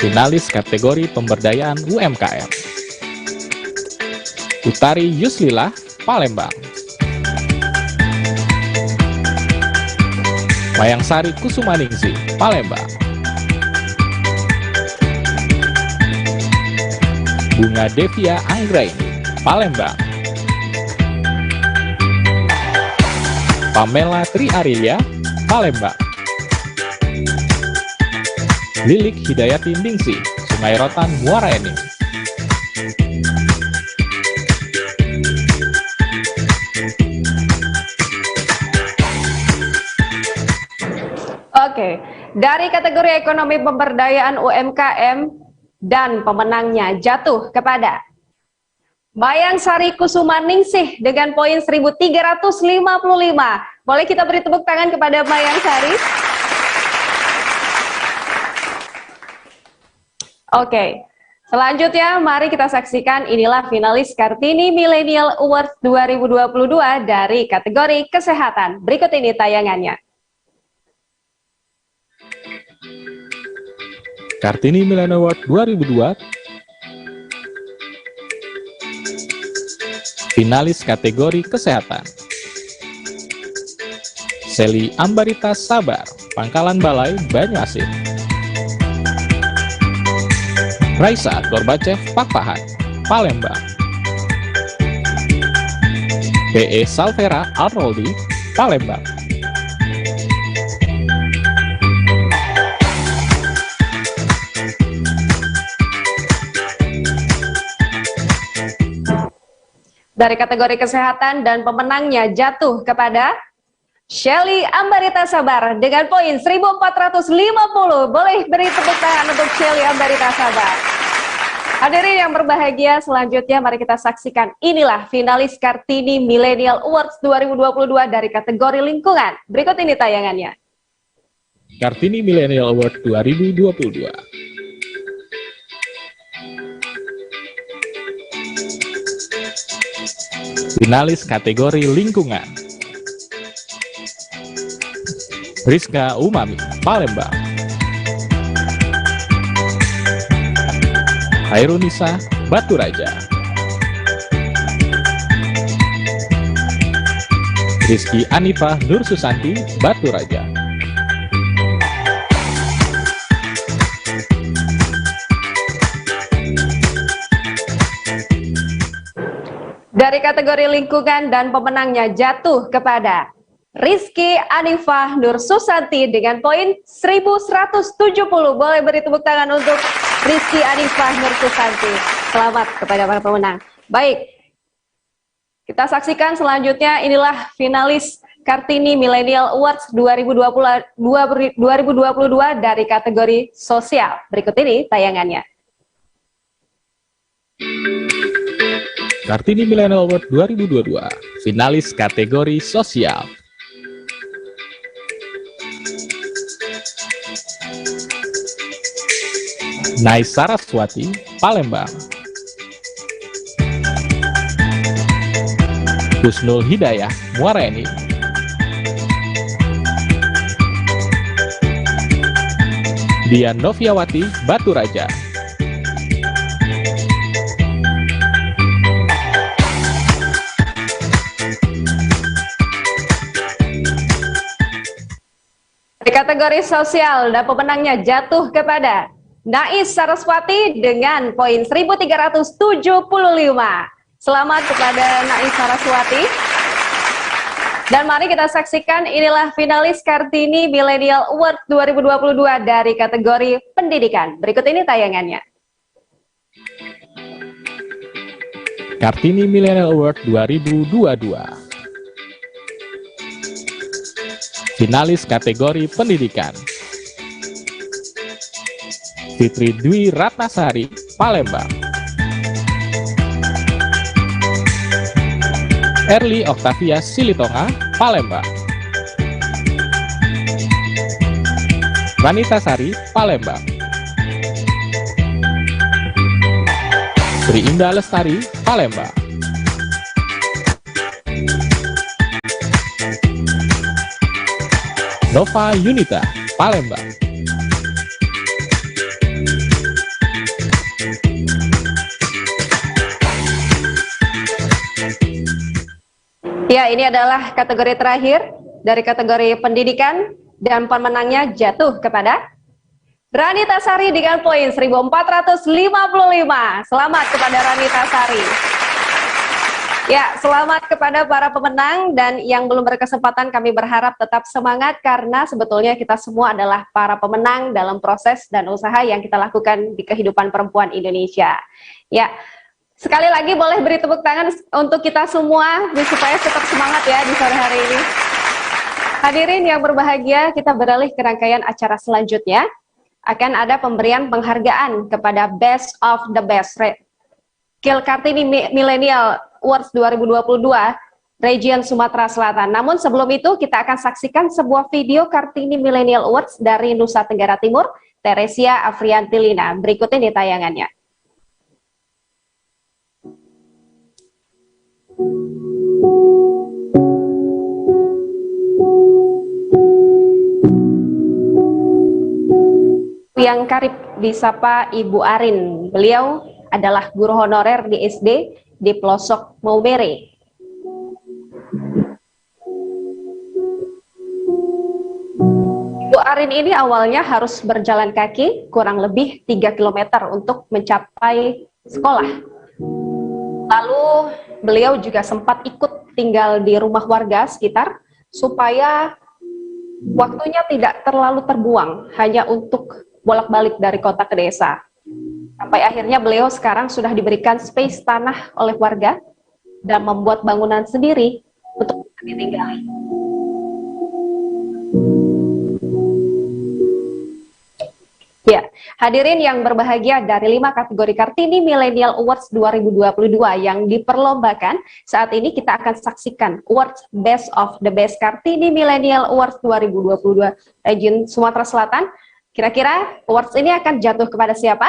Finalis kategori pemberdayaan UMKM. Utari Yuslila, Palembang. Mayangsari Kusumaningsih, Palembang. Bunga Devia Anggraini, Palembang. Pamela Tri Arilia, Palembang. Lilik Hidayati Ningsih, Sungai Rotan, Muara Enim. Oke, dari kategori ekonomi pemberdayaan UMKM dan pemenangnya jatuh kepada Mayangsari Kusumaningsih dengan poin 1355. Boleh kita beri tepuk tangan kepada Mayangsari? Oke. Selanjutnya, mari kita saksikan inilah finalis Kartini Millennial Awards 2022 dari kategori kesehatan. Berikut ini tayangannya. Kartini Millennial Award 2002, finalis kategori kesehatan. Seli Ambarita Sabar, Pangkalan Balai, Banyuasin. Raisa Gorbachev Pakpahan, Palembang. PE Salvera Arnoldi, Palembang. Dari kategori kesehatan dan pemenangnya jatuh kepada Shelly Ambarita Sabar dengan poin 1450. Boleh beri tepuk tangan untuk Shelly Ambarita Sabar. Hadirin yang berbahagia, selanjutnya mari kita saksikan inilah finalis Kartini Millennial Awards 2022 dari kategori lingkungan. Berikut ini tayangannya. Kartini Millennial Award 2022. Finalis kategori lingkungan. Rizka Umami, Palembang. Hairunisa, Batu Raja. Rizky Anifah Nur Susanti, Batu Raja. Dari kategori lingkungan dan pemenangnya jatuh kepada Rizky Anifah Nur Susanti dengan poin 1170. Boleh beri tepuk tangan untuk Rizky Anifah Nur Susanti. Selamat kepada para pemenang. Baik, kita saksikan selanjutnya inilah finalis Kartini Millennial Awards 2022 dari kategori sosial. Berikut ini tayangannya. Kartini Millennial Award 2022, finalis kategori sosial. Nai Saraswati, Palembang. Husnul Hidayah, Muara Enim. Dian Noviawati, Batu Raja. Di kategori sosial dan pemenangnya jatuh kepada Nais Saraswati dengan poin 1375. Selamat kepada Nais Saraswati. Dan mari kita saksikan inilah finalis Kartini Millennial Award 2022 dari kategori pendidikan. Berikut ini tayangannya. Kartini Millennial Award 2022. Finalis kategori pendidikan. Fitri Dwi Ratnasari, Palembang. Erli Oktavia Silitonga, Palembang. Vanita Sari, Palembang. Sri Indah Lestari, Palembang. Nova Yunita, Palembang. Ya, ini adalah kategori terakhir dari kategori pendidikan dan pemenangnya jatuh kepada Ranita Sari dengan poin 1455. Selamat kepada Ranita Sari. Ya, selamat kepada para pemenang dan yang belum berkesempatan kami berharap tetap semangat karena sebetulnya kita semua adalah para pemenang dalam proses dan usaha yang kita lakukan di kehidupan perempuan Indonesia. Ya, sekali lagi boleh beri tepuk tangan untuk kita semua supaya tetap semangat ya di sore hari ini. Hadirin yang berbahagia, kita beralih ke rangkaian acara selanjutnya. Akan ada pemberian penghargaan kepada Best of the Best Kartini Millennial Awards 2022 Region Sumatera Selatan. Namun sebelum itu kita akan saksikan sebuah video Kartini Millennial Awards dari Nusa Tenggara Timur Teresia Afriantilina. Berikut ini tayangannya. Yang karib disapa Ibu Arin. Beliau adalah guru honorer di SD di pelosok Maumere. Ibu Arin ini awalnya harus berjalan kaki kurang lebih 3 km untuk mencapai sekolah. Lalu beliau juga sempat ikut tinggal di rumah warga sekitar supaya waktunya tidak terlalu terbuang hanya untuk bolak-balik dari kota ke desa. Sampai akhirnya beliau sekarang sudah diberikan space tanah oleh warga dan membuat bangunan sendiri untuk ditinggali. Ya, hadirin yang berbahagia, dari 5 kategori Kartini Millennial Awards 2022 yang diperlombakan, saat ini kita akan saksikan Awards Best of the Best Kartini Millennial Awards 2022 Region Sumatera Selatan. Kira-kira awards ini akan jatuh kepada siapa?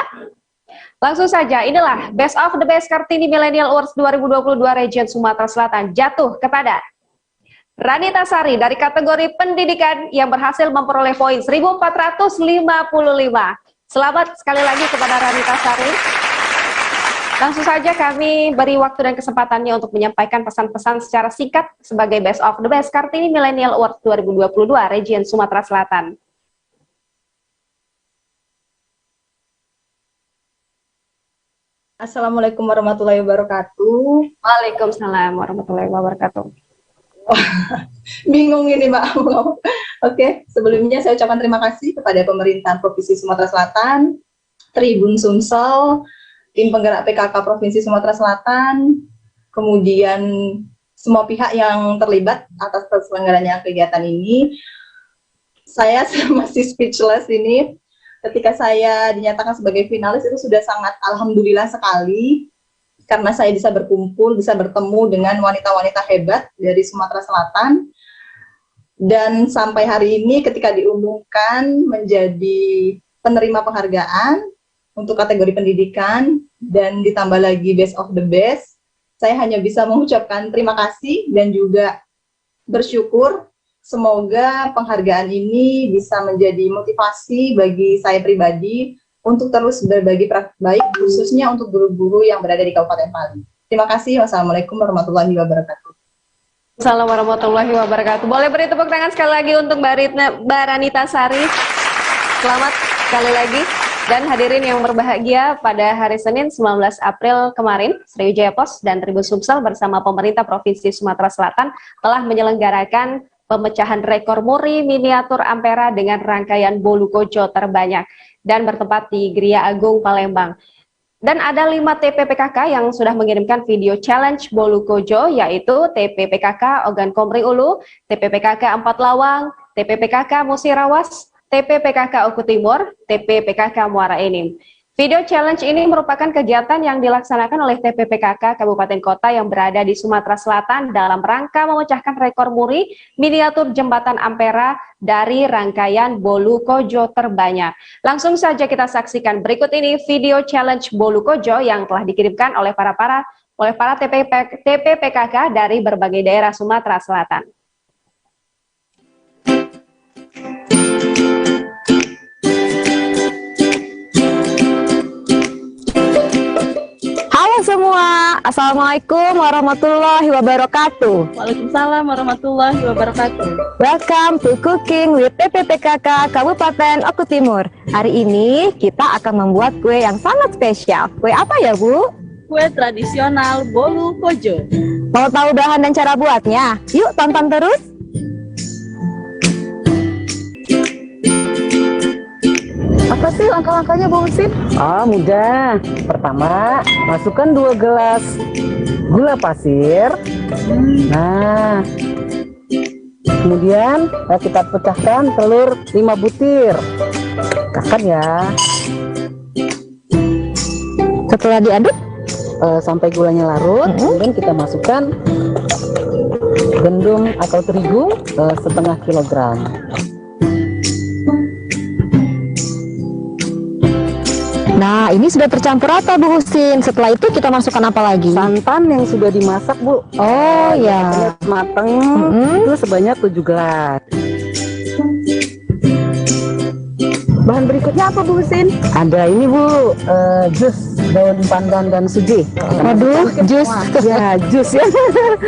Langsung saja, inilah Best of the Best Kartini Millennial Awards 2022 Region Sumatera Selatan jatuh kepada Ranita Sari dari kategori pendidikan yang berhasil memperoleh poin 1455. Selamat sekali lagi kepada Ranita Sari. Langsung saja kami beri waktu dan kesempatannya untuk menyampaikan pesan-pesan secara singkat sebagai Best of the Best Kartini Millennial Awards 2022 Region Sumatera Selatan. Assalamualaikum warahmatullahi wabarakatuh. Waalaikumsalam warahmatullahi wabarakatuh. Bingung ini Mbak. Oke, sebelumnya saya ucapkan terima kasih kepada Pemerintahan Provinsi Sumatera Selatan, Tribun Sumsel, tim penggerak PKK Provinsi Sumatera Selatan, kemudian semua pihak yang terlibat atas terselenggaranya kegiatan ini. Saya masih speechless ini. Ketika saya dinyatakan sebagai finalis itu sudah sangat alhamdulillah sekali karena saya bisa berkumpul, bisa bertemu dengan wanita-wanita hebat dari Sumatera Selatan. Dan sampai hari ini ketika diumumkan menjadi penerima penghargaan untuk kategori pendidikan dan ditambah lagi Best of the Best, saya hanya bisa mengucapkan terima kasih dan juga bersyukur. Semoga penghargaan ini bisa menjadi motivasi bagi saya pribadi untuk terus berbagi praktik baik, khususnya untuk guru-guru yang berada di Kabupaten Pali. Terima kasih. Wassalamualaikum warahmatullahi wabarakatuh. Assalamualaikum warahmatullahi wabarakatuh. Boleh beri tepuk tangan sekali lagi untuk Mbak Ranita Sari. Selamat sekali lagi. Dan hadirin yang berbahagia, pada hari Senin 19 April kemarin, Sriwijaya Pos dan Tribun Sumsel bersama pemerintah Provinsi Sumatera Selatan telah menyelenggarakan pemecahan rekor muri miniatur Ampera dengan rangkaian bolu kojo terbanyak dan bertempat di Gria Agung, Palembang. Dan ada 5 TPPKK yang sudah mengirimkan video challenge bolu kojo, yaitu TPPKK Ogan Komri Ulu, TPPKK Empat Lawang, TPPKK Musirawas, TPPKK Oku Timur, TPPKK Muara Enim. Video challenge ini merupakan kegiatan yang dilaksanakan oleh TPPKK Kabupaten Kota yang berada di Sumatera Selatan dalam rangka memecahkan rekor muri miniatur jembatan Ampera dari rangkaian bolu kojo terbanyak. Langsung saja kita saksikan berikut ini video challenge bolu kojo yang telah dikirimkan oleh para TPPKK dari berbagai daerah Sumatera Selatan. Semua, Assalamualaikum warahmatullahi wabarakatuh. Waalaikumsalam warahmatullahi wabarakatuh. Welcome to Cooking with TPPKK Kabupaten Oku Timur. Hari ini kita akan membuat kue yang sangat spesial. Kue apa ya, Bu? Kue tradisional bolu kojo. Mau tahu bahan dan cara buatnya? Yuk tonton terus. Apa sih langkah-langkahnya, Bu Musin? Oh, mudah. Pertama, masukkan 2 gelas gula pasir. Nah, kemudian kita pecahkan telur 5 butir. Pecahkan ya. Setelah diaduk, sampai gulanya larut, kemudian kita masukkan gandum atau terigu setengah kilogram. Nah, ini sudah tercampur rata Bu Husin. Setelah itu kita masukkan apa lagi? Santan yang sudah dimasak, Bu. Oh ya. Mateng. Itu sebanyak 7 gelas. Bahan berikutnya apa Bu Husin? Ada ini Bu, jus daun pandan dan suji. Waduh, jus. Ya, jus ya.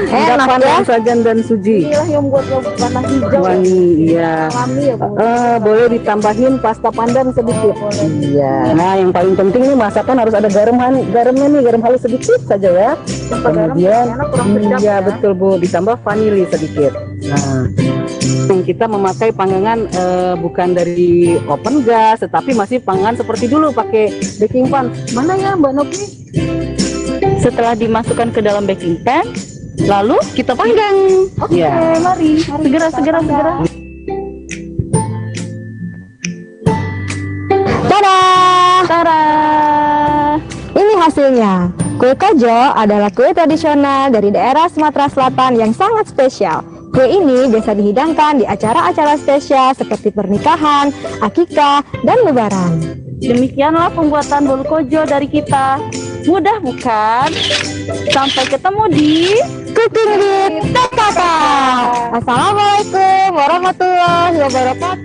Enak pandan, ya. sagan dan suji. Inilah yang buat warna hijau. Wangi, iya. Alami ya Bu. Boleh ditambahin pasta pandan sedikit. Iya. Nah, yang paling penting nih masakan harus ada garamnya nih, garam halus sedikit saja ya. Kemudian, iya betul Bu, ditambah vanili sedikit. Nah, kita memakai panggangan bukan dari open gas, tetapi masih panggangan seperti dulu pakai baking pan. Mana ya Mbak Novi? Setelah dimasukkan ke dalam baking pan, lalu kita panggang. Oke, mari. Segera. Tada! Ini hasilnya. Kue kojo adalah kue tradisional dari daerah Sumatera Selatan yang sangat spesial. Kue ini biasa dihidangkan di acara-acara spesial seperti pernikahan, akikah, dan lebaran. Demikianlah pembuatan bolu kojo dari kita. Mudah bukan? Sampai ketemu di Cooking with PKK. Assalamualaikum warahmatullahi wabarakatuh.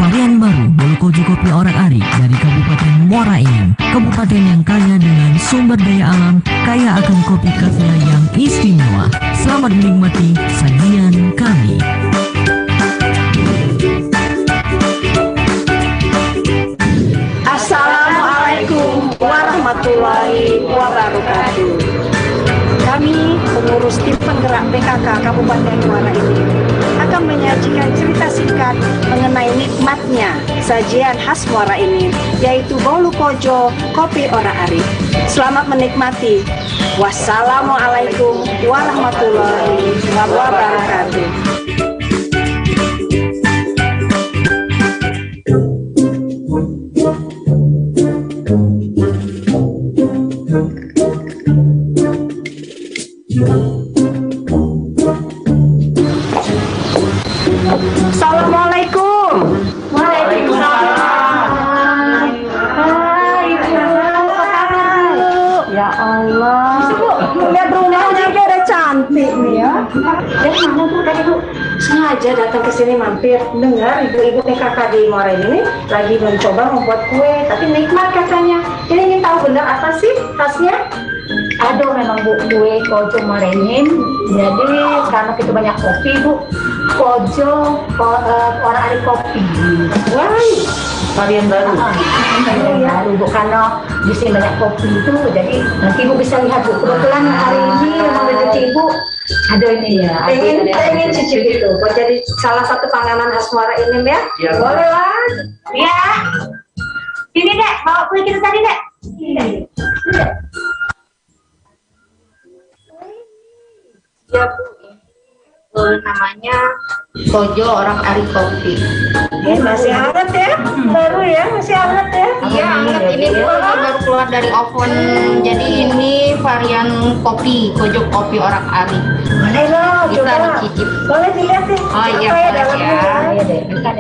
Varian baru bolu kojo kopi Orak-Arik dari Kabupaten Muara Enim, kabupaten yang kaya dengan sumber daya alam, kaya akan kopi kafeina yang istimewa. Selamat menikmati sajian kami. Assalamualaikum warahmatullahi wabarakatuh. Kami pengurus tim penggerak PKK Kabupaten Muara Enim akan menyajikan cerita singkat mengenai nikmatnya sajian khas Muara Enim, yaitu bolu kojo kopi Orak-Arik. Selamat menikmati. Wassalamualaikum warahmatullahi wabarakatuh. Assalamualaikum. Waalaikumsalam. Hai, Ibu. Apa kabar, Bu? Ya Allah. Bu, lihat rumahnya kira cantik nih ya. Dari mana Bu tadi Bu? Sengaja datang ke sini mampir. Dengar ibu-ibu PKK di Muara ini lagi mencoba membuat kue, tapi nikmat katanya. Jadi ingin tahu benar apa sih khasnya? Aduh, memang Bu, kue kojo Muara Enim. Jadi karena kita banyak kopi Bu, kojo Orak-Arik kopi. Wah, varian baru. Baru Bu, karena di sini banyak kopi itu, jadi nanti Ibu bisa lihat Bu. Kebetulan hari ini memang rezeki Ibu ada ini ya. Pengen cicip itu, buat jadi salah satu panganan khas Muara Enim ya. Ya. Boleh lah. Ya. Sini Dek, bawa kue kita tadi Dek. Sini Dek. Ya Bu, namanya kojo Orak-Arik kopi. Masih hangat ya, baru ya, masih hangat ya. Iya, hangat ini Bu, baru keluar dari oven. Jadi ini varian kopi, kojo kopi Orak-Arik. Boleh loh, kita coba. dicicip. Boleh dilihat nih. Oh iya, boleh ya.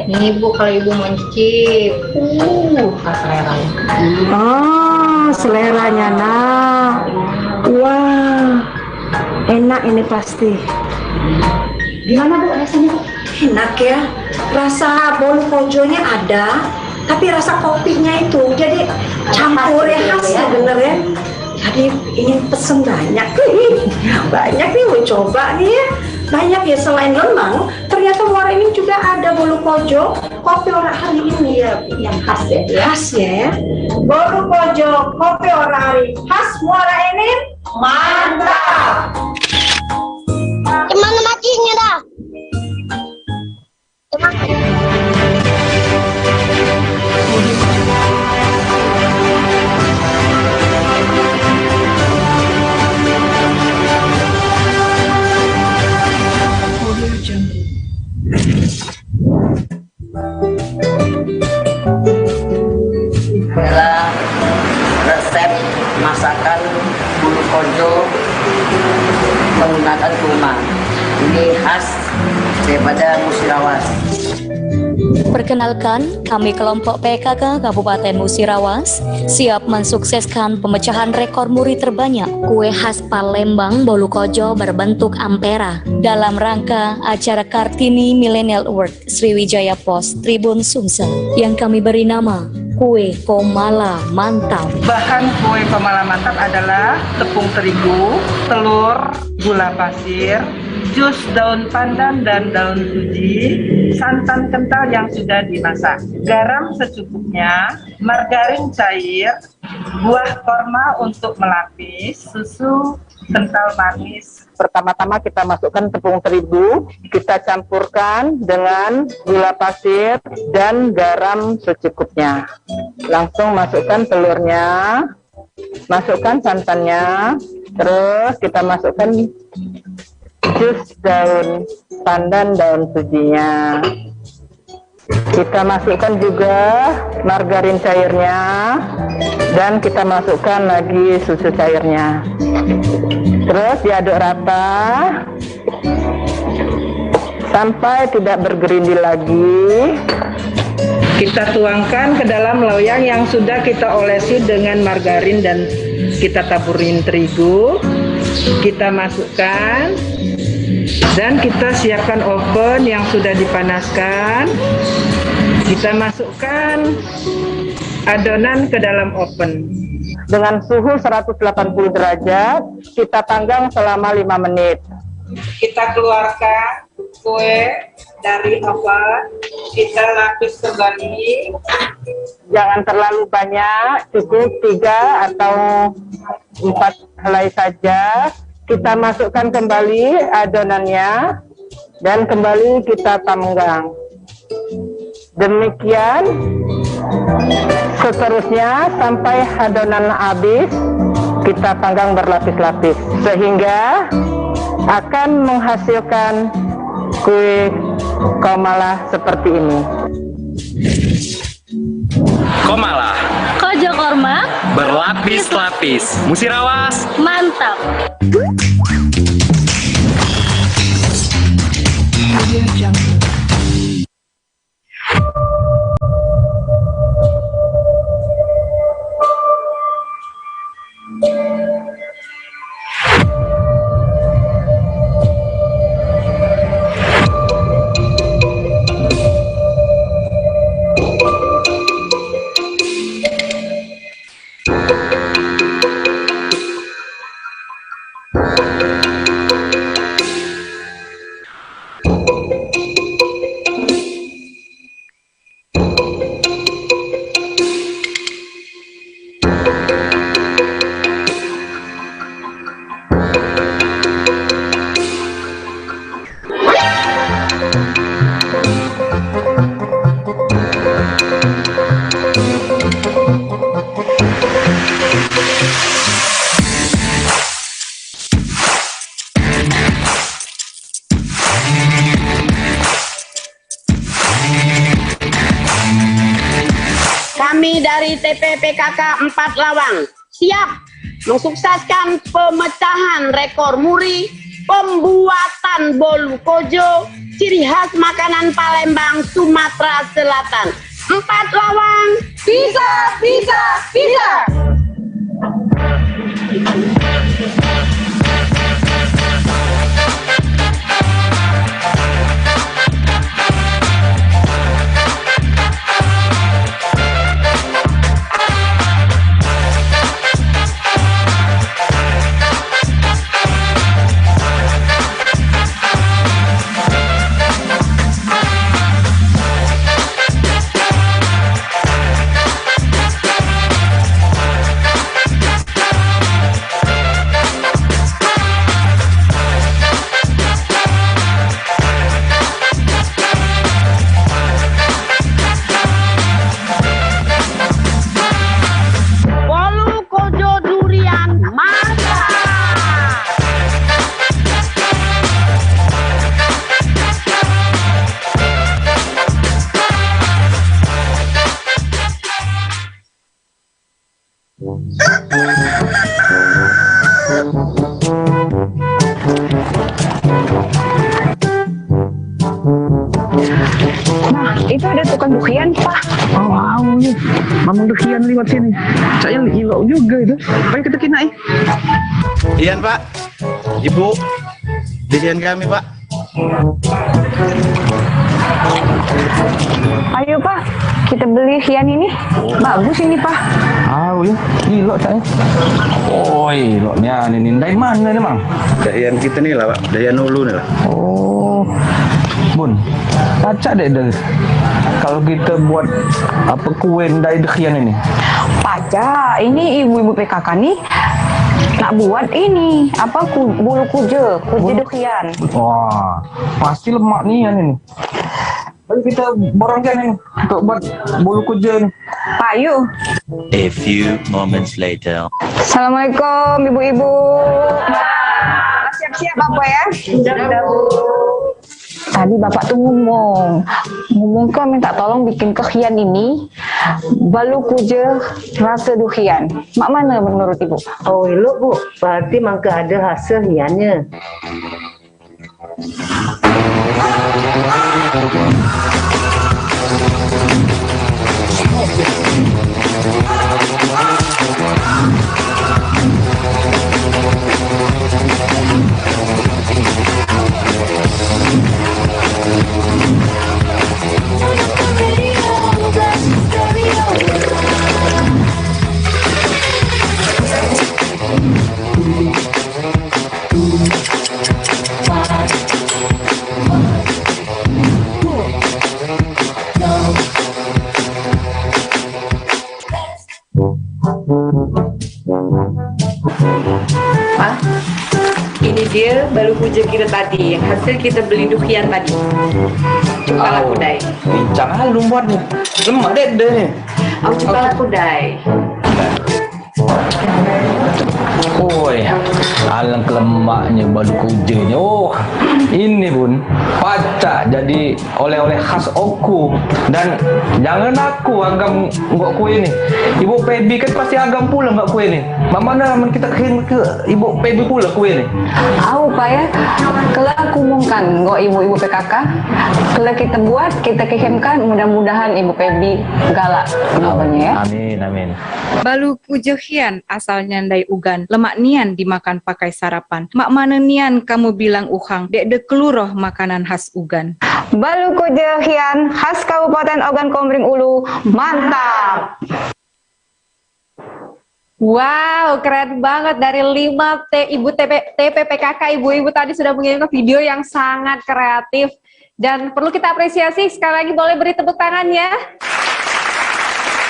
Ini Bu, kalau Ibu mau cicip. Selera. Oh, seleranya nah. Wah. Enak ini pasti. Gimana Bu rasanya Bu? Enak ya. Rasa bolu kojonya ada, tapi rasa kopinya itu jadi campur ya, khas ya bener ya. Jadi ingin pesen banyak nih. Banyak nih mau coba nih ya. Banyak ya, selain lemang, ternyata Muara Enim juga ada bolu kojo kopi Orak-Arik ini ya, yang khas ya. Khas ya. Bolu kojo kopi Orak-Arik khas Muara Enim. Mantap. Gimana macinya dah? Adalah resep masakan kojo menggunakan kurma. Ini khas daripada Musirawas. Perkenalkan, kami kelompok PKK Kabupaten Musirawas siap mensukseskan pemecahan rekor muri terbanyak kue khas Palembang Bolukojo berbentuk ampera dalam rangka acara Kartini Millennial Award Sriwijaya Pos Tribun Sumsel yang kami beri nama Kue Komala Mantap. Bahan kue Komala Mantap adalah tepung terigu, telur, gula pasir, jus daun pandan dan daun suji, santan kental yang sudah dimasak, garam secukupnya, margarin cair, buah korma untuk melapis, susu kental manis. Pertama-tama kita masukkan tepung terigu, kita campurkan dengan gula pasir dan garam secukupnya. Langsung masukkan telurnya, masukkan santannya, terus kita masukkan jus daun pandan, daun sujinya. Kita masukkan juga margarin cairnya dan kita masukkan lagi susu cairnya. Terus diaduk rata sampai tidak bergerindil lagi. Kita tuangkan ke dalam loyang yang sudah kita olesi dengan margarin dan kita taburin terigu. Kita masukkan dan kita siapkan oven yang sudah dipanaskan. Kita masukkan adonan ke dalam oven dengan suhu 180 derajat. Kita panggang selama 5 menit. Kita keluarkan kue dari oven, kita lapis kembali. Jangan terlalu banyak, cukup 3 atau 4 helai saja. Kita masukkan kembali adonannya dan kembali kita panggang. Demikian seterusnya sampai adonan habis, kita panggang berlapis-lapis sehingga akan menghasilkan kue komala seperti ini. Komala, Kojo korma, berlapis-lapis. Musirawas, mantap. Kami dari TPPKK 4 Lawang siap mensukseskan pemecahan rekor muri pembuatan bolu kojo ciri khas makanan Palembang, Sumatera Selatan. 4 Lawang bisa, bisa, bisa. lewat sini. Saya ilok juga itu. Ayo kita kena Ian Pak, Ibu, desain kami Pak. Ayo Pak, kita beli hian ini. Bagus ini Pak. Ya, ilok saya. Oh, iloknya ini dari mana nih Mang? Dayan kita nih lah Pak, Dayan Ulu nih lah. Oh, Bun, baca deh kalau kita buat apa kue dari hian ini. Paca, ini ibu-ibu PKK nih nak buat ini apa bulu kuje dukhian. Wah, pasti lemak nih ini. Ayo kita borongkan ini untuk buat bulu kuje nih. Ayo. A few moments later. Assalamualaikum ibu-ibu. Siap-siap apa ya? Sudah. Tadi bapak tuh ngomong kan minta tolong bikin kehian ini balu kuje rasa dukhian. Mak mana menurut ibu? Oh ilok bu, berarti mangka ada hasil hiannya. Pak, ini dia balu puja kita tadi, yang hasil kita beli dukhian tadi. Coba aku dai. Bincang halus buatnya. Lemak deh nih. Aku coba aku dai. Woi, alang lemaknya balu kujenya. Oh, ini Bun, paca jadi oleh-oleh khas Oku. Dan jangan aku agam nggak kue ini. Ibu Pebi kan pasti agam pula nggak kue ini. Mana kita kirim ke Ibu Pebi pula kue ini. Aku Pak ya, kalau aku umumkan nggak ibu-ibu PKK, kalau kita buat kita kirimkan, mudah-mudahan Ibu Pebi galak awalnya ya. Amin. Balu kujehian asalnya dari Ugan, lemak nian dimakan pakai sarapan. Mak mana nian kamu bilang uhang, dek de keluroh makanan khas Ugan. Balu kujehian khas Kabupaten Ogan Komering Ulu, mantap. Wow, keren banget dari 5 TPPKK ibu-ibu tadi sudah mengirimkan video yang sangat kreatif dan perlu kita apresiasi. Sekali lagi boleh beri tepuk tangan ya.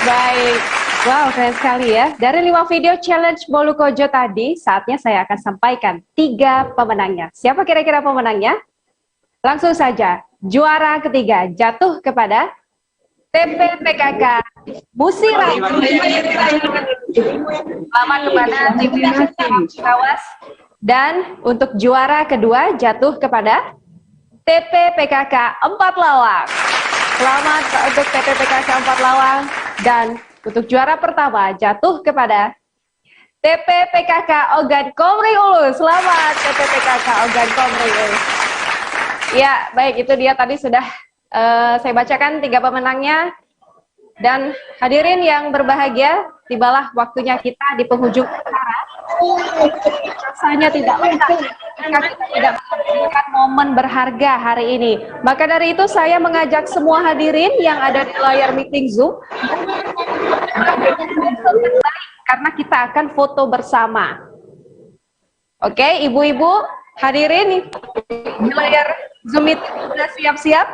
Baik. Wow, keren sekali ya. Dari 5 video challenge Bolu Kojo tadi, saatnya saya akan sampaikan 3 pemenangnya. Siapa kira-kira pemenangnya? Langsung saja, juara ketiga jatuh kepada TPPKK Musira. Selamat kepada tim Kawas. Dan untuk juara kedua jatuh kepada TPPKK 4 Lawang. Selamat untuk TPPKK 4 Lawang. Dan untuk juara pertama jatuh kepada TPPKK Ogan Komering Ulu. Selamat TPPKK Ogan Komering Ulu. Ya, baik, itu dia tadi sudah saya bacakan 3 pemenangnya. Dan hadirin yang berbahagia, tibalah waktunya kita di penghujung acara. Rasanya tidak lengkap jika kita tidak menghadirkan momen berharga hari ini. Maka dari itu saya mengajak semua hadirin yang ada di layar meeting Zoom karena kita akan foto bersama. Oke, ibu-ibu hadirin di layar Zoom meeting sudah siap-siap?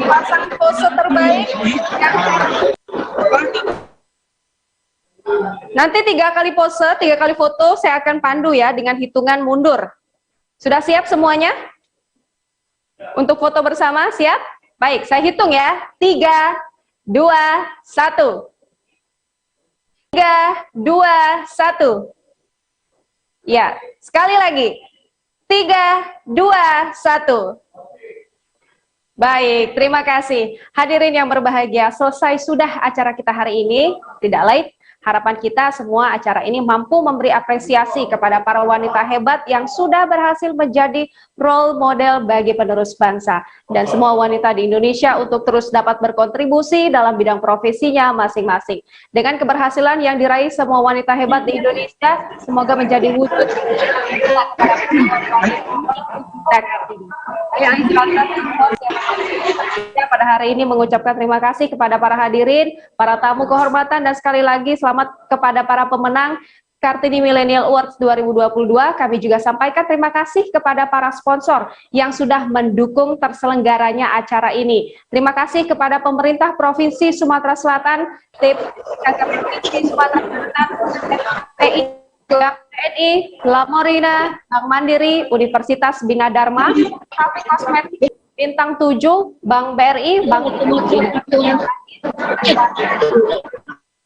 Pasang pose terbaik. Nanti 3 kali pose, 3 kali foto saya akan pandu ya dengan hitungan mundur. Sudah siap semuanya? Untuk foto bersama, siap? Baik, saya hitung ya. 3, 2, 1. 3, 2, 1. Ya, sekali lagi. 3, 2, 1. Baik, terima kasih. Hadirin yang berbahagia, selesai sudah acara kita hari ini. Tidak lain, Harapan kita semua acara ini mampu memberi apresiasi kepada para wanita hebat yang sudah berhasil menjadi role model bagi penerus bangsa dan semua wanita di Indonesia untuk terus dapat berkontribusi dalam bidang profesinya masing-masing. Dengan keberhasilan yang diraih semua wanita hebat di Indonesia, semoga menjadi wujud pada hari ini mengucapkan terima kasih kepada para hadirin, para tamu kehormatan, dan sekali lagi selamat kepada para pemenang Kartini Millennial Awards 2022. Kami juga sampaikan terima kasih kepada para sponsor yang sudah mendukung terselenggaranya acara ini. Terima kasih kepada pemerintah Provinsi Sumatera Selatan, TPPKK Provinsi Sumatera Selatan, TNI, Lamorina, Bank Mandiri, Universitas Bina Dharma, Cafe Kosmetik, Bintang 7, Bank BRI, Bank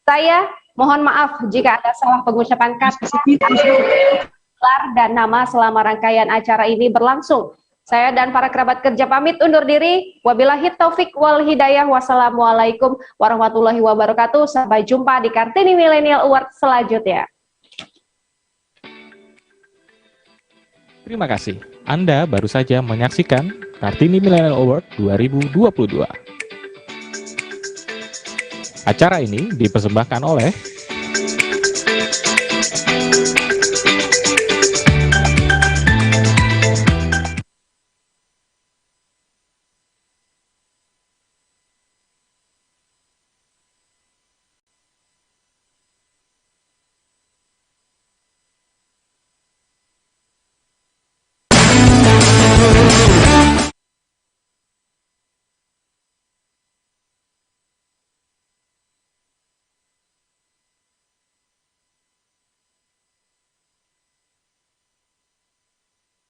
Saya mohon maaf jika ada salah pengucapan kata dan nama selama rangkaian acara ini berlangsung. Saya dan para kerabat kerja pamit undur diri. Wabillahi taufik wal hidayah. Wassalamualaikum warahmatullahi wabarakatuh. Sampai jumpa di Kartini Millennial Award selanjutnya. Terima kasih. Anda baru saja menyaksikan Kartini Millennial Award 2022. Acara ini dipersembahkan oleh